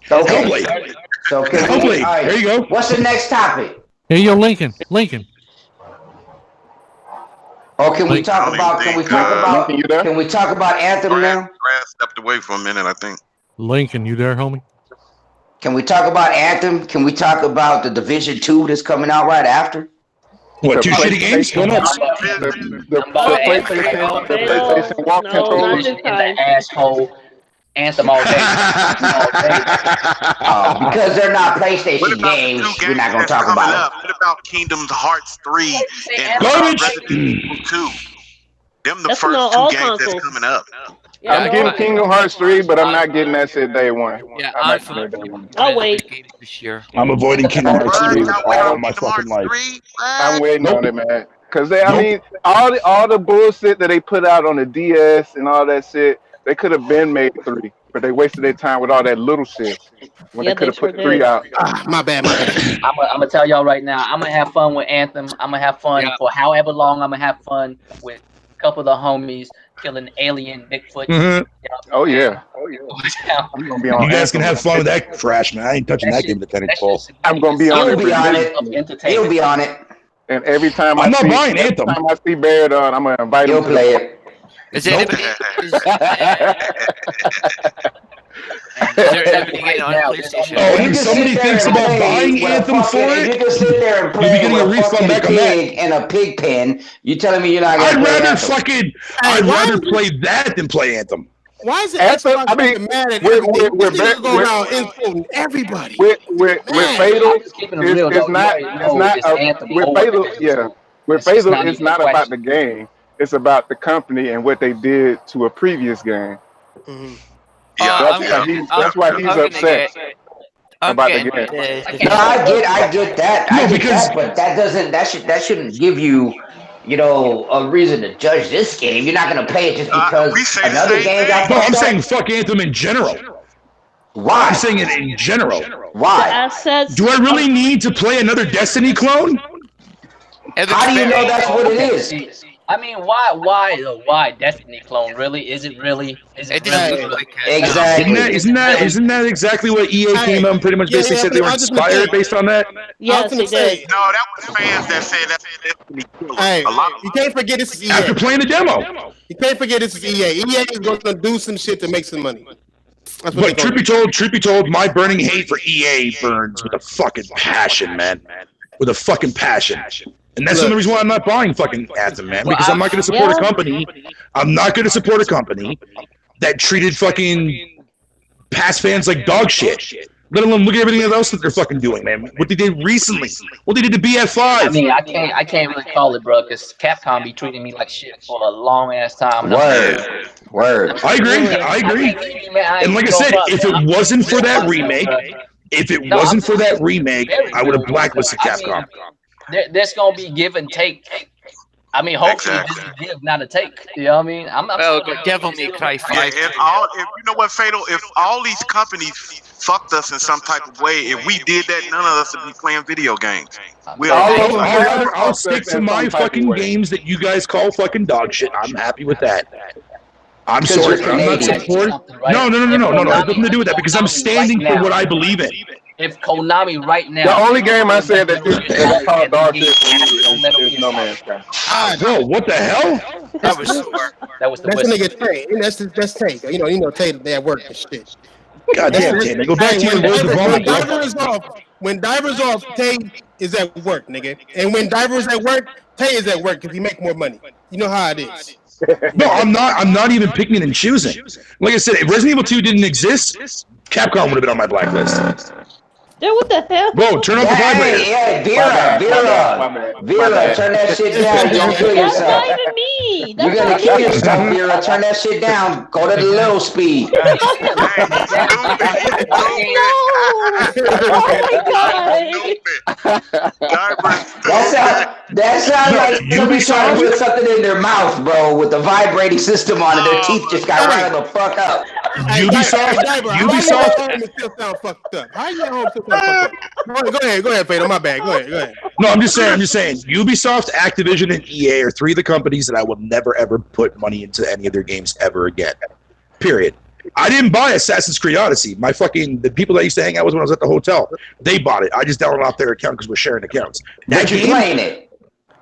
Okay. So Hellblade. Right. There you go. What's the next topic? Hey, yo, Lincoln. Oh, can we talk about Anthem now? Grass stepped away for a minute, I think. Lincoln, you there, homie? Can we talk about Anthem? Can we talk about the Division 2 that's coming out right after? What, two shitty games? Go nuts. The PlayStation Walk controller. Asshole. Anthem all day. Because they're not PlayStation games, we're not going to talk about it. What about Kingdom Hearts 3 and Resident Evil 2? Them the first two games that's coming up. Yeah, I'm getting Kingdom Hearts 3, but I'm not getting that shit day one. Yeah, I'll wait. This year. I'm avoiding Kingdom Hearts 3 with all my fucking life. I'm waiting on it, man. Because I mean, all the bullshit that they put out on the DS and all that shit, they could have been made 3. but they wasted their time with all that little shit when Yeah, they could have they sure put 3 did. out. My bad. I'm gonna tell y'all right now. I'm gonna have fun with Anthem. I'm gonna have fun for however long. I'm gonna have fun with a couple of the homies killing alien Bigfoot. Mhm. Oh yeah. I'm gonna be on You guys can Anthem. have fun with that trash, man. I ain't touching that game with a 10-inch pole. I'm gonna be on He'll be on it. He'll be on it. And every time I'm I not see, buying every Anthem. time I see Barrett on, I'm gonna invite He'll him to play the it. Is anybody? Is there anybody getting on PlayStation? Oh, You and can somebody sit there thinks and about play buying with a Anthem for fucking- it. You can sit there and You'll be play getting with a a refund fucking back on that. pig and a pig pen. You telling me you're not I'd gonna play rather Anthem? fucking. Hey, I'd why rather is it- play that than play Anthem. Why is it Anthem, Xbox I mean, mad at we're- everything? we're This nigga back- go we're- around insulting everybody. with Man. Fatal. I'm just keeping it real, It's though. not. You already It's know not. it's Anthem With over Fatal, Anthem. yeah. With It's just Fatal, not it's even a not about question. the game. It's about the company and what they did to a previous game. That's why he's upset about the game. No, I get that. No, I get because- that, but that shouldn't give you, a reason to judge this game. You're not gonna play it just because we say the another same game got No, I'm fucked up. saying fuck Anthem in general. Why? I'm saying it in general. The Why? assets. Do I really need to play another Destiny clone? How do you know that's what it is? I mean, why though? Why Destiny clone? Really? Is it really? Is it It doesn't really? look like it. Exactly. Isn't that exactly what EA came out and pretty much basically said they were I was just gonna inspired say- based on that? Yes, they did. No, that was fans that said that. Hey, A lot you can't forget this is After EA. playing the demo. You can't forget this is EA. EA is going to do some shit to make some money. That's what But truth be told, my burning hate for EA burns with a fucking passion, man. With a fucking passion. And that's the only reason why I'm not buying fucking Anthem, man. Because I'm not going to support a company. I'm not going to support a company that treated fucking past fans like dog shit. Let alone look at everything else that they're fucking doing, man. What they did recently. What they did to BF5. I mean, I can't really call it, bro, because Capcom be treating me like shit for a long ass time. Word. I agree. And like I said, if it wasn't for that remake, I would have blacklisted Capcom. There's gonna be give and take. I mean, hopefully this is give, not a take. You know what I mean? I'm not. Well, Devil May Cry 5. Yeah, if you know what, Fatal, if all these companies fucked us in some type of way, if we did that, none of us would be playing video games. I'll stick to my fucking games that you guys call fucking dog shit. I'm happy with that. I'm sorry. I'm not supporting. No. It has nothing to do with that because I'm standing for what I believe in. If Konami right now, The only game I said that is called dog shit is No Man's Sky. Bro, what the hell? That was the That's the whistle. nigga Tay. That's Tay. You know Tay, they at work and shit. God damn, Tay. Go back to your words of honor, bro. When Diver's off, Tay is at work, nigga. And when Diver is at work, Tay is at work because he make more money. You know how it is. No, I'm not even picking and choosing. Like I said, if Resident Evil 2 didn't exist, Capcom would have been on my blacklist. Dude, what the hell? Bro, turn off the vibrator. Hey, Vera, turn that shit down. You're gonna kill That's yourself. not even me. You're gonna kill yourself, Vera. Turn that shit down. Go to the little speed. That sounds like somebody trying to put something in their mouth, bro, with the vibrating system on it. Their teeth just got rattled the fuck up. Ubisoft. Still sound fucked up. How you at home still sound fucked up? Go ahead, Fatal. My bad. Go ahead. No, I'm just saying. Ubisoft, Activision, and EA are three of the companies that I will never ever put money into any of their games ever again. Period. I didn't buy Assassin's Creed Odyssey. The people that I used to hang out with when I was at the hotel, they bought it. I just downloaded off their account because we're sharing accounts. But you're playing it.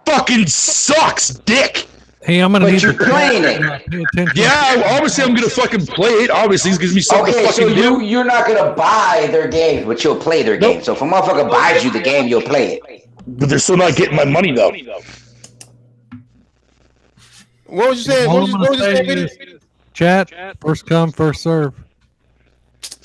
Fucking sucks, dick. Hey, I'm gonna But need you're to playing it. pay attention. Yeah, obviously I'm gonna fucking play it. Obviously, it gives me something to Okay, so fucking do. you're not gonna buy their game, but you'll play their game. So if a motherfucker buys you the game, you'll play it. But they're still not getting my money though. What was you saying? All What I'm was gonna you say saying? is, chat, first come, first serve.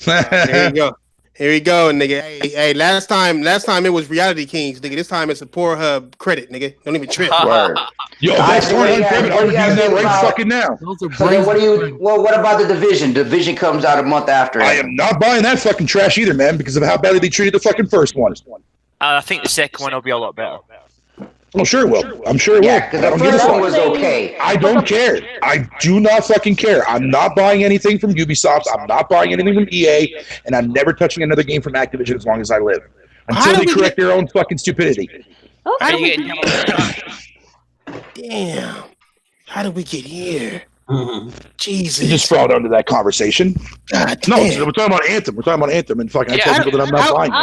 There you go. Here we go, nigga. Hey, last time it was Reality Kings, nigga. This time it's a Pornhub credit, nigga. Don't even trip. Word. Yo, Guys, that's what do fine. you guys- I'm what do you guys doing that think right about- fucking now. Those are So then brazen. what about the Division? Division comes out a month after. I am not buying that fucking trash either, man, because of how badly they treated the fucking first one. I think the second one will be a lot better. I'm sure it will. I'm sure it will. Yeah, because the first one was okay. I don't care. I do not fucking care. I'm not buying anything from Ubisoft. I'm not buying anything from EA, and I'm never touching another game from Activision as long as I live. Until they correct their own fucking stupidity. Damn. How did we get here? Jesus. You just brought under that conversation. God No, damn. we're talking about Anthem. We're talking about Anthem, and fucking I tell people that I'm not buying it.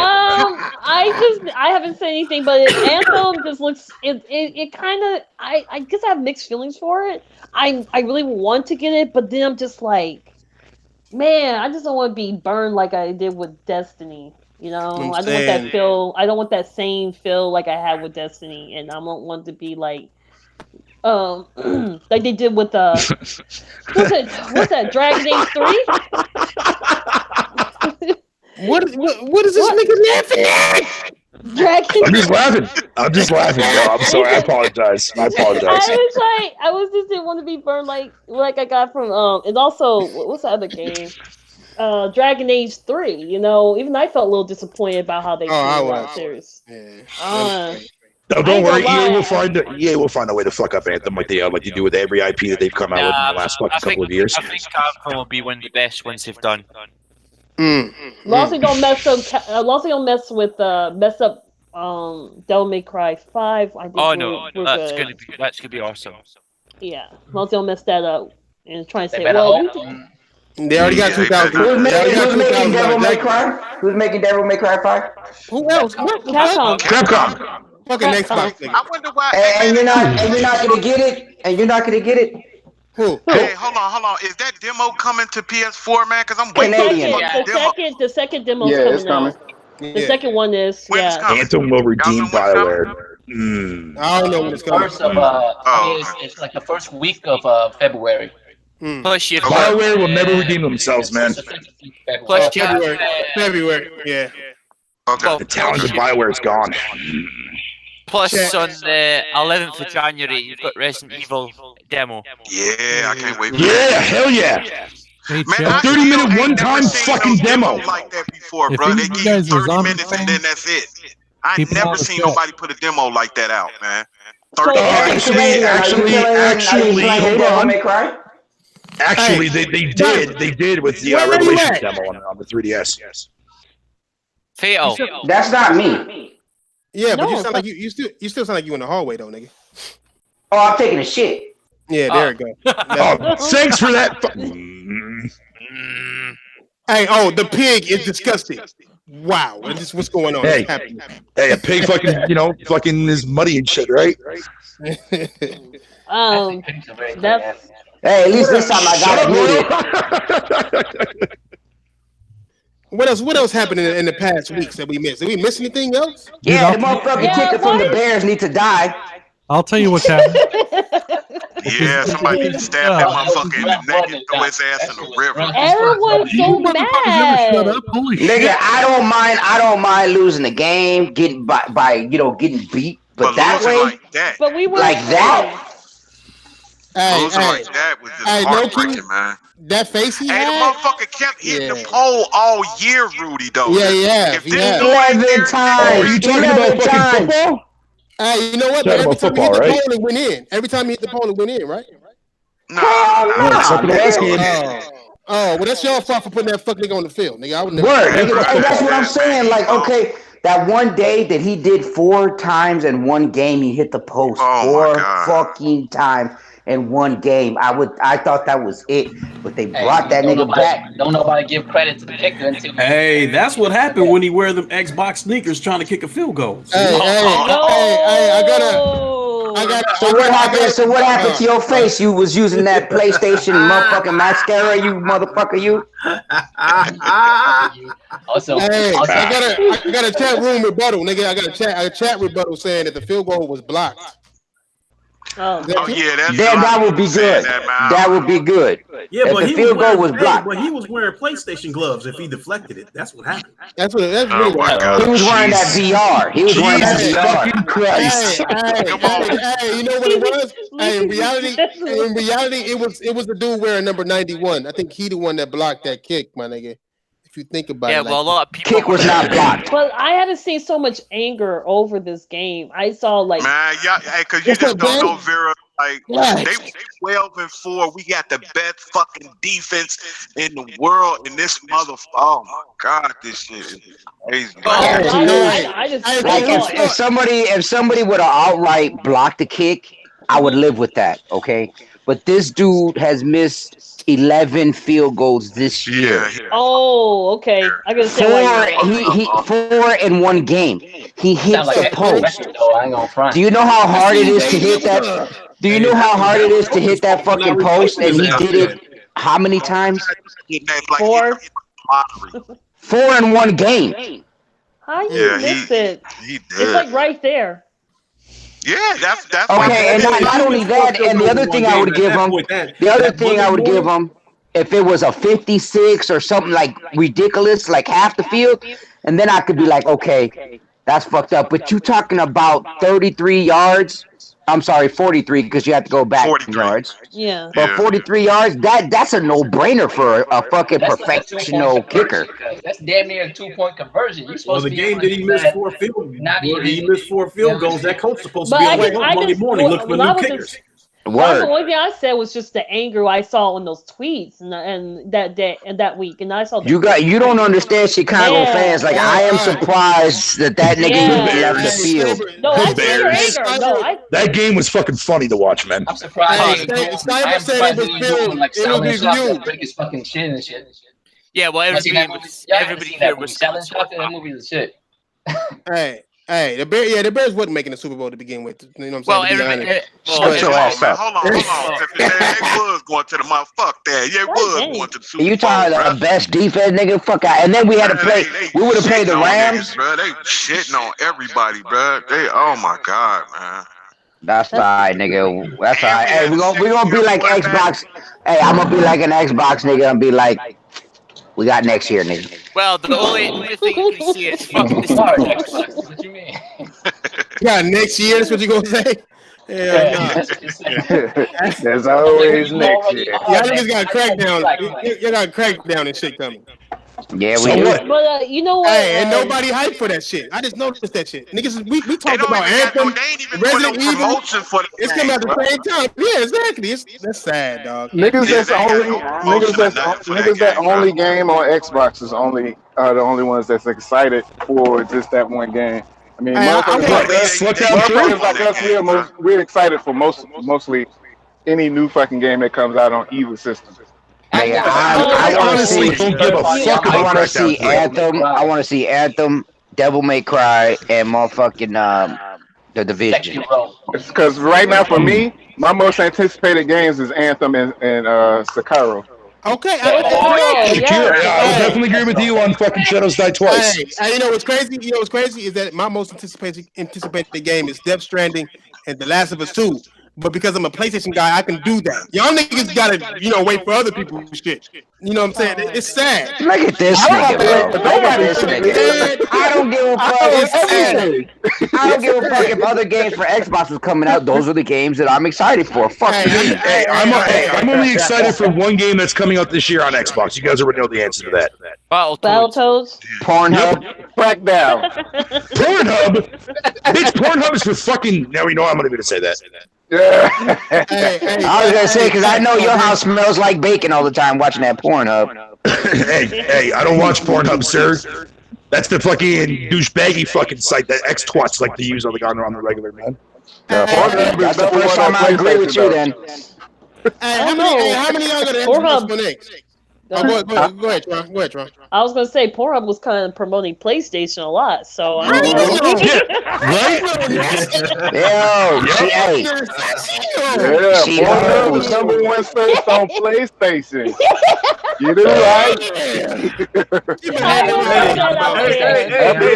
I haven't said anything, but Anthem just looks. It kind of. I guess I have mixed feelings for it. I really want to get it, but then I'm just like, man, I just don't want to be burned like I did with Destiny. You know, I don't want that feel. I don't want that same feel like I had with Destiny, and I don't want to be like. Like they did with what's that? Dragon Age 3? What is this nigga laughing at? I'm just laughing, though. I'm sorry. I apologize. I just didn't want to be burned like I got from and also what's the other game? Dragon Age 3. You know, even I felt a little disappointed about how they treated that series. Yeah. No, don't worry. EA will find a way to fuck up Anthem like they do with every IP that they've come out with in the last couple of years. I think Capcom will be one of the best ones they've done. As long as they don't mess up. As long as they don't mess up Devil May Cry 5. I think we're good. That's gonna be awesome. Yeah, as long as they don't mess that up and try to say, they already got 2,000. Who's making Devil May Cry? Who's making Devil May Cry 5? Who else? Capcom. Fucking Xbox. I wonder why. And you're not gonna get it. And you're not gonna get it. Who? Hey, hold on. Is that demo coming to PS4, man? Because I'm waiting for the second demo is coming out. The second one is Anthem will redeem Bioware. I don't know when it's coming. It's like the first week of February. Plus, Bioware will never redeem themselves, man. Plus, February. Yeah. Okay. The talent of Bioware is gone. Plus, on the 11th of January, you've got Resident Evil demo. Yeah, I can't wait. Yeah, hell yeah. Hey, Man, I 30-minute one-time fucking demo like that before, If bro. any They of you give you guys are 30 zombie minutes and fans, then that's it. I keep it never on the seen chat. nobody put a demo like that out, man. So 30 Actually, hold on. Actually, Hey. they did with the Revelations demo on the 3DS. Fatal. That's not me. Yeah, but No, you sound like you still sound like you in the hallway though, nigga. Oh, I'm taking a shit. Yeah, there you go. Oh, thanks for that. Hey, the pig is disgusting. Wow, what's going on? Hey, What's happening? hey, a pig fucking is muddy and shit, right? That's Hey, at least this time I got it muted. What else happened in the past weeks that we missed? Did we miss anything else? Yeah, the motherfucking kicker from the Bears need to die. I'll tell you what's happening. Yeah, somebody need to stab that motherfucker in the neck and throw his ass in the river. everyone's so Shut mad. up. Holy shit. Nigga, I don't mind losing the game, getting by getting beat, but that losing way, like that, But we were like that. losing like that was just heartbreaking, man. That face he Hey, the had. motherfucker kept hitting the pole all year, Rudy, though. Yeah. If this dude ain't there, 11 times. Are you talking about fucking football? Hey, you know what? Talking Every about time he hit football, the right? pole, it went in. Every time he hit the pole, it went in, right? Suck it ass game. Well, that's your fault for putting that fuck nigga on the field, nigga. I would never. Word. Nigga, that's what I'm saying. Like, okay, that one day that he did 4 times in one game, he hit the post 4 fucking times in one game. I thought that was it, but they brought that nigga back. Don't nobody give credit to the kicker until. Hey, that's what happened when he wear them Xbox sneakers trying to kick a field goal. Hey, I gotta. So what happened to your face? You was using that PlayStation motherfucking mascara, you motherfucker, you. Also, I got a chat room rebuttal, nigga. I got a chat rebuttal saying that the field goal was blocked. Oh yeah, that's that would be good. That would be good. Yeah, if but the field goal was blocked. But he was wearing PlayStation gloves if he deflected it. That's what happened. That's really what happened. He was wearing that VR. He was wearing that VR. Christ. Hey, you know what it was? Hey, in reality, it was the dude wearing number 91. I think he the one that blocked that kick, my nigga. If you think about Yeah, it, well, a lot of people Kick was not blocked. But I haven't seen so much anger over this game. I saw like Man, yeah, hey, cause you What's just up, don't Dave? know Vera. Like Right. they 12-4. We got the best fucking defense in the world, and this motherfucker. Oh my god, this shit is crazy. I, Yeah, I just Like if somebody would have outright blocked the kick, I would live with that. Okay, but this dude has missed 11 field goals this year. Oh, okay. I gotta say He 4 in one game. He hits Sound like the a post. record, though. I ain't gonna front. Do you know how hard it is to hit that? Do you know how hard it is to hit that fucking post? And he did it how many times? 4. 4 in one game. How you missed it? He did. It's like right there. Yeah, that's Okay, and not only that, and the other thing I would give him, if it was a 56 or something like ridiculous, like half the field, and then I could be like, okay, that's fucked up. But you talking about 33 yards? I'm sorry, 43 because you have to go back 43 yards. Yeah. But 43 yards, that's a no-brainer for a fucking That's like a professional 2-point kicker. conversion. That's damn near a 2-point conversion. You're Well, supposed the to be game able that to he do missed that. 4 field. Not He even- missed 4 field goals. That coach supposed to But be I on just- I Monday just- morning looking for when I new was kickers. Well, the Word. only thing I said was just the anger I saw in those tweets and that day and that week, and I saw the You don't understand Chicago Yeah. fans. Like I am surprised that nigga Yeah. even left the field. No, I see your Bears. anger. No, I That game was fucking funny to watch, man. I'm surprised. Hey, he ain't doing- Sniper I am said surprised it he was ain't doing Bill. like It selling was shots you. that break his fucking chin and shit. Yeah, well, Y'all seen that movie? Y'all haven't everybody seen here that movie. was Selling shots. That movie is shit. Hey, the Bears wasn't making the Super Bowl to begin with. You know what I'm saying? Well, To be everybody, honest. Shut your ass up. Hold on. They was going to the motherfucker there. Yeah, was going to the Super Bowl. You talking about the best defense, nigga? Fuck out. And then we had to play. We would have played the Rams. bro. They shitting on everybody, bro. Oh my god, man. That's all right, nigga. That's all right. Hey, we gonna be like Xbox. Hey, I'm gonna be like an Xbox nigga and be like, we got next year, nigga. well, the only thing you can see is fuck the Sorry, Steelers. what you mean? Yeah, next year. That's what you gonna say? Yeah, nah. That's what you're saying. There's always next year. Y'all niggas got crackdown. You got crackdown and shit coming. Yeah, we So do. what? But you know what? Hey, and nobody hyped for that shit. I just noticed that shit. Niggas, we They talked don't about even got no. Anthem, They ain't even doing no Resident Evil. promotion for the It's game, coming at the bro. same time. Yeah, exactly. That's sad, dog. Niggas that's they ain't only got no promotion or nothing for niggas that that game, only bro. game on Xbox is are the only ones that's excited for just that one game. I mean, Hey, I motherfuckers want- like us, Slutdown motherfuckers 3? like us, we're excited for mostly any new fucking game that comes out on either system. Nigga, I I want to honestly see. don't give a fuck I about want to Crackdown see 3. Anthem. I want to see Anthem, Devil May Cry, and motherfucking the Division. It's because right now for me, my most anticipated games is Anthem and Sekiro. Okay, Akira, I would definitely agree with you on fucking Shadows Die Twice. Hey, you know what's crazy? You know what's crazy is that my most anticipated game is Death Stranding and The Last of Us 2. But because I'm a PlayStation guy, I can do that. Y'all niggas gotta, wait for other people's shit. You know what I'm saying? It's sad. Look at this nigga, bro. Look at this nigga. I don't give a fuck. I don't give a fuck if other games for Xbox was coming out. Those are the games that I'm excited for. Fuck me. Hey, I'm only excited for one game that's coming out this year on Xbox. You guys already know the answer to that. Battletoads. Pornhub. Crackdown. Pornhub? Bitch, Pornhub is for fucking... Now you know I'm not even going to say that. Yeah. I was gonna say because I know your house smells like bacon all the time watching that Pornhub. hey, I don't watch Pornhub, sir. That's the fucking douchebaggy fucking site that X-twats like to use on the regular, man. That's the first time I agree with you then. How many of y'all got an Xbox One X? Go ahead, Tron. Go ahead, Tron. I was gonna say Pornhub was kind of promoting PlayStation a lot, so I don't know. Right? She Pornhub is number one search on PlayStation. You do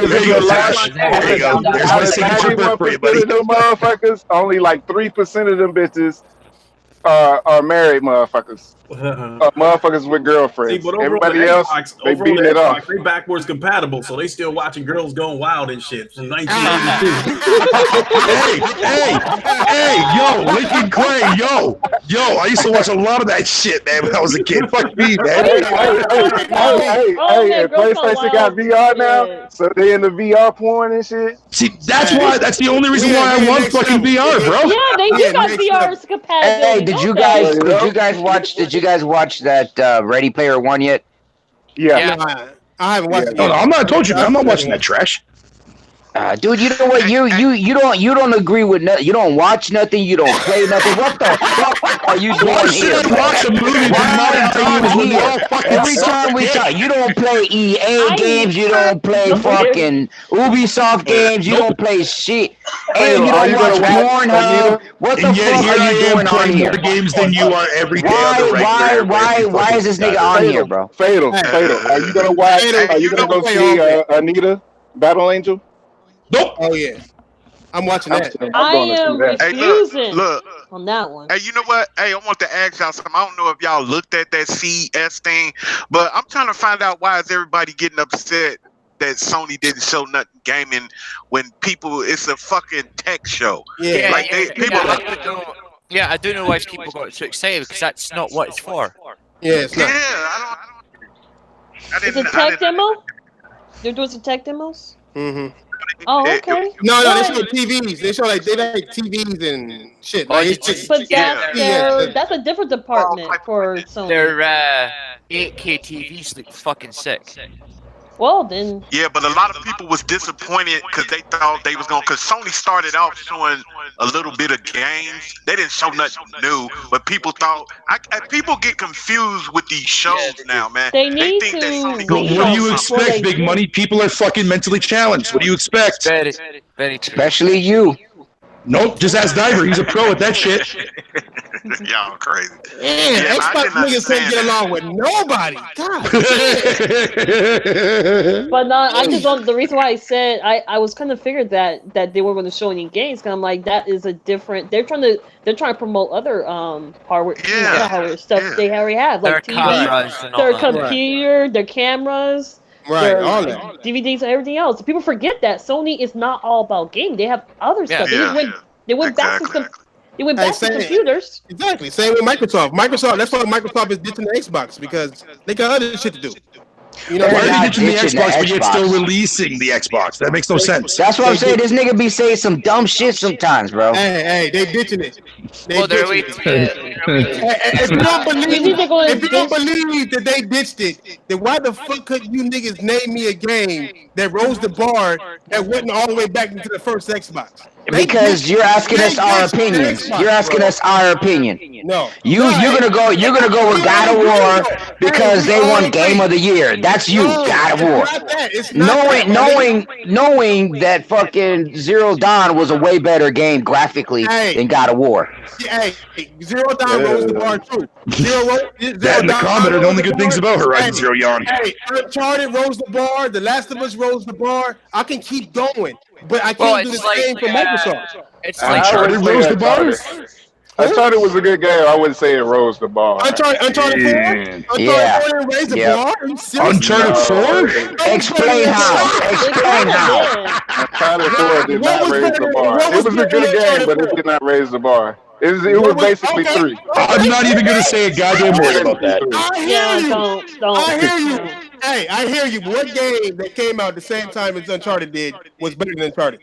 There you go. There's my signature bird for you, buddy. Them motherfuckers, only like 3% of them bitches are married motherfuckers. Motherfuckers with girlfriends. See, but Everybody else, they beating it off. They backwards compatible, so they still watching Girls Gone Wild and shit from 1982. hey, yo, Lincoln Clay, yo, I used to watch a lot of that shit, man, when I was a kid. Fuck me, man. Hey, PlayStation got VR now, so they in the VR porn and shit. See, that's the only reason why I want fucking VR, bro. Yeah, they do got VR compatibility. Hey, did you guys watch that Ready Player One yet? Yeah. No, I haven't watched it. No, I'm not told you, man. I'm not watching that trash. Dude, you know what? You don't agree with nothing. You don't watch nothing. You don't play nothing. What the fuck are you doing here? Watch a movie Every time we talk, you don't play EA games. You don't play fucking Ubisoft games. You don't play shit. Hey, you don't watch Pornhub. What the fuck are you doing on here? More games than you are every day. Why is this nigga on here, bro? Fatal. Are you gonna watch? Are you gonna go see Anita, Battle Angel? Nope. Oh yeah, I'm watching that. I am refusing look on that one. Hey, you know what? Hey, I want to ask y'all something. I don't know if y'all looked at that CES thing, but I'm trying to find out why is everybody getting upset that Sony didn't show nothing gaming when it's a fucking tech show. Yeah, like I don't know why people got so excited because that's not what it's for. Yeah, it's not. It's a tech demo? They're doing some tech demos? Mm-hmm. Oh, okay. No, they show TVs. They like TVs and shit. Like, but that's a different department for Sony. Their 8K TVs look fucking sick. Well, then. Yeah, but a lot of people was disappointed because they thought they was going to, because Sony started off showing a little bit of games. They didn't show nothing new, but people thought, people get confused with these shows now, man. They think that Sony what do you expect, Big Money? People are fucking mentally challenged. What do you expect? Very, very true. Especially you. Nope, just ask Diver. He's a pro at that shit. Y'all crazy. Yeah, Xbox niggas can't get along with nobody. God. But I just don't. The reason why I said I was kind of figured that they were going to show any games, because I'm like, that is a different. They're trying to promote other hardware, hardware stuff they already have, like TV, their computer, their cameras. Right, all that. DVDs and everything else. People forget that Sony is not all about gaming. They have other stuff. They went back to computers. Exactly. Same with Microsoft. That's why Microsoft is ditching the Xbox, because they got other shit to do. You know, why are they ditching the Xbox, but yet still releasing the Xbox? That makes no sense. That's what I'm saying. This nigga be saying some dumb shit sometimes, bro. Hey, they ditching it. If you don't believe that they ditched it, then why the fuck could you niggas name me a game that rose the bar that went all the way back into the first Xbox? Because you're asking us our opinions. You're asking us our opinion. No. You're gonna go with God of War because they won Game of the Year. That's you, God of War. Knowing that fucking Zero Dawn was a way better game graphically than God of War. Hey, Zero Dawn rose the bar too. That and the comment are the only good things about Horizon Zero Dawn. Hey, Uncharted rose the bar. The Last of Us rose the bar. I can keep going, but I can't do the same for Microsoft. It's like Uncharted rose the bar. Uncharted was a good game. I wouldn't say it rose the bar. Uncharted 4? Uncharted 4 raised the bar? Uncharted 4? Explain how. Uncharted 4 did not raise the bar. It was a good game, but it did not raise the bar. It was basically 3. I'm not even going to say a goddamn word about that. I hear you. Hey, I hear you. But what game that came out at the same time as Uncharted did was better than Uncharted?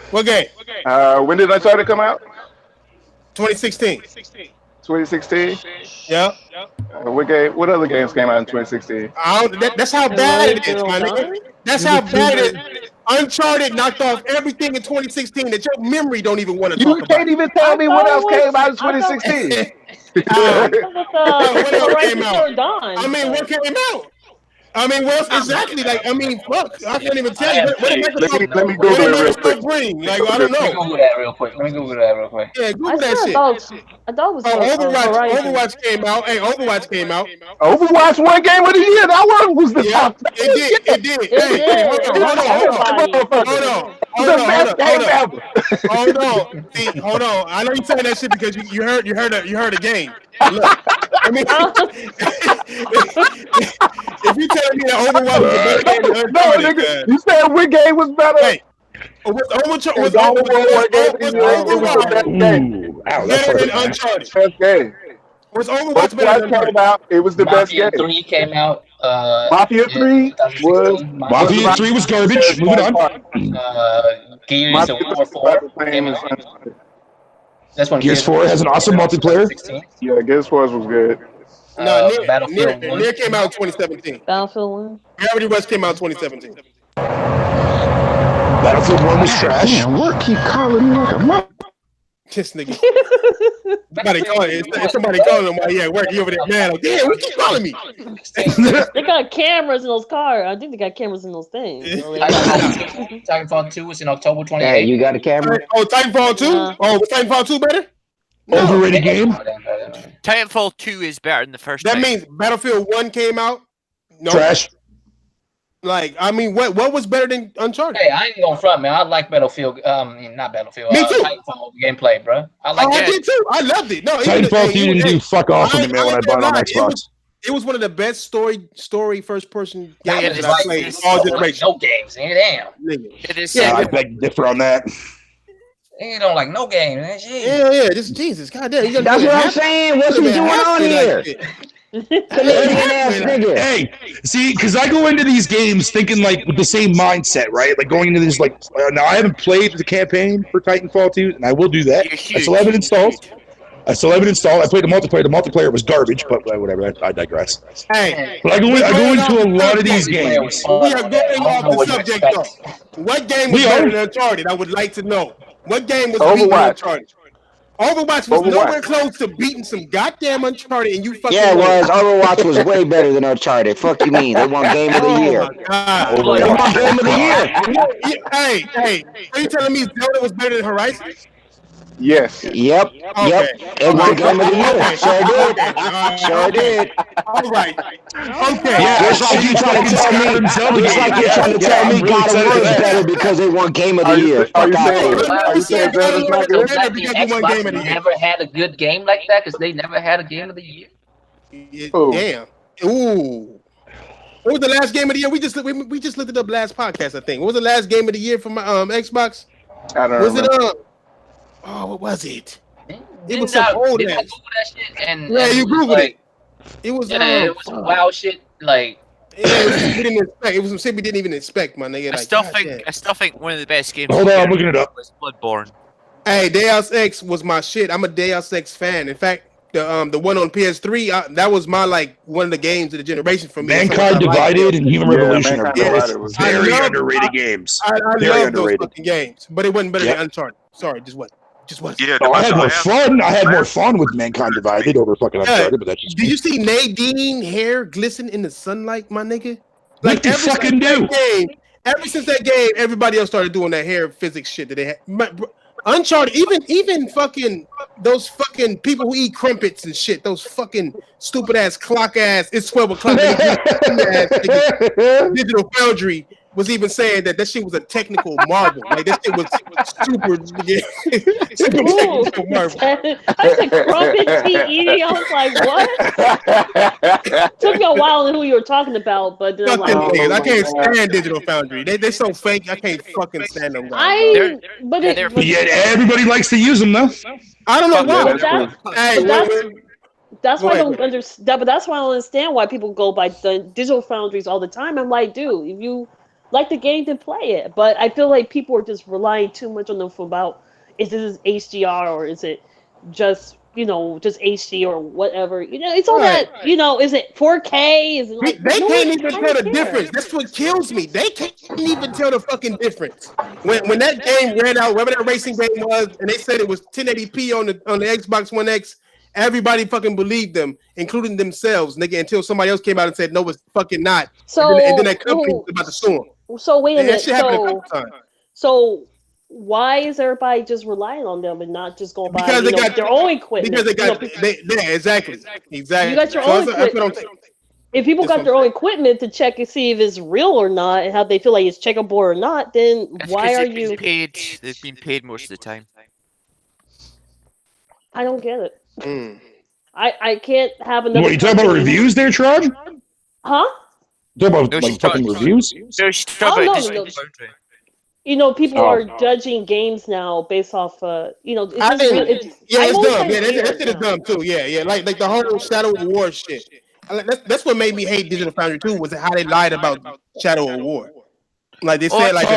What game? When did Uncharted come out? 2016. 2016? Yeah. What other games came out in 2016? That's how bad it is, my nigga. That's how bad it is. Uncharted knocked off everything in 2016 that your memory don't even want to talk about. You can't even tell me what else came out in 2016. What else came out? I mean, what came out? I mean, well, exactly. Like, I mean, fuck. I can't even tell you. What did Let me Google it real quick. bring? Like, I don't Let me know. Google that real quick. Yeah, Google that shit. I thought it was Overwatch Horizon. came out. Hey, Overwatch came out. Overwatch won game of the year. That was the top. It did. Hey, hold on. See, hold on. I know you saying that shit because you heard the game. Look, I mean, if you telling me that Overwatch was the best game, nigga, you said what game was better? Hey, was Overwatch better than Uncharted? Best game. Was Overwatch better than Uncharted? It was the best game. Mafia 3 came out. Mafia 3 was Mafia 3 was garbage. Moving on. Gears of War 4 came out. That's when Gears 4 has an awesome multiplayer. Yeah, Gears 4 was good. No, Battlefield 1. Nier came out in 2017. Battlefield 1. Gravity Rush came out in 2017. Battlefield 1 was trash. Damn, work keep calling me like a mother. This nigga. Somebody calling him while he at work. He over there, man. Like, damn, what keep calling me? They got cameras in those cars. I think they got cameras in those things. Titanfall 2 was in October 28th. Hey, you got a camera? Oh, Titanfall 2? Was Titanfall 2 better? Overrated game. Titanfall 2 is better than the first. That means Battlefield 1 came out. No. Trash. Like, I mean, what was better than Uncharted? Hey, I ain't gonna front, man. I like Battlefield. Not Battlefield. Me too. Titanfall gameplay, bro. I did too. I loved it. No, Titanfall 2 didn't do fuck off for me, man, when I bought it on Xbox. It was one of the best story first person games that I played all generation. No games, damn. It is. Yeah, I beg to differ on that. You don't like no game, man. Shit. Yeah. Just Jesus, goddamn. That's what I'm saying. What's he doing on here? Hey, see, because I go into these games thinking like with the same mindset, right? Like going into this, like now I haven't played the campaign for Titanfall 2, and I will do that. I still have it installed. I played the multiplayer. The multiplayer was garbage, but whatever. I digress. Hey, but I go into a lot of these games. We are going off the subject though. What game was better than Uncharted? I would like to know. What game was better than Uncharted? Overwatch was nowhere close to beating some goddamn Uncharted, and you fucking. Yeah, it was. Overwatch was way better than Uncharted. Fuck you mean? They won Game of the Year. They won Game of the Year. Hey, are you telling me Zelda was better than Horizon? Yes. Yep. It won Game of the Year. Sure did. All right. Okay. Yeah, just like you trying to tell me. Just like you're trying to tell me God of War is better because they won Game of the Year. Are you saying Zelda's not good? Xbox never had a good game like that because they never had a Game of the Year. Damn. Ooh. What was the last Game of the Year? We just looked it up last podcast, I think. What was the last Game of the Year for my Xbox? I don't know. What was it? It was some old ass. Yeah, you Googled it. It was it was some wild shit. Like we didn't expect. It was some shit we didn't even expect, my nigga. I still think one of the best games. Hold on, I'm looking it up. Was Bloodborne. Hey, Deus Ex was my shit. I'm a Deus Ex fan. In fact, the one on PS3, that was my one of the games of the generation for me. Mankind Divided and Human Revolution are both very underrated games. I love those fucking games, but it wasn't better than Uncharted. Sorry, just what? Yeah, I had more fun. I had more fun with Mankind Divided over fucking Uncharted, but that's just Did you see Nadine hair glisten in the sunlight, my nigga? Like you fucking do. Ever since that game, everybody else started doing that hair physics shit that they had. Uncharted, even fucking those fucking people who eat crumpets and shit, those fucking stupid ass clock ass. It's 12 o'clock. Digital Foundry was even saying that shit was a technical marvel. Like that shit was super technical marvel. I said crumpet TE. I was like, what? Took me a while to know who you were talking about, but then I can't stand Digital Foundry. They so fake. I can't fucking stand them. But yet everybody likes to use them though. I don't know why. That's why I don't understand. But that's why I don't understand why people go by the Digital Foundries all the time. I'm like, dude, if you like the game, then play it. But I feel like people are just relying too much on them for about is this HDR or is it just just HD or whatever. It's all that. Is it 4K? Is it like they can't even tell the difference? That's what kills me. They can't even tell the fucking difference. When that game ran out, whatever that racing game was, and they said it was 1080p on the Xbox One X. everybody fucking believed them, including themselves, nigga, until somebody else came out and said, no, it's fucking not. So And then that company was about to sue them. So wait a That minute. shit happened a couple times. So why is everybody just relying on them and not just going buy Because they got their own equipment? Because they got exactly. You got your So own that's what I'm equipment. saying. If people That's got what their I'm own saying. equipment to check and see if it's real or not, and how they feel like it's checkable or not, then It's why 'cause are they've been you? paid? They've been paid most of the time. I don't get it. Mm. I can't have another. What, you talking about company- reviews there, Trod? Huh? You talking about No, like she's fucking talking- reviews? No, she's talking Oh, about no, Digital no. Foundry. You know, people Oh. are judging games now based off. It's I just think, I it's always dumb. find Yeah, it that weird shit is now. dumb too. Yeah. Like the whole Shadow of War shit. That's what made me hate Digital Foundry too, was how they lied about Shadow of War. Like they said, like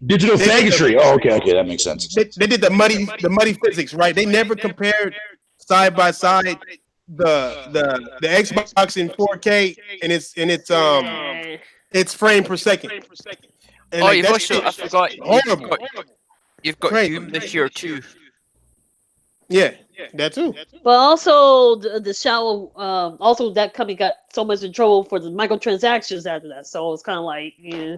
digital they did faggotry. Oh, okay, that makes sense. They did the muddy physics, right? They never compared side by side the Xbox in 4K and its frame per second. And Oh, like, you've that also shit I is forgot. horrible. You've got Crazy. Doom this year too. Yeah, that too. But also the Shadow, also that company got so much in trouble for the microtransactions after that. So it's kind of like, yeah.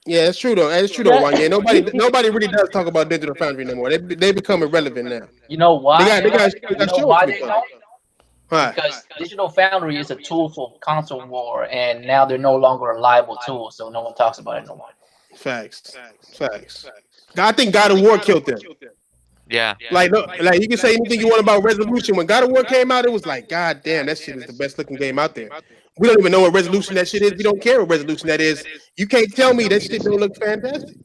Yeah, it's true though. It's true though, Juan. Yeah, nobody really does talk about Digital Foundry no more. They become irrelevant now. You know why? They got you know shows why to they be don't? Why? Because Digital Foundry is a tool for console war, and now they're no longer a reliable tool, so no one talks about it no more. Facts. I think God of War killed them. Yeah. Like you can say anything you want about Resolution. When God of War came out, it was like, God damn, that shit is the best looking game out there. We don't even know what resolution that shit is. We don't care what resolution that is. You can't tell me that shit don't look fantastic.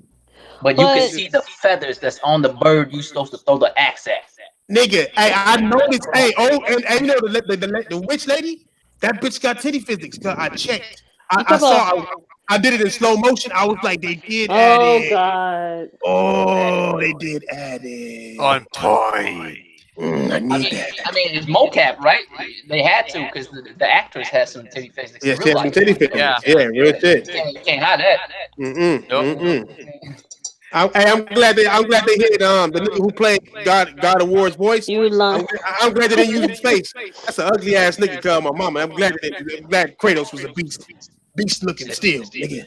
But you can see the feathers that's on the bird you're supposed to throw the axe at. Nigga, hey, I noticed. Hey, and you know the witch lady, that bitch got titty physics. Cause I checked. I did it in slow motion. I was like, they did add it. God. Oh, they did add it. On point. I need that. I mean, it's mocap, right? They had to because the actress has some titty physics. Yeah, she has some titty physics. Yeah, real shit. You can't hide that. I'm glad they hit the nigga who played God of War's voice. I'm glad they didn't use his face. That's an ugly ass nigga called my mama. I'm glad Kratos was a beast looking still, nigga.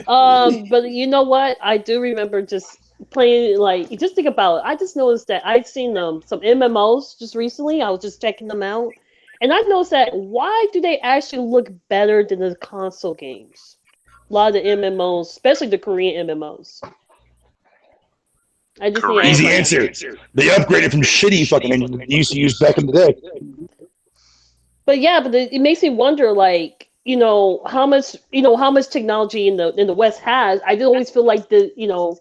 But you know what? I do remember just playing, like, just think about it. I just noticed that I'd seen some MMOs just recently. I was just checking them out, and I noticed that why do they actually look better than the console games? A lot of the MMOs, especially the Korean MMOs. I just Easy answer. They upgraded from shitty fucking they used to use back in the day. But it makes me wonder, like, how much technology in the West has. I always feel like the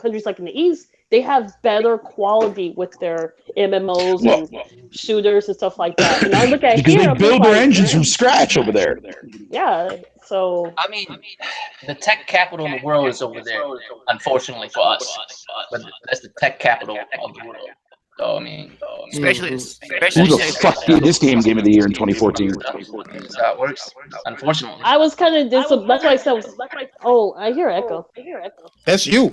countries like in the East, they have better quality with their MMOs and shooters and stuff like that. And I look at because they build their engines from scratch over there. Yeah, so I mean, the tech capital of the world is over there. Unfortunately for us, but that's the tech capital of the world. So I mean, especially who the fuck gave this game of the year in 2014? That's how it works. Unfortunately, I was kind of that's why I said. Oh, I hear echo. That's you.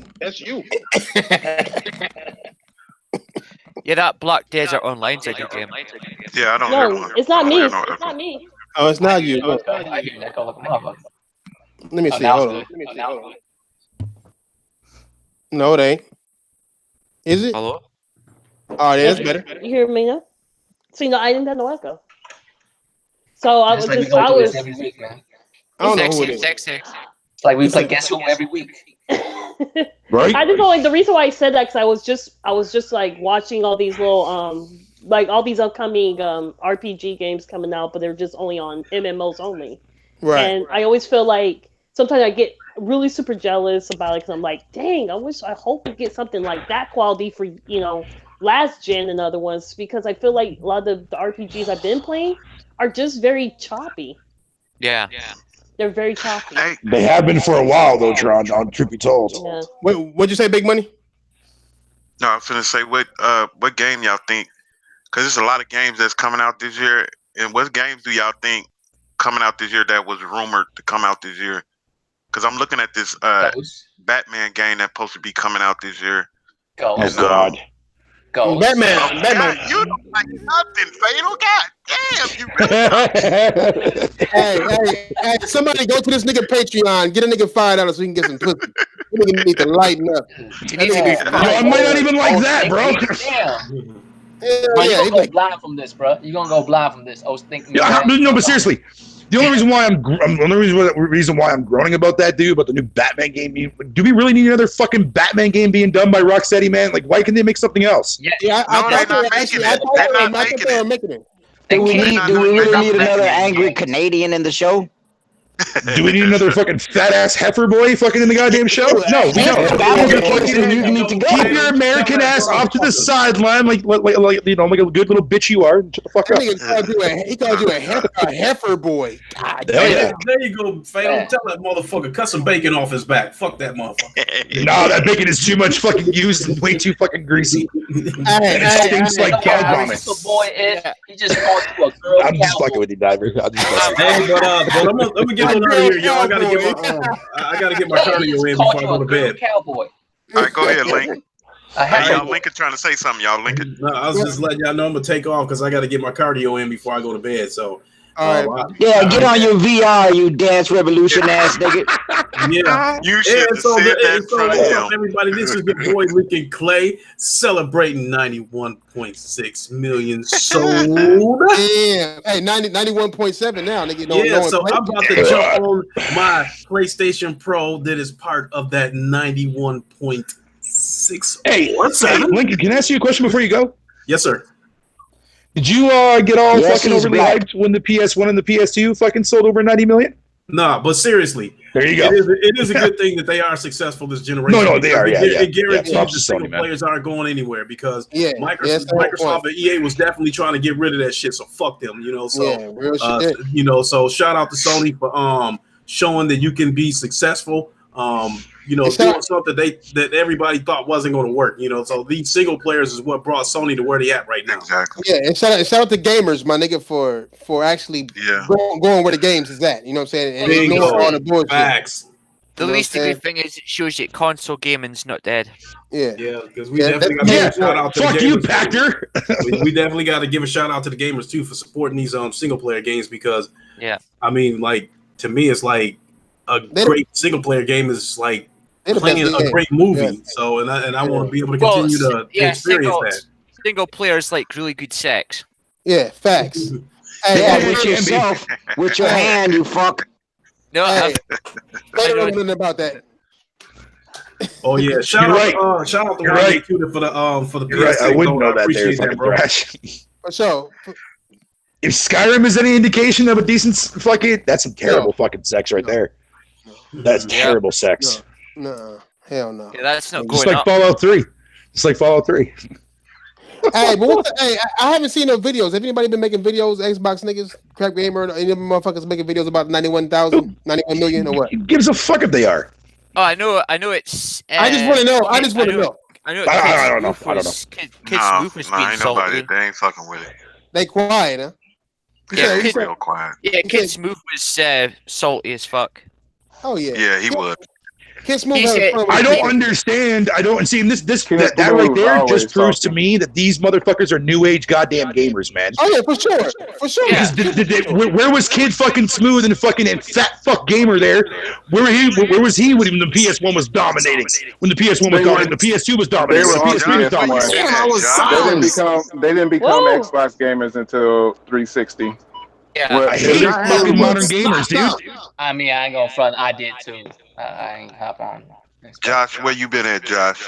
Yeah, that Black Desert Online's a good game. Yeah, I don't No, hear it's not me. no It's not me. Oh, it's not you. I hear that call like a motherfucker. Let me see. Now Hold it's on. good. Now it's good. No, it ain't. Is it? Hello? Oh, yeah, that's better. You hear me now? See, no, I didn't have no echo. So I was It's like we just, go I through was. this every week, man. I don't know who it is. Sexy. It's like we play Guess Who every week. Right? I just know, like, the reason why I said that because I was just like watching all these little like all these upcoming RPG games coming out, but they're just only on MMOs only. Right. And I always feel like sometimes I get really super jealous about it because I'm like, dang, I hope we get something like that quality for last gen and other ones, because I feel like a lot of the RPGs I've been playing are just very choppy. Yeah. They're very choppy. They have been for a while though, Tron. Truth be told. Yeah. What'd you say, Big Money? No, I'm finna say what game y'all think? Because there's a lot of games that's coming out this year. And what games do y'all think coming out this year that was rumored to come out this year? Because I'm looking at this Batman game that's supposed to be coming out this year. Ghost. Oh God. go. Batman. God, you don't like nothing, Fatal. God damn, you really Hey, somebody go to this nigga Patreon, get a nigga $5 so we can get some pussy. This nigga need to lighten up. That nigga needs to Yo, I might not even like that, bro. Damn. Hell Bro, you yeah, gonna he go like, blind from this, bro. You gonna go blind from this. Oh, think me. Yeah, no, but seriously, the only reason why I'm groaning about that, dude, about the new Batman game. Do we really need another fucking Batman game being done by Rocksteady, man? Like, why can't they make something else? Yeah, No, they're not making it. They're not making it. Do we really need another Batman angry games. Canadian in the show? Do we need another fucking fat ass heifer boy fucking in the goddamn show? No, we don't. If that was the case, then you need to go. Keep your American ass off to the sideline, like you know, like a good little bitch you are. And shut the fuck that up. nigga called you a heifer boy. God Hell damn. yeah. There you go, Fatal. Tell that motherfucker, cut some bacon off his back. Fuck that motherfucker. Nah, that bacon is too much fucking used and way too fucking greasy. It stinks like dog vomit. Boy is, he just called you a girl. I'm just fucking with you, Diver. I'm just fucking. Hey, but let me get one out of here, yo. I gotta get my cardio in before I go to bed. Cowboy. All right, go ahead, Link. Hey, y'all, Lincoln trying to say something. Y'all, Lincoln. No, I was just letting y'all know I'm gonna take off because I gotta get my cardio in before I go to bed. So, Yeah, get on your VR, you dance revolution ass nigga. yeah, You should have said that in front of what's him. up, everybody? This is your boy Lincoln Clay celebrating 91.6 million sold. Damn. Hey, 91.7 now, nigga. Yeah, so I'm about to jump on my PlayStation Pro that is part of that 91.6. Hey, Lincoln, can I ask you a question before you go? Yes, sir. Did you get all Yes, fucking he's overly black. hyped when the PS1 and the PS2 fucking sold over 90 million? Nah, but seriously, There you go. it is a good thing that they are successful this generation. No, they are. Yeah, It guarantees yeah. the single players aren't going anywhere because Microsoft and EA was definitely trying to get rid of that shit. So fuck them, you know. So real shit. you know, so shout out to Sony for showing that you can be successful. You know, doing something that everybody thought wasn't going to work. You know, so these single players is what brought Sony to where they at right now. Exactly. Yeah, and shout out to gamers, my nigga, for actually going where the games is at. You know what I'm saying? And ignoring all the bullshit. Facts. The least good thing is it shows you console gaming's not dead. Yeah, because we definitely got to give a shout out to fuck the you, gamers. Pactor. we definitely got to give a shout out to the gamers too for supporting these single player games because I mean, like to me, it's like a great single player game is like playing a great movie. Yeah. So and I want to be able to continue to experience that. Single players like really good sex. Yeah, facts. Yeah, with yourself, with your hand, you fuck. No, I don't know nothing about that. Oh yeah, shout out to Ryan Tudor for the PS6. Right. I wouldn't know that. Appreciate that, bro. For sure. If Skyrim is any indication of a decent fucking, that's some terrible fucking sex right there. That's terrible sex. No, hell no. Yeah, that's not Just going like up. Fallout 3. Just like Fallout 3. Hey, but I haven't seen no videos. Have anybody been making videos? Xbox niggas, Crap Gamer, any of them motherfuckers making videos about 91 million or what? Who gives a fuck if they are? Oh, I know it's. I just want to know. I just want to know. I know. I don't know. Kids Move was being ain't nobody. salty. They ain't fucking with it. They quiet, huh? Yeah, real quiet. Yeah, Kids Move was salty as fuck. Oh yeah. Yeah, he would. Kids Move. I don't understand. I don't see that right there just proves to me that these motherfuckers are new age goddamn gamers, man. Oh yeah, for sure. Yeah. Where was Kid fucking Smooth and fat fuck gamer there? Where was he when the PS1 was dominating? When the PS1 was dominating, the PS2 was dominating, the PS3 was dominating. They didn't become Xbox gamers until 360. Yeah, I hate fucking modern gamers, dude. I mean, I ain't gonna front. I did too. I ain't hop on. Josh, where you been at, Josh?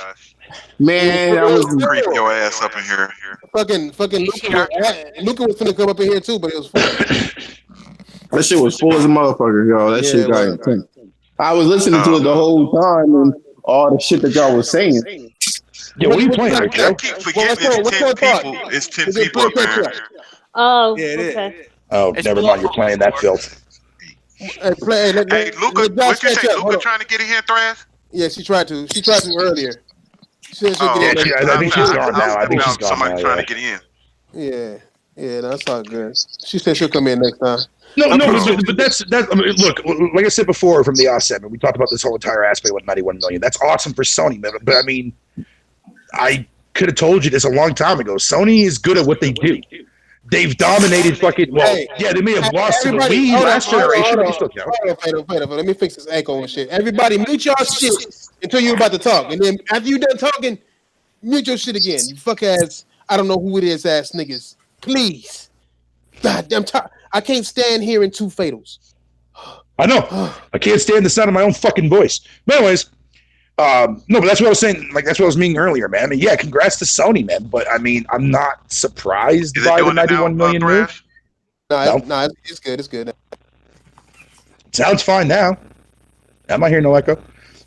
Man, I was creep your ass up in here. Fucking Luca was finna come up in here too, but it was full. That shit was full as a motherfucker, yo. That shit got intense. I was listening to it the whole time and all the shit that y'all was saying. Yeah, what are you playing, I keep forgetting it's 10 people up there. Oh, yeah, it okay. is. Oh, never mind. You're playing that filth. Hey, Luca, what you say? Luca trying to get in here, Thrash? Yeah, she tried to. She tried to earlier. She said I think she's gone now. I think she's gone somebody now. trying to get in. Yeah, that's all good. She said she'll come in next time. No, but that's. I mean, look, like I said before from the offset, we talked about this whole entire aspect with 91 million. That's awesome for Sony, man. But I mean, I could have told you this a long time ago. Sony is good at what they do. They've dominated fucking. Well, yeah, they may have lost to the Wii last generation, but they still count. Let me fix this echo and shit. Everybody, mute your shit until you're about to talk, and then after you're done talking, mute your shit again. You fuck ass. I don't know who it is, ass niggas. Please, goddamn, I can't stand hearing two fatals. I know. I can't stand the sound of my own fucking voice. But anyways. No, but that's what I was saying. Like, that's what I was meaning earlier, man. I mean, yeah, congrats to Sony, man. But I mean, I'm not surprised by the 91 million move. No, it's good. It's good. Sounds fine now. I'm not hearing no echo.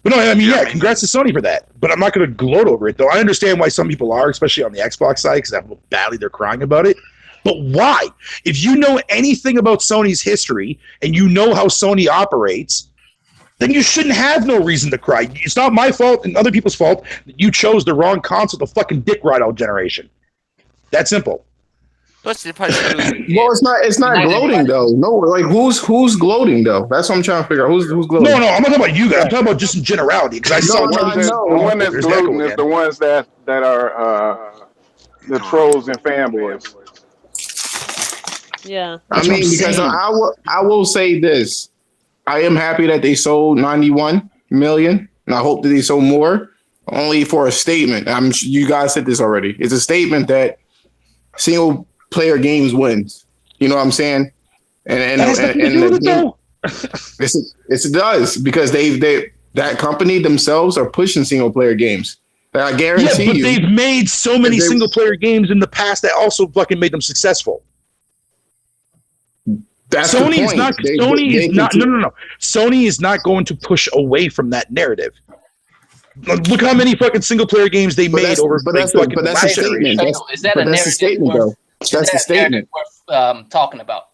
But no, I mean, yeah, congrats to Sony for that. But I'm not going to gloat over it, though. I understand why some people are, especially on the Xbox side, because how badly they're crying about it. But why? If you know anything about Sony's history and you know how Sony operates, then you shouldn't have no reason to cry. It's not my fault and other people's fault that you chose the wrong console to fucking dick ride all generation. That simple. Well, it's not gloating though. No, like who's gloating though? That's what I'm trying to figure out. Who's gloating? No, I'm not talking about you guys. I'm talking about just in generality. Because I saw the one that's gloating is the ones that are the trolls and fanboys. Yeah. I mean, because I will say this. I am happy that they sold 91 million, and I hope that they sold more. Only for a statement. You guys said this already. It's a statement that single player games wins. You know what I'm saying? And it does because that company themselves are pushing single player games. I guarantee you. They've made so many single player games in the past that also fucking made them successful. Sony is not. Sony is not going to push away from that narrative. Look how many fucking single player games they made over. But that's a statement. Is that a narrative worth? That's a statement worth talking about.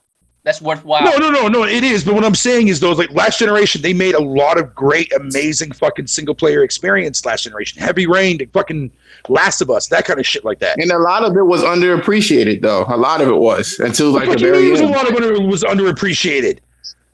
That's worthwhile. No. It is. But what I'm saying is, like last generation, they made a lot of great, amazing fucking single player experience. Last generation, Heavy Rain, fucking Last of Us, that kind of shit like that. And a lot of it was underappreciated, though. A lot of it was until like the very end. A lot of it was underappreciated.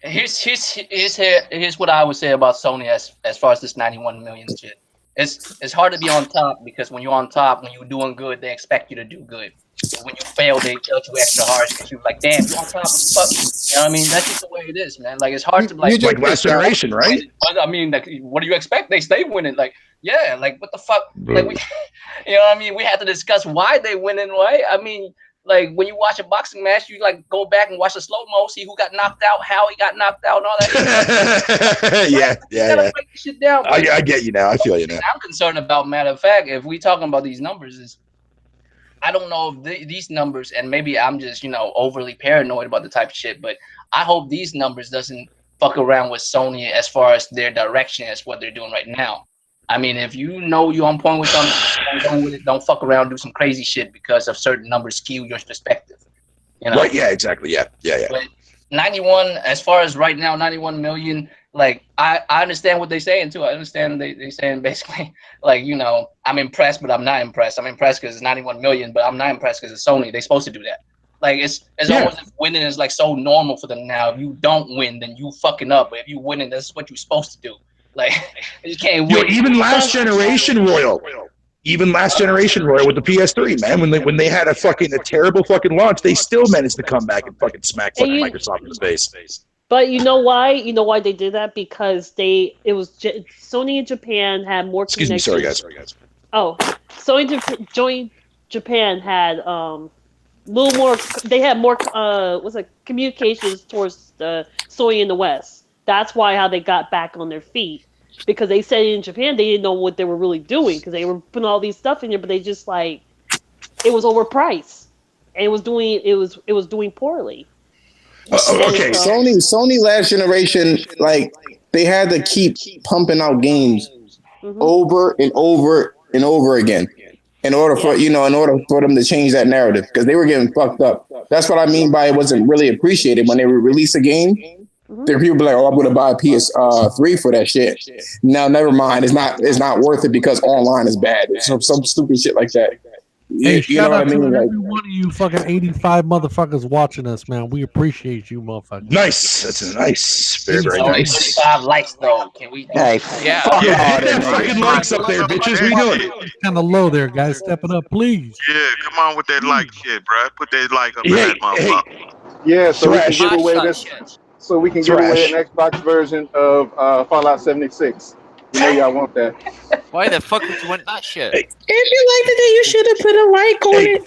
Here's what I would say about Sony as far as this 91 million shit. It's hard to be on top because when you're on top, when you're doing good, they expect you to do good. But when you fail, they judge you extra hard because you're like, damn, you're on top of the fuck. You know what I mean? That's just the way it is, man. Like, it's hard to like last generation, right? I mean, like, what do you expect? They stay winning. Like, yeah, like what the fuck? Like, you know what I mean? We have to discuss why they winning, right? I mean, like when you watch a boxing match, you like go back and watch the slow mo, see who got knocked out, how he got knocked out, and all that. Yeah. Break this shit down. I get you now. I feel you now. I'm concerned about. Matter of fact, if we talking about these numbers, is I don't know if these numbers, and maybe I'm just overly paranoid about the type of shit, but I hope these numbers doesn't fuck around with Sony as far as their direction as what they're doing right now. I mean, if you know you're on point with something, don't fuck around, do some crazy shit because of certain numbers skew your perspective. Right? Yeah, exactly. Yeah. But 91, as far as right now, 91 million. Like I understand what they're saying too. I understand they're saying basically like I'm impressed, but I'm not impressed. I'm impressed because it's 91 million, but I'm not impressed because it's Sony. They're supposed to do that. Like it's almost as if winning is like so normal for them now. If you don't win, then you fucking up. But if you winning, that's what you're supposed to do. Like you can't win. Even last generation Royal with the PS3, man, when they had a terrible fucking launch, they still managed to come back and fucking smack Microsoft in the face. But you know why? You know why they did that? Because Sony in Japan had more connections. Excuse me, sorry guys. Oh, Sony Japan had little more. They had more communications towards Sony in the West. That's how they got back on their feet. Because they said in Japan they didn't know what they were really doing because they were putting all these stuff in there, but they just it was overpriced and it was doing poorly. Okay, Sony last generation, like they had to keep pumping out games over and over and over again in order for them to change that narrative because they were getting fucked up. That's what I mean by it wasn't really appreciated when they would release a game. There are people be like, "Oh, I'm going to buy a PS3 for that shit." Now, never mind. It's not worth it because online is bad. Some stupid shit like that. Hey, You know shout what I out to mean? Like, every one of you fucking 85 motherfuckers watching us, man. We appreciate you, motherfuckers. Nice. That's nice. Very, very Only nice. 35 likes though. Can we? Hey, Yeah. fuck Yo, all hit them that fucking niggas. likes up there, bitches. What are you doing? Kind of low there, guys. Step it up, please. Yeah, come on with that like shit, bro. Put that like up in Hey, that motherfucker. Yeah, so we can Thrash. give away My this. son. So we can give away Thrash. an Xbox version of Fallout 76. You know y'all want that. Why the fuck would you want that shit? Hey. if you liked it, you should have put a like on Hey.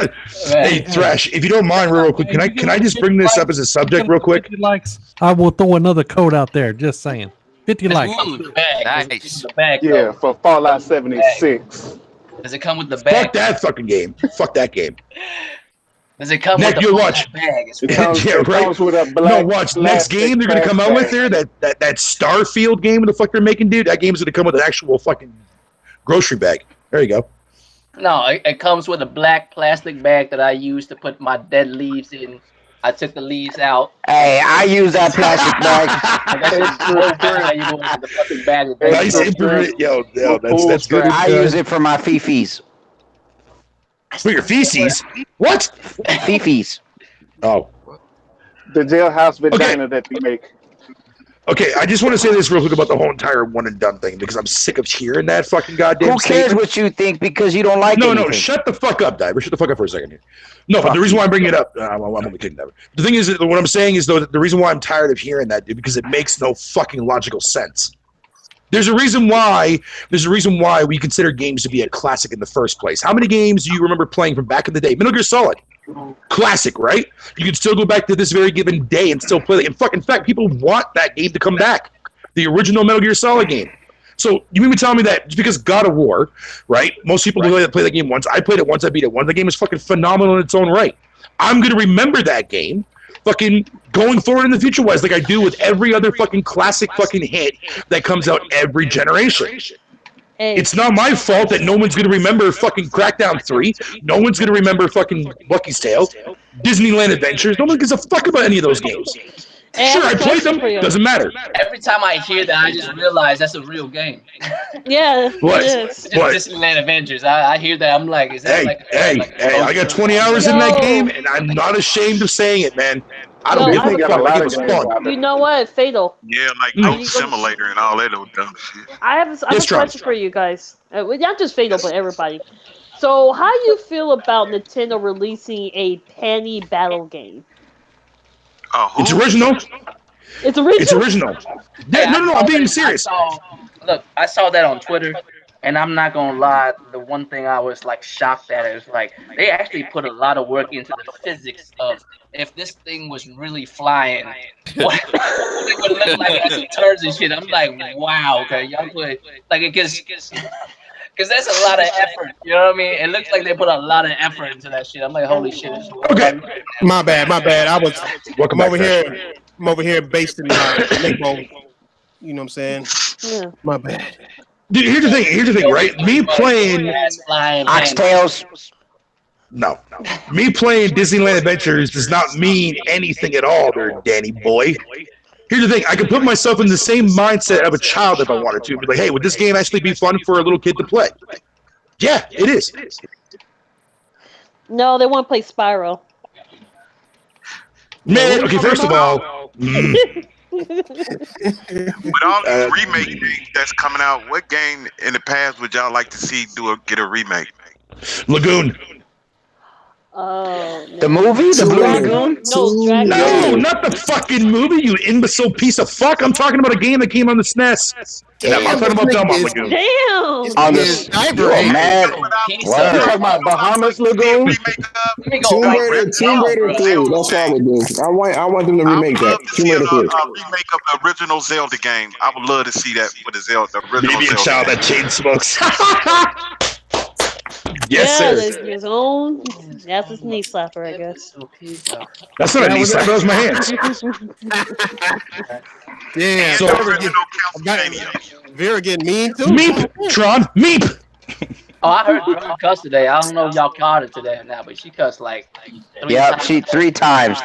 it. Hey, Thrash, if you don't mind, real quick, can I just bring this up as a subject real quick? 50 likes. I will throw another code out there. Just saying. 50 likes. Ooh, the bag. Nice. The bag. Yeah, though. for Fallout 76. Does it come with the Fuck bag? that fucking game. Fuck that game. Does it come Nick, with the you watch. bag? It's It right. comes, Yeah, it right. comes with a No, black watch. Next plastic game they're gonna come out with trash there, that Starfield game the fuck they're making, dude. That game's gonna come with an actual fucking grocery bag. There you go. No, it comes with a black plastic bag that I use to put my dead leaves in. I took the leaves out. Hey, I use that plastic bag. I guess it's so good how you go with the fucking bag. With Nice Extra improvement. Yo, with that's good. full I use it for my fifis. For your feces. What? Fifis. Oh. The jailhouse vagina Okay. that we make. Okay, I just want to say this real quick about the whole entire one and done thing because I'm sick of hearing that fucking goddamn Who cares statement. what you think because you don't like No, anything? no, shut the fuck up, Diver. Shut the fuck up for a second here. No, but the reason why I'm bringing it up, I'm only kidding, Diver. The thing is, that what I'm saying is, though, that the reason why I'm tired of hearing that, dude, because it makes no fucking logical sense. There's a reason why we consider games to be a classic in the first place. How many games do you remember playing from back in the day? Metal Gear Solid. Classic, right? You can still go back to this very given day and still play it. In fact, people want that game to come back. The original Metal Gear Solid game. So you mean to tell me that just because God of War, right? Most people play that game once. I played it once. I beat it once. The game is fucking phenomenal in its own right. I'm gonna remember that game, fucking going forward in the future wise, like I do with every other fucking classic fucking hit that comes out every generation. Hey, It's not my fault that no one's gonna remember fucking Crackdown 3. No one's gonna remember fucking Lucky's Tale, Disneyland Adventures. No one gives a fuck about any of those games. hey, Sure, have I a played question them. for you. Doesn't matter. Every time I hear that, I just realize that's a real game. Yeah, What? it is. Just What? Disneyland Adventures. I hear that. I'm like, is that Hey, I got 20 hours in that Yo. game, and I'm not ashamed of saying it, man. I don't Yo, give I a have a fuck. That game question. was A lot of fun. games You know what? Fatal. Yeah, like Mm. Goat Simulator and all that old dumb shit. I have a Yes, Tron. question for you guys. Well, not just Fatal, but everybody. So, how do you feel about Nintendo releasing a penny battle game? Who? It's original. It's original. It's original. Yeah, no, I'm being serious. I saw that on Twitter, and I'm not gonna lie. The one thing I was like shocked at is like they actually put a lot of work into the physics of if this thing was really flying, what it would look like as it turns and shit. I'm like, wow, okay, y'all put like it because that's a lot of effort. You know what I mean? It looks like they put a lot of effort into that shit. I'm like, holy shit. Okay. My bad. Welcome I'm back, Thrash. I'm over here based in Limbo. You know what I'm saying? Yeah. My bad. Dude, here's the thing, right? Me playing Oxtails. No. Me playing Disneyland Adventures does not mean anything at all there, Danny boy. Here's the thing, I could put myself in the same mindset of a child if I wanted to. Be like, hey, would this game actually be fun for a little kid to play? Yeah, it is. No, they want to play Spyro. Man, okay, first of all, With all these remake games that's coming out, what game in the past would y'all like to see get a remake? Lagoon. Oh, The movie? The Blue Lagoon? No, Dragon. No, not the fucking movie, you imbecile piece of fuck. I'm talking about a game that came on the SNES. And I'm not talking about Belmont Lagoon. Damn. On the you're mad. You talking about Bahamas Lagoon? Tomb Raider 3. That's what I would do. I want them to remake that. Tomb Raider 3. Remake of the original Zelda game. I would love to see that for the original Maybe a Zelda child game. that chain smokes. Yes, Yeah, sir. his own. That's his knee slapper, I guess. That's not a knee slap, that was my hands. Damn. So- Vera getting mean too. Meep, Tron, meep. Oh, I heard her cuss today. I don't know if y'all caught it today or not, but she cussed like 3 Yep, times. she three times.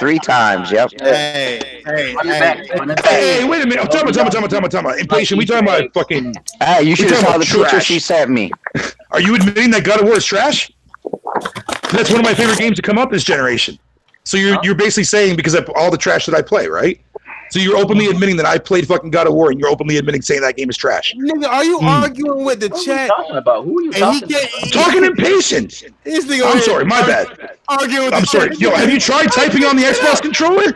Yep. Hey. Hey, wait a minute. I'm talking about. Impatient. We talking about fucking. Hey, you should have talking saw about the picture trash. she sent me. Are you admitting that God of War is trash? That's one of my favorite games to come up this generation. So you're basically saying because of all the trash that I play, right? So you're openly admitting that I played fucking God of War, and you're openly admitting saying that game is trash. Nigga, are you arguing with the chat? Talking about who are you talking about? I'm talking impatient. I'm sorry, my bad. Arguing with I'm the sorry. chat. Yo, have you tried typing on the Xbox controller?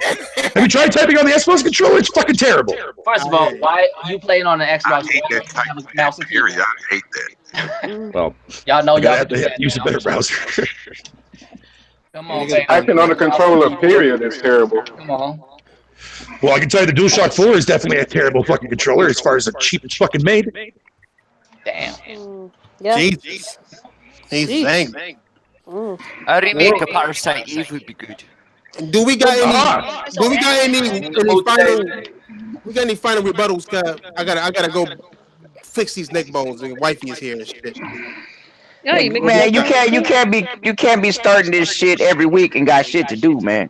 Have you tried typing on the Xbox controller? It's fucking terrible. First of all, why are you playing on the Xbox? I hate that type mouse and keyboard. period. I hate that. Well, Y'all know y'all y'all have can do to that use a now. better browser. Come on, baby. Typing on the controller, period, is terrible. Come on. Well, I can tell you the DualShock 4 is definitely a terrible fucking controller as far as the cheap it's fucking made. Damn. Yeah. Jesus. He's angry. A remake of Parasite Eve would be good. Do we got any? Do we got any final? We got any final rebuttals? I gotta go fix these neck bones. And wifey is here and shit. Yeah, you make Man, you can't be starting this shit every week and got shit to do, man.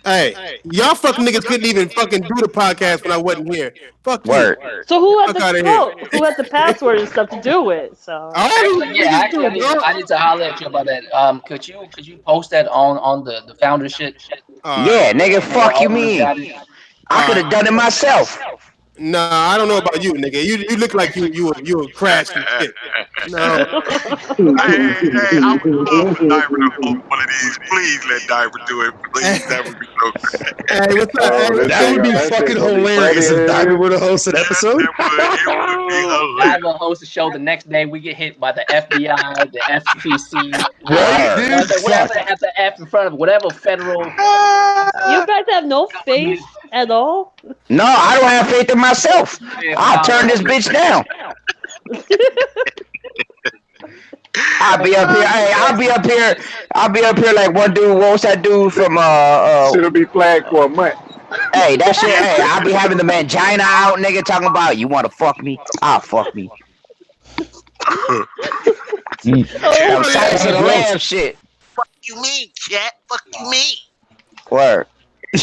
Hey, y'all fucking niggas couldn't even fucking do the podcast when I wasn't here. Fuck Word. you. So who had Fuck outta the who had the password and stuff to do it? So Actually, I need to holler at you about that. Could you post that on the founder shit? Yeah, nigga, fuck you mean? I could have done it myself. Nah, I don't know about you, nigga. You look like you would crash and shit. No. Hey, I would love for Diver to host one of these. Please let Diver do it. Please, that would be so good. Hey, what's up? That would be fucking hilarious if Diver were to host an episode. It would be hilarious. I will host a show the next day. We get hit by the FBI, the FCC, whatever they have the F in front of it, whatever federal. you guys have no faith at all. No, I don't have faith in myself. I'll turn this bitch down. I'll be up here. Hey, I'll be up here like one dude. What was that dude from Shit'll be flagged for a month. Hey, that shit. Hey, I'll be having the mangina out, nigga, talking about you want to fuck me. I'll fuck me. That was Silence of the Lambs shit. Fuck you mean, chat? Fuck you mean? Word. The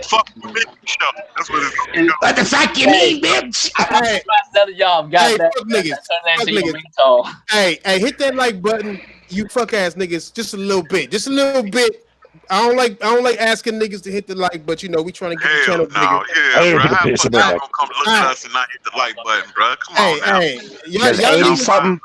fuck you mean show. That's what it's gonna be. What the fuck you mean, bitch? Hey, None of y'all got that. fuck niggas. Turn that Fuck into your niggas. ringtone. Hey, hit that like button, you fuck ass niggas. Just a little bit. Just a little bit. I don't like asking niggas to hit the like, but you know we trying to get the Hell channel no, bigger. yeah, bro. How the fuck y'all gonna come look at us and not hit the like button, bro? Come on now. Hey, There's 80 something.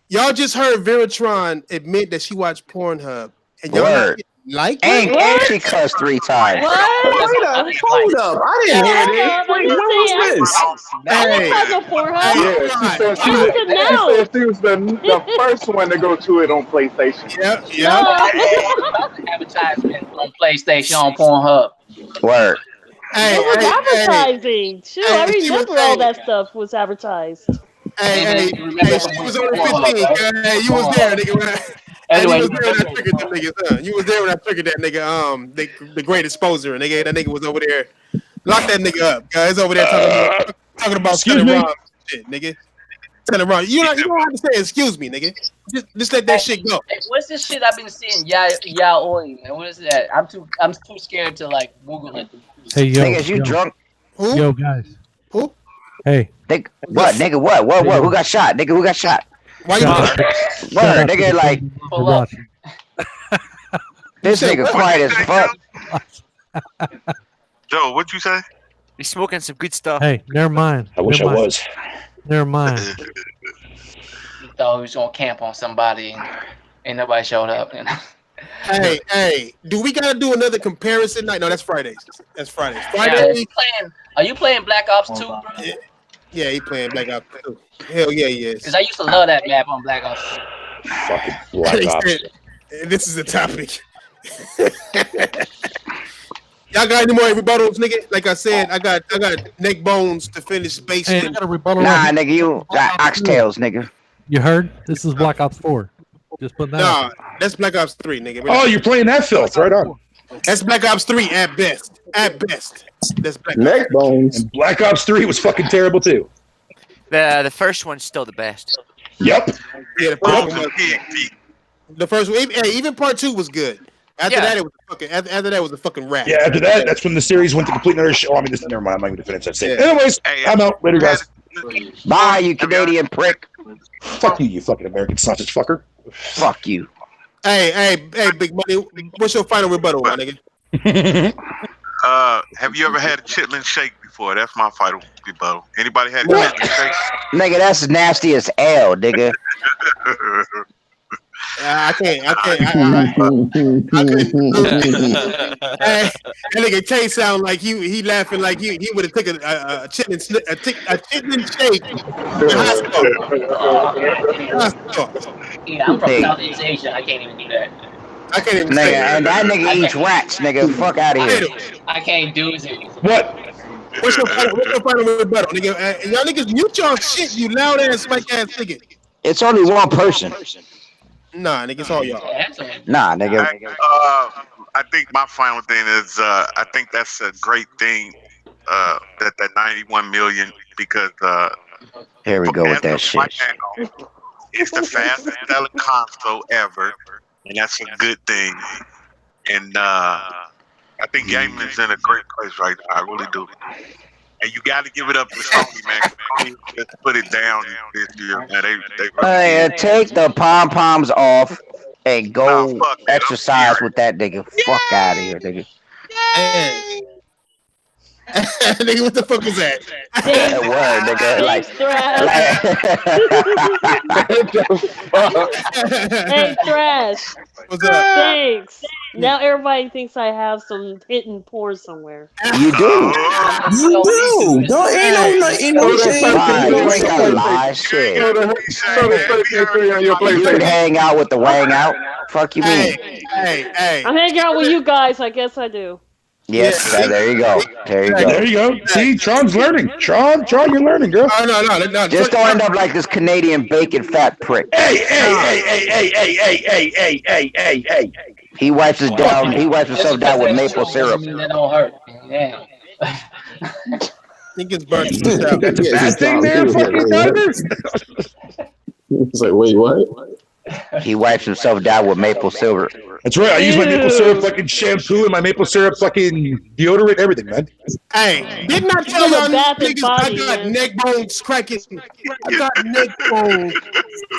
y'all just heard Veratron admit that she watched Pornhub, and y'all Word. like And she cussed 3 times. Hold up. I didn't hear this. Wait, when was this? Hey, Yeah, she said she was the first one to go to it on PlayStation. yeah. Advertisement on PlayStation on Pornhub. Word. Hey, It was hey, advertising. Shoot, I Hey, remember all that stuff was advertised. hey, she was on the 15. Hey, you was there, nigga. Anyway, you was there when I triggered them niggas. You was there when I triggered that nigga. The great exposer, nigga. That nigga was over there. Lock that nigga up, guys. Over there talking about telling Ron shit, nigga. Telling Ron, you don't have to say excuse me, nigga. Just let that shit go. Hey, what's this shit I've been seeing? Yaoi, man. What is that? I'm too scared to like Google it. Hey, yo. Niggas, you drunk? Who? Yo, guys. Who? Hey. What, nigga? What? Who got shot? Nigga, who got shot? Why you? Word, nigga, like Pull up. this nigga quiet as fuck. Joe, what'd you say? He's smoking some good stuff. Hey, never mind. I wish I Never mind. was. Never mind. He thought he was gonna camp on somebody, and ain't nobody showed up. You know? Hey, do we gotta do another comparison night? No, that's Fridays. That's Fridays. Are you playing Black Ops 2, bro? Yeah, he playing Black Ops 2. Hell yeah, he is. Because I used to love that map on Black Ops 2. Fucking Black Ops. This is the topic. Y'all got any more rebuttals, nigga? Like I said, I got neck bones to finish base. Hey, I got a rebuttal. Nah, nigga, you got oxtails, nigga. You heard? This is Black Ops 4. Just put that out. Nah, that's Black Ops 3, nigga. Oh, you're playing that filth. Right on. That's Black Ops 3 at best. At best. That's Black Neck bones. And Black Ops 3 was fucking terrible too. The first one's still the best. Yep. Yeah, the first one. Even part 2 was good. After that, it was fucking. After that, was a fucking rap. Yeah, after that, that's when the series went to complete another show. I mean, never mind. I'm not going to finish that. Yeah. Anyways, I'm out. Later, guys. Bye, you Canadian prick. Fuck you, you fucking American sausage fucker. Fuck you. Hey, Big Money. What's your final rebuttal, my nigga? Have you ever had a chitlin shake before? That's my final rebuttal. Anybody had What? chitlin shake? Nigga, that's nasty as hell, nigga. I can't. Hey, that nigga Tay sound like he laughing like he would have taken a chitlin shake in high school. Yeah, I'm from Hey. Southeast Asia. I can't even do that. I can't even Nigga, say that. and that nigga eats rats, nigga. Fuck out of here. I can't do it. What? What's your final rebuttal, nigga? Y'all niggas mute y'all shit, you loud ass, mic ass nigga. It's only one person. Nah, nigga, it's all y'all. Nah, nigga. I think my final thing is I think that's a great thing that 91 million because Here we go with that shit. right now, it's the fastest selling console ever, and that's a good thing. And I think gaming is in a great place right now. I really do. And you got to give it up to Sony, man. Sony just put it down this year, man. They really did. Take the pom poms off and go exercise with that nigga. Fuck out of here, nigga. Nigga, what the fuck was that? That word, nigga. Hey, Thrash. What's up? Thanks. Now everybody thinks I have some hidden porn somewhere. You do. You do. Don't ain't no shame. Fine, you ain't gotta lie. Shit. You could hang out with the wang out. Fuck you mean? Hey. I'm hanging out with you guys. I guess I do. Yes, there you go. There you go. See, Tron's learning. Tron, you're learning, girl. No. Just don't end up like this Canadian bacon fat prick. Hey. He wipes himself down with maple syrup. That don't hurt. Yeah. Niggas burnt That's a bad thing, man. Fucking divers. It's like, wait, what? He wipes himself down with maple syrup. That's right. I use my maple syrup fucking shampoo and my maple syrup fucking deodorant, everything, man. Hey, didn't I tell y'all niggas I got neck bones cracking? I got neck bones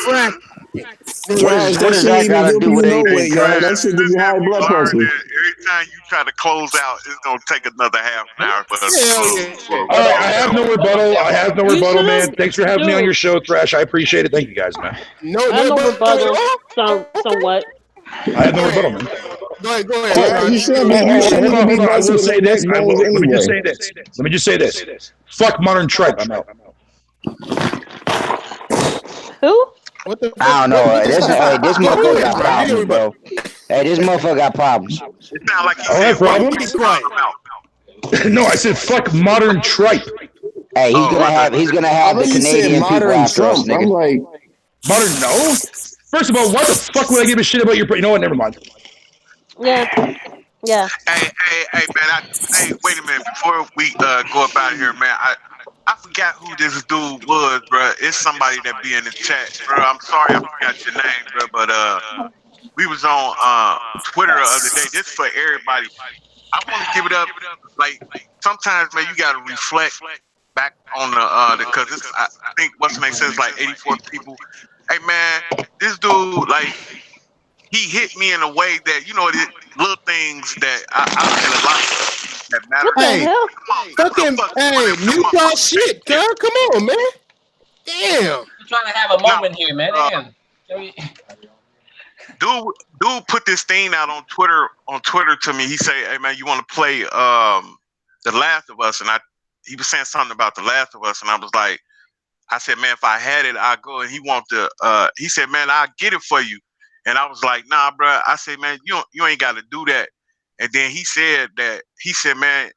cracking. Trash, that shit ain't even do no way, y'all. That shit give you high blood pressure. Every time you try to close out, it's gonna take another half an hour for us. All right, I have no rebuttal, man. Thanks for having me on your show, Thrash. I appreciate it. Thank you, guys, man. I have no rebuttal. Somewhat. I have no rebuttal, man. Go ahead. You should, man. Hold on. I will say this. Let me just say this. Fuck Modern Tripe. I'm out. Who? What the I don't know. This motherfucker got problems, bro. Hey, this motherfucker got problems. It sound like All right, problems? No, I said fuck Modern Tripe. Hey, he's gonna have the Canadian people after us, nigga. I'm like, Modern no? First of all, why the fuck would I give a shit about your... You know what? Never mind. Yeah. Hey, man. Wait a minute. Before we go up out of here, man, I forgot who this dude was, bro. It's somebody that be in the chat, bro. I'm sorry I forgot your name, bro. But we was on Twitter the other day. This for everybody. I want to give it up. Like sometimes, man, you gotta reflect back on the because I think what's makes sense like 84 people. Hey, man, this dude like he hit me in a way that little things that I feel a lot that matter. Hey, mute y'all shit, girl. Come on, man. Damn. You're trying to have a moment here, man. Damn. Dude put this thing out on Twitter to me. He say, "Hey, man, you want to play The Last of Us?" And he was saying something about The Last of Us, and I was like, I said, "Man, if I had it, I'd go." And he said, "Man, I'll get it for you." And I was like, "Nah, bro." I said, "Man, you ain't got to do that." And then he said, "Man,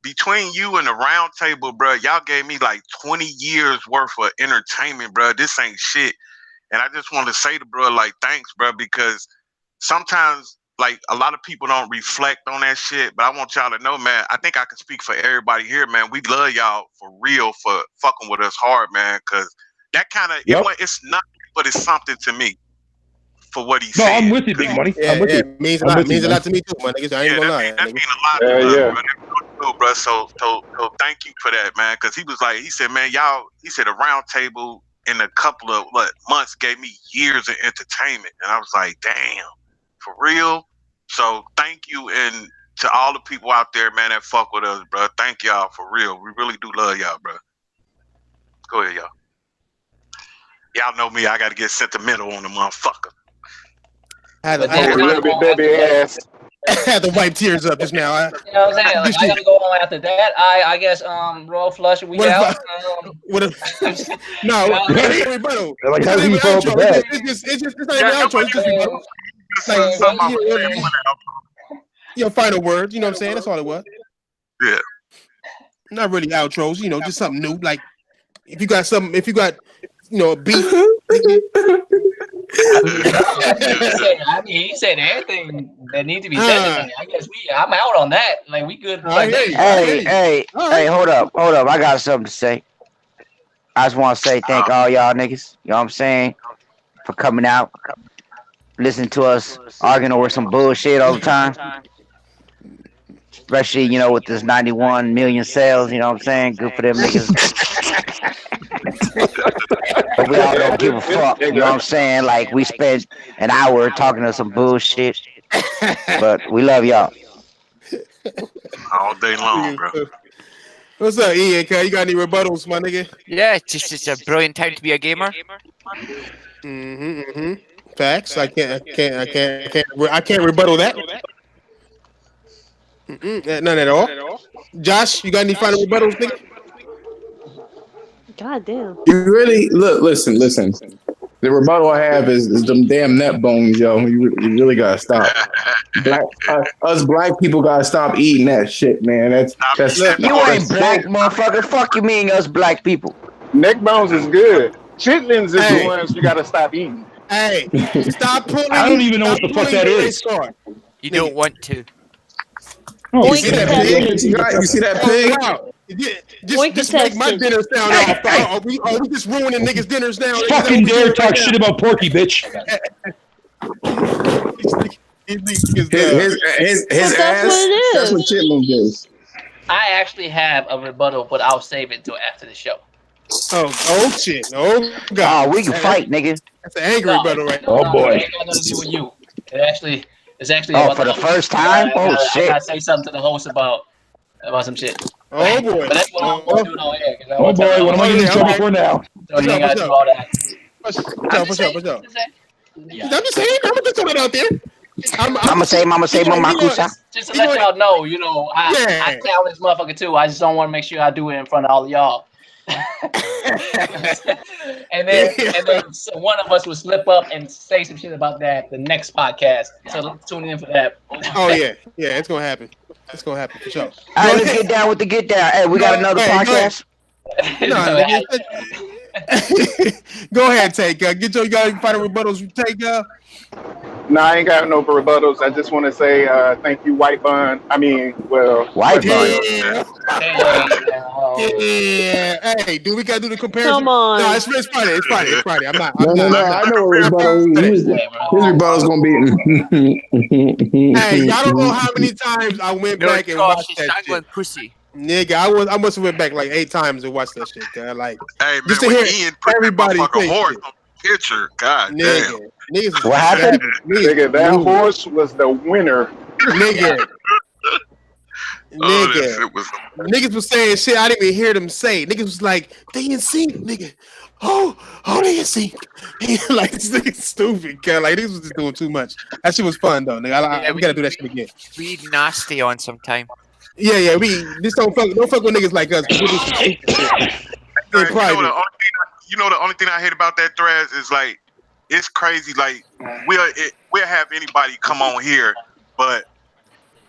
between you and the round table, bro, y'all gave me like 20 years worth of entertainment, bro. This ain't shit." And I just want to say to bro, like, thanks, bro, because sometimes, like, a lot of people don't reflect on that shit. But I want y'all to know, man, I think I can speak for everybody here, man. We love y'all for real for fucking with us hard, man, because that kind of, it's nothing, but it's something to me. For what he said. No, I'm with you, Big Money. I'm with you. Means a lot to me too, man. I ain't gonna lie. That means a lot to us, bro. So thank you for that, man. Because he was like, he said, man, y'all, he said a round table in a couple of months gave me years of entertainment, and I was like, damn, for real. So thank you, and to all the people out there, man, that fuck with us, bro. Thank y'all for real. We really do love y'all, bro. Go ahead, y'all. Y'all know me. I got to get sentimental on the motherfucker. I had to wipe tears up just now. You know what I'm saying? Like, I gotta go on after that. I guess Royal Flush, we out. What if no, it's rebuttal. Like how he felt for that. It's just not even outro. It's just rebuttal. Your final word. You know what I'm saying? That's all it was. Yeah. Not really outros. You know, just something new. Like if you got beef. He said everything that needs to be said. I guess I'm out on that. Like we good. Hey, hold up. I got something to say. I just want to say thank all y'all niggas. You know what I'm saying? For coming out, listening to us arguing over some bullshit all the time. Especially, with this 91 million sales. You know what I'm saying? Good for them niggas. But we all don't give a fuck, you know what I'm saying? Like, we spent an hour talking to some bullshit, but we love y'all. All day long, bro. What's up, Ian? You got any rebuttals, my nigga? Yeah, it's a brilliant time to be a gamer. Facts. I can't rebuttal that. None at all. Josh, you got any final rebuttals, nigga? God damn. You really listen. The rebuttal I have is them damn net bones, yo. You really gotta stop. Us black people gotta stop eating that shit, man. That's you ain't black, motherfucker. Fuck you mean us black people. Neck bones is good. Chitlins is the ones you gotta stop eating. Hey, stop pulling. I don't even know what the fuck that is. You don't want to. You see that pig? You see that pig? Just make my dinner sound off. Are we just ruining niggas' dinners now? Fucking dare talk shit about Porky, bitch. His ass. That's what chitlins is. I actually have a rebuttal, but I'll save it until after the show. Oh shit! Oh god! Oh, we can fight, nigga. That's an angry rebuttal right now. Oh boy! It ain't got nothing to do with you. It's actually. Oh, for the first time? Oh shit! I gotta say something to the host about some shit. Oh boy! But that's what I'm gonna do on air. Oh boy! What am I getting in trouble for now? So you ain't gotta do all that. What's up? I'm just saying. I'm gonna throw it out there. Mama say, Makusa. Just to let y'all know, I count this motherfucker too. I just don't want to make sure I do it in front of all of y'all. and then so one of us will slip up and say some shit about that the next podcast. So tune in for that. Oh yeah, it's gonna happen. It's gonna happen for sure. All right, let's get down with the get down. Hey, we got another podcast. Go ahead, Take. Get your final rebuttals. Take. No, I ain't got no rebuttals. I just want to say thank you, White Bun. White Bun. Yeah. Hey, do we gotta do the comparison? Come on. No, it's Friday. It's Friday. I'm not. No. I know what rebuttal. His rebuttal's gonna be. Hey, y'all don't know how many times I went back and watched that shit. Pussy. Nigga, I must have went back like 8 times and watched that shit. Like, hey, man, just to hear Ian put everybody that say horse shit. on the picture. God damn. Niggas, what happened? Nigga, that horse was the winner. Nigga. Niggas was saying shit I didn't even hear them say. Niggas was like, they in sync, nigga. Oh, they in sync. Like, this nigga's stupid, cuz. Like, this was just doing too much. That shit was fun, though, nigga. We gotta do that shit again. We nasty on sometime. Yeah, we just don't fuck with niggas like us. We'll do some stupid shit. In private. The only thing I hate about that thread is like, it's crazy. Like we'll have anybody come on here, but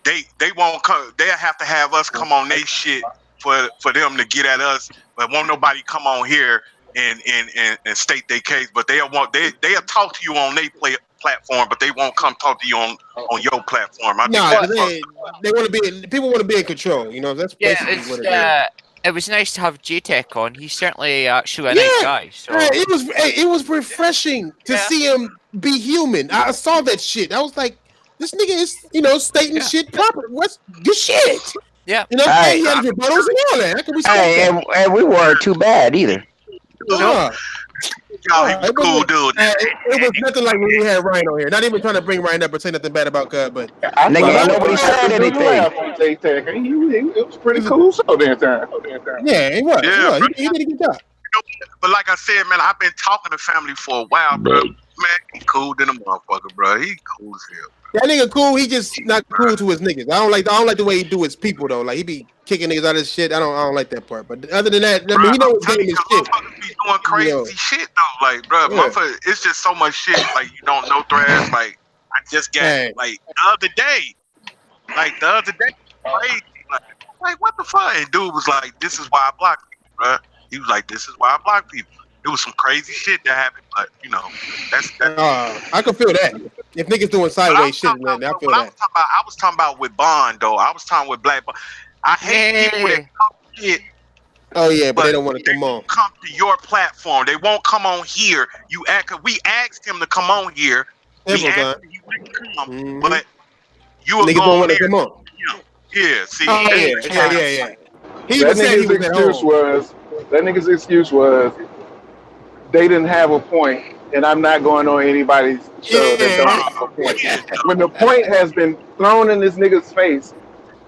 they won't come. They'll have to have us come on they shit for them to get at us. But won't nobody come on here and state their case. But they'll talk to you on their platform, but they won't come talk to you on your platform. They want to be. People want to be in control. That's basically what it is. It was nice to have J-Tech on. He's certainly actually a nice guy. So it was refreshing to see him be human. I saw that shit. I was like, this nigga is, stating shit proper. What's good shit? Yeah. He had rebuttals and all that. And we weren't too bad either. Y'all, he was a cool dude. It was nothing like when we had Ryan on here. Not even trying to bring Ryan up or say nothing bad about Cub, but nigga, nobody said anything. It was pretty cool show that time. Yeah, it was. Yeah, He did a good job. But like I said, man, I've been talking to family for a while, bro. Man, he cool than a motherfucker, bro. He cool as hell. That nigga cool. He just not cool to his niggas. I don't like the way he do his people though. Like he be kicking niggas out of his shit. I don't like that part. But other than that, I mean, he know his game is shit. Motherfuckers be doing crazy shit though. Like, bro, motherfucker, it's just so much shit. Like you don't know thrash. Like I just got like the other day, crazy. Like what the fuck? And dude was like, "This is why I block people, bro." He was like, "This is why I block people." It was some crazy shit that happened, but you know, that's. I can feel that. If niggas doing sideways shit, man, I feel that. I was talking about with Bond though. I was talking with Black Bond. I hate people that talk shit. Oh yeah, but they don't want to come on. Come to your platform. They won't come on here. We asked him to come on here. We asked him he wouldn't come, but you were niggas don't want to come on. Yeah, see. Yeah. That nigga's excuse was they didn't have a point, and I'm not going on anybody's show that don't have a point. When the point has been thrown in this nigga's face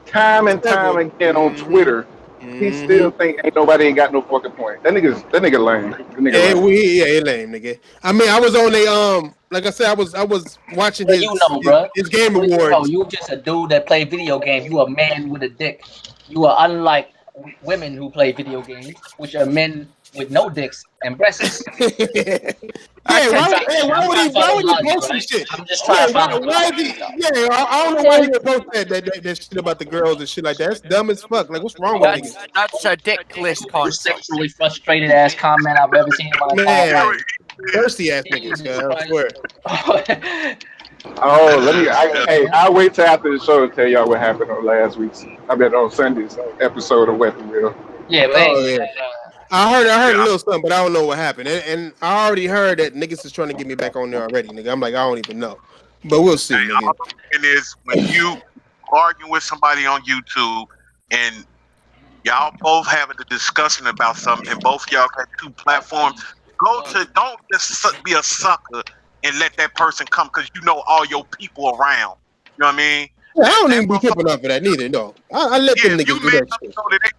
time and time again on Twitter, he still think ain't nobody ain't got no fucking point. That nigga lame. He lame, nigga. I mean, I was on the like I said, I was watching his Game Awards. You just a dude that play video games. You a man with a dick. You are unlike women who play video games, which are men with no dicks and breasts. Why would he post some shit? I'm just trying to find I don't know why he would post that shit about the girls and shit like that. That's dumb as fuck. Like, what's wrong with niggas? That's a dickless concept. Sexually frustrated ass comment I've ever seen in my life. Thirsty ass niggas, I swear. I'll wait till after the show to tell y'all what happened on on Sunday's episode of Weapon Wheel. Yeah, I heard a little something, but I don't know what happened. And I already heard that niggas is trying to get me back on there already, nigga. I'm like, I don't even know. But we'll see, nigga. All I'm saying is when you argue with somebody on YouTube and y'all both having a discussion about something and both y'all got two platforms, don't just be a sucker and let that person come because you know all your people around. You know what I mean? Yeah, I don't even be tripping off of that neither, no. I let them niggas do that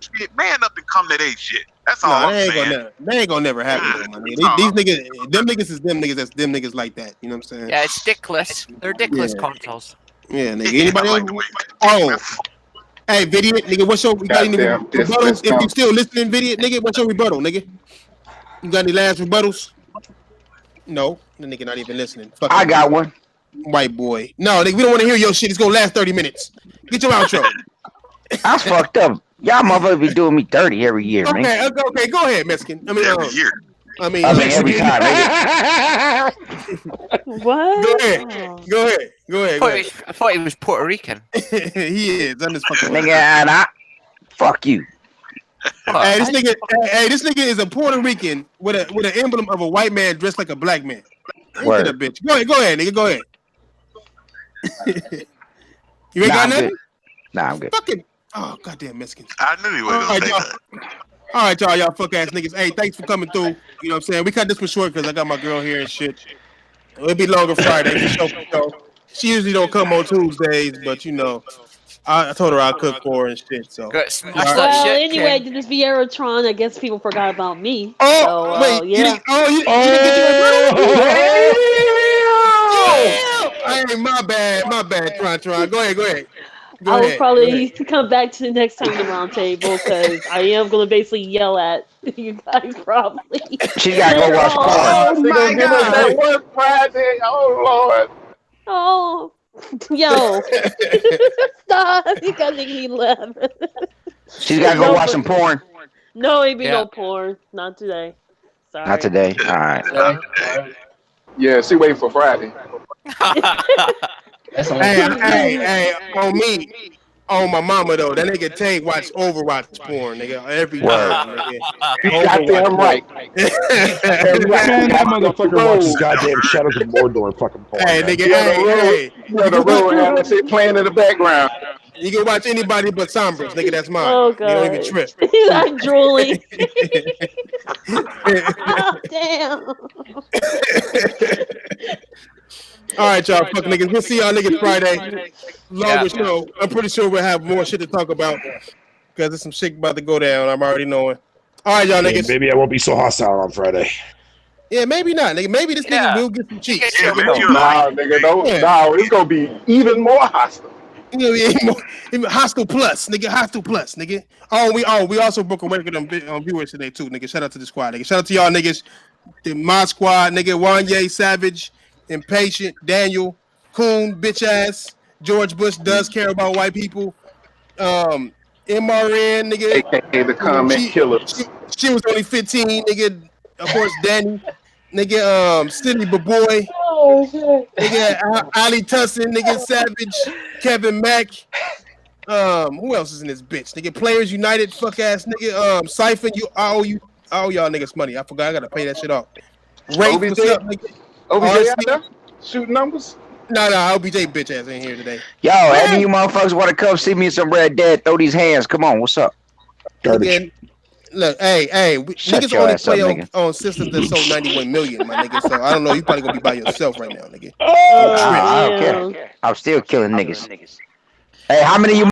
shit. Man up and come to their shit. That's all I'm saying. That ain't gonna never happen, though, man. These niggas, them niggas is them niggas. That's them niggas like that. You know what I'm saying? Yeah, it's dickless. They're dickless consoles. Yeah, nigga. Anybody else? Hey, Vidiot, nigga, what's your rebuttals? If you still listening, Vidiot, nigga, what's your rebuttal, nigga? You got any last rebuttals? No, the nigga not even listening. I got one. White boy. No, nigga, we don't want to hear your shit. It's gonna last 30 minutes. Get your outro. I fucked up. Y'all motherfuckers be doing me dirty every year, man. Okay, go ahead, Mexican. Every year. I mean every time, nigga. What? Go ahead. I thought he was Puerto Rican. He is. I'm just fucking nigga, and fuck you. Hey, this nigga is a Puerto Rican with an emblem of a white man dressed like a black man. Word. That bitch. Go ahead, nigga. Go ahead. You ain't got nothing? Nah, I'm good. Fucking goddamn Mexicans. I knew you was gonna say that. All right, y'all fuck ass niggas. Hey, thanks for coming through. You know what I'm saying? We cut this one short because I got my girl here and shit. It'll be longer Friday for sure. She usually don't come on Tuesdays, but you know, I told her I'd cook for her and shit. So. Anyway, I did this Vieratron. I guess people forgot about me. Oh, so, wait. Yeah. You didn't Hey, my bad, Tron. Go ahead. I will probably come back to the next time the round table because I am going to basically yell at you guys probably. She got to go watch porn. Oh, my God. That one Friday. Oh, Lord. Oh, yo. Stop. You got to make me laugh. She's got to go watch some porn. No, it be no porn. Not today. Sorry. Not today. All right. Yeah, she waiting for Friday. Hey, on me, on my mama though, that nigga Tank watch Overwatch porn, nigga, every time, nigga. Goddamn right. Man, that motherfucker watches goddamn Shadows of Mordor fucking porn. Hey, nigga, hey. You know the road and shit playing in the background. You can watch anybody but Sombras, nigga. That's mine. Oh, God. You don't even trip. I'm drooling. Damn. All right, y'all, fuck niggas. We'll see y'all niggas Friday. Longer show. I'm pretty sure we'll have more shit to talk about because there's some shit about to go down. I'm already knowing. All right, y'all niggas. Maybe I won't be so hostile on Friday. Yeah, maybe not, nigga. Maybe this nigga will get some cheeks. Yeah, maybe you're Nah, nigga, no, it's gonna be even more hostile. Even hostile plus, nigga. Hostile plus, nigga. We also broke a record on viewers today too, nigga. Shout out to the squad, nigga. Shout out to y'all niggas, the mod squad, nigga. Wanye, Savage, Impatient, Daniel, Coon, bitch ass. George Bush does care about white people. MRN, nigga. AKA the comment killers. She was only 15, nigga. Of course, Danny, nigga. Silly Boy. Oh shit. Nigga, Ali Tussin, nigga, Savage, Kevin Mack. Who else is in this bitch? Nigga, Players United, fuck ass nigga. Cypher, I owe y'all niggas money. I forgot I gotta pay that shit off. Rafe, what's up, nigga? OBJ out there? Shooting numbers? No, OBJ bitch ass ain't here today. Yo, any of you motherfuckers want to come see me in some Red Dead? Throw these hands. Come on, what's up? Garbage. Again, look, hey, Shut niggas your only ass up, play nigga. on systems that sold 91 million, my nigga. So I don't know. You probably gonna be by yourself right now, nigga. I don't care. I'm still killing niggas. Hey, how many of you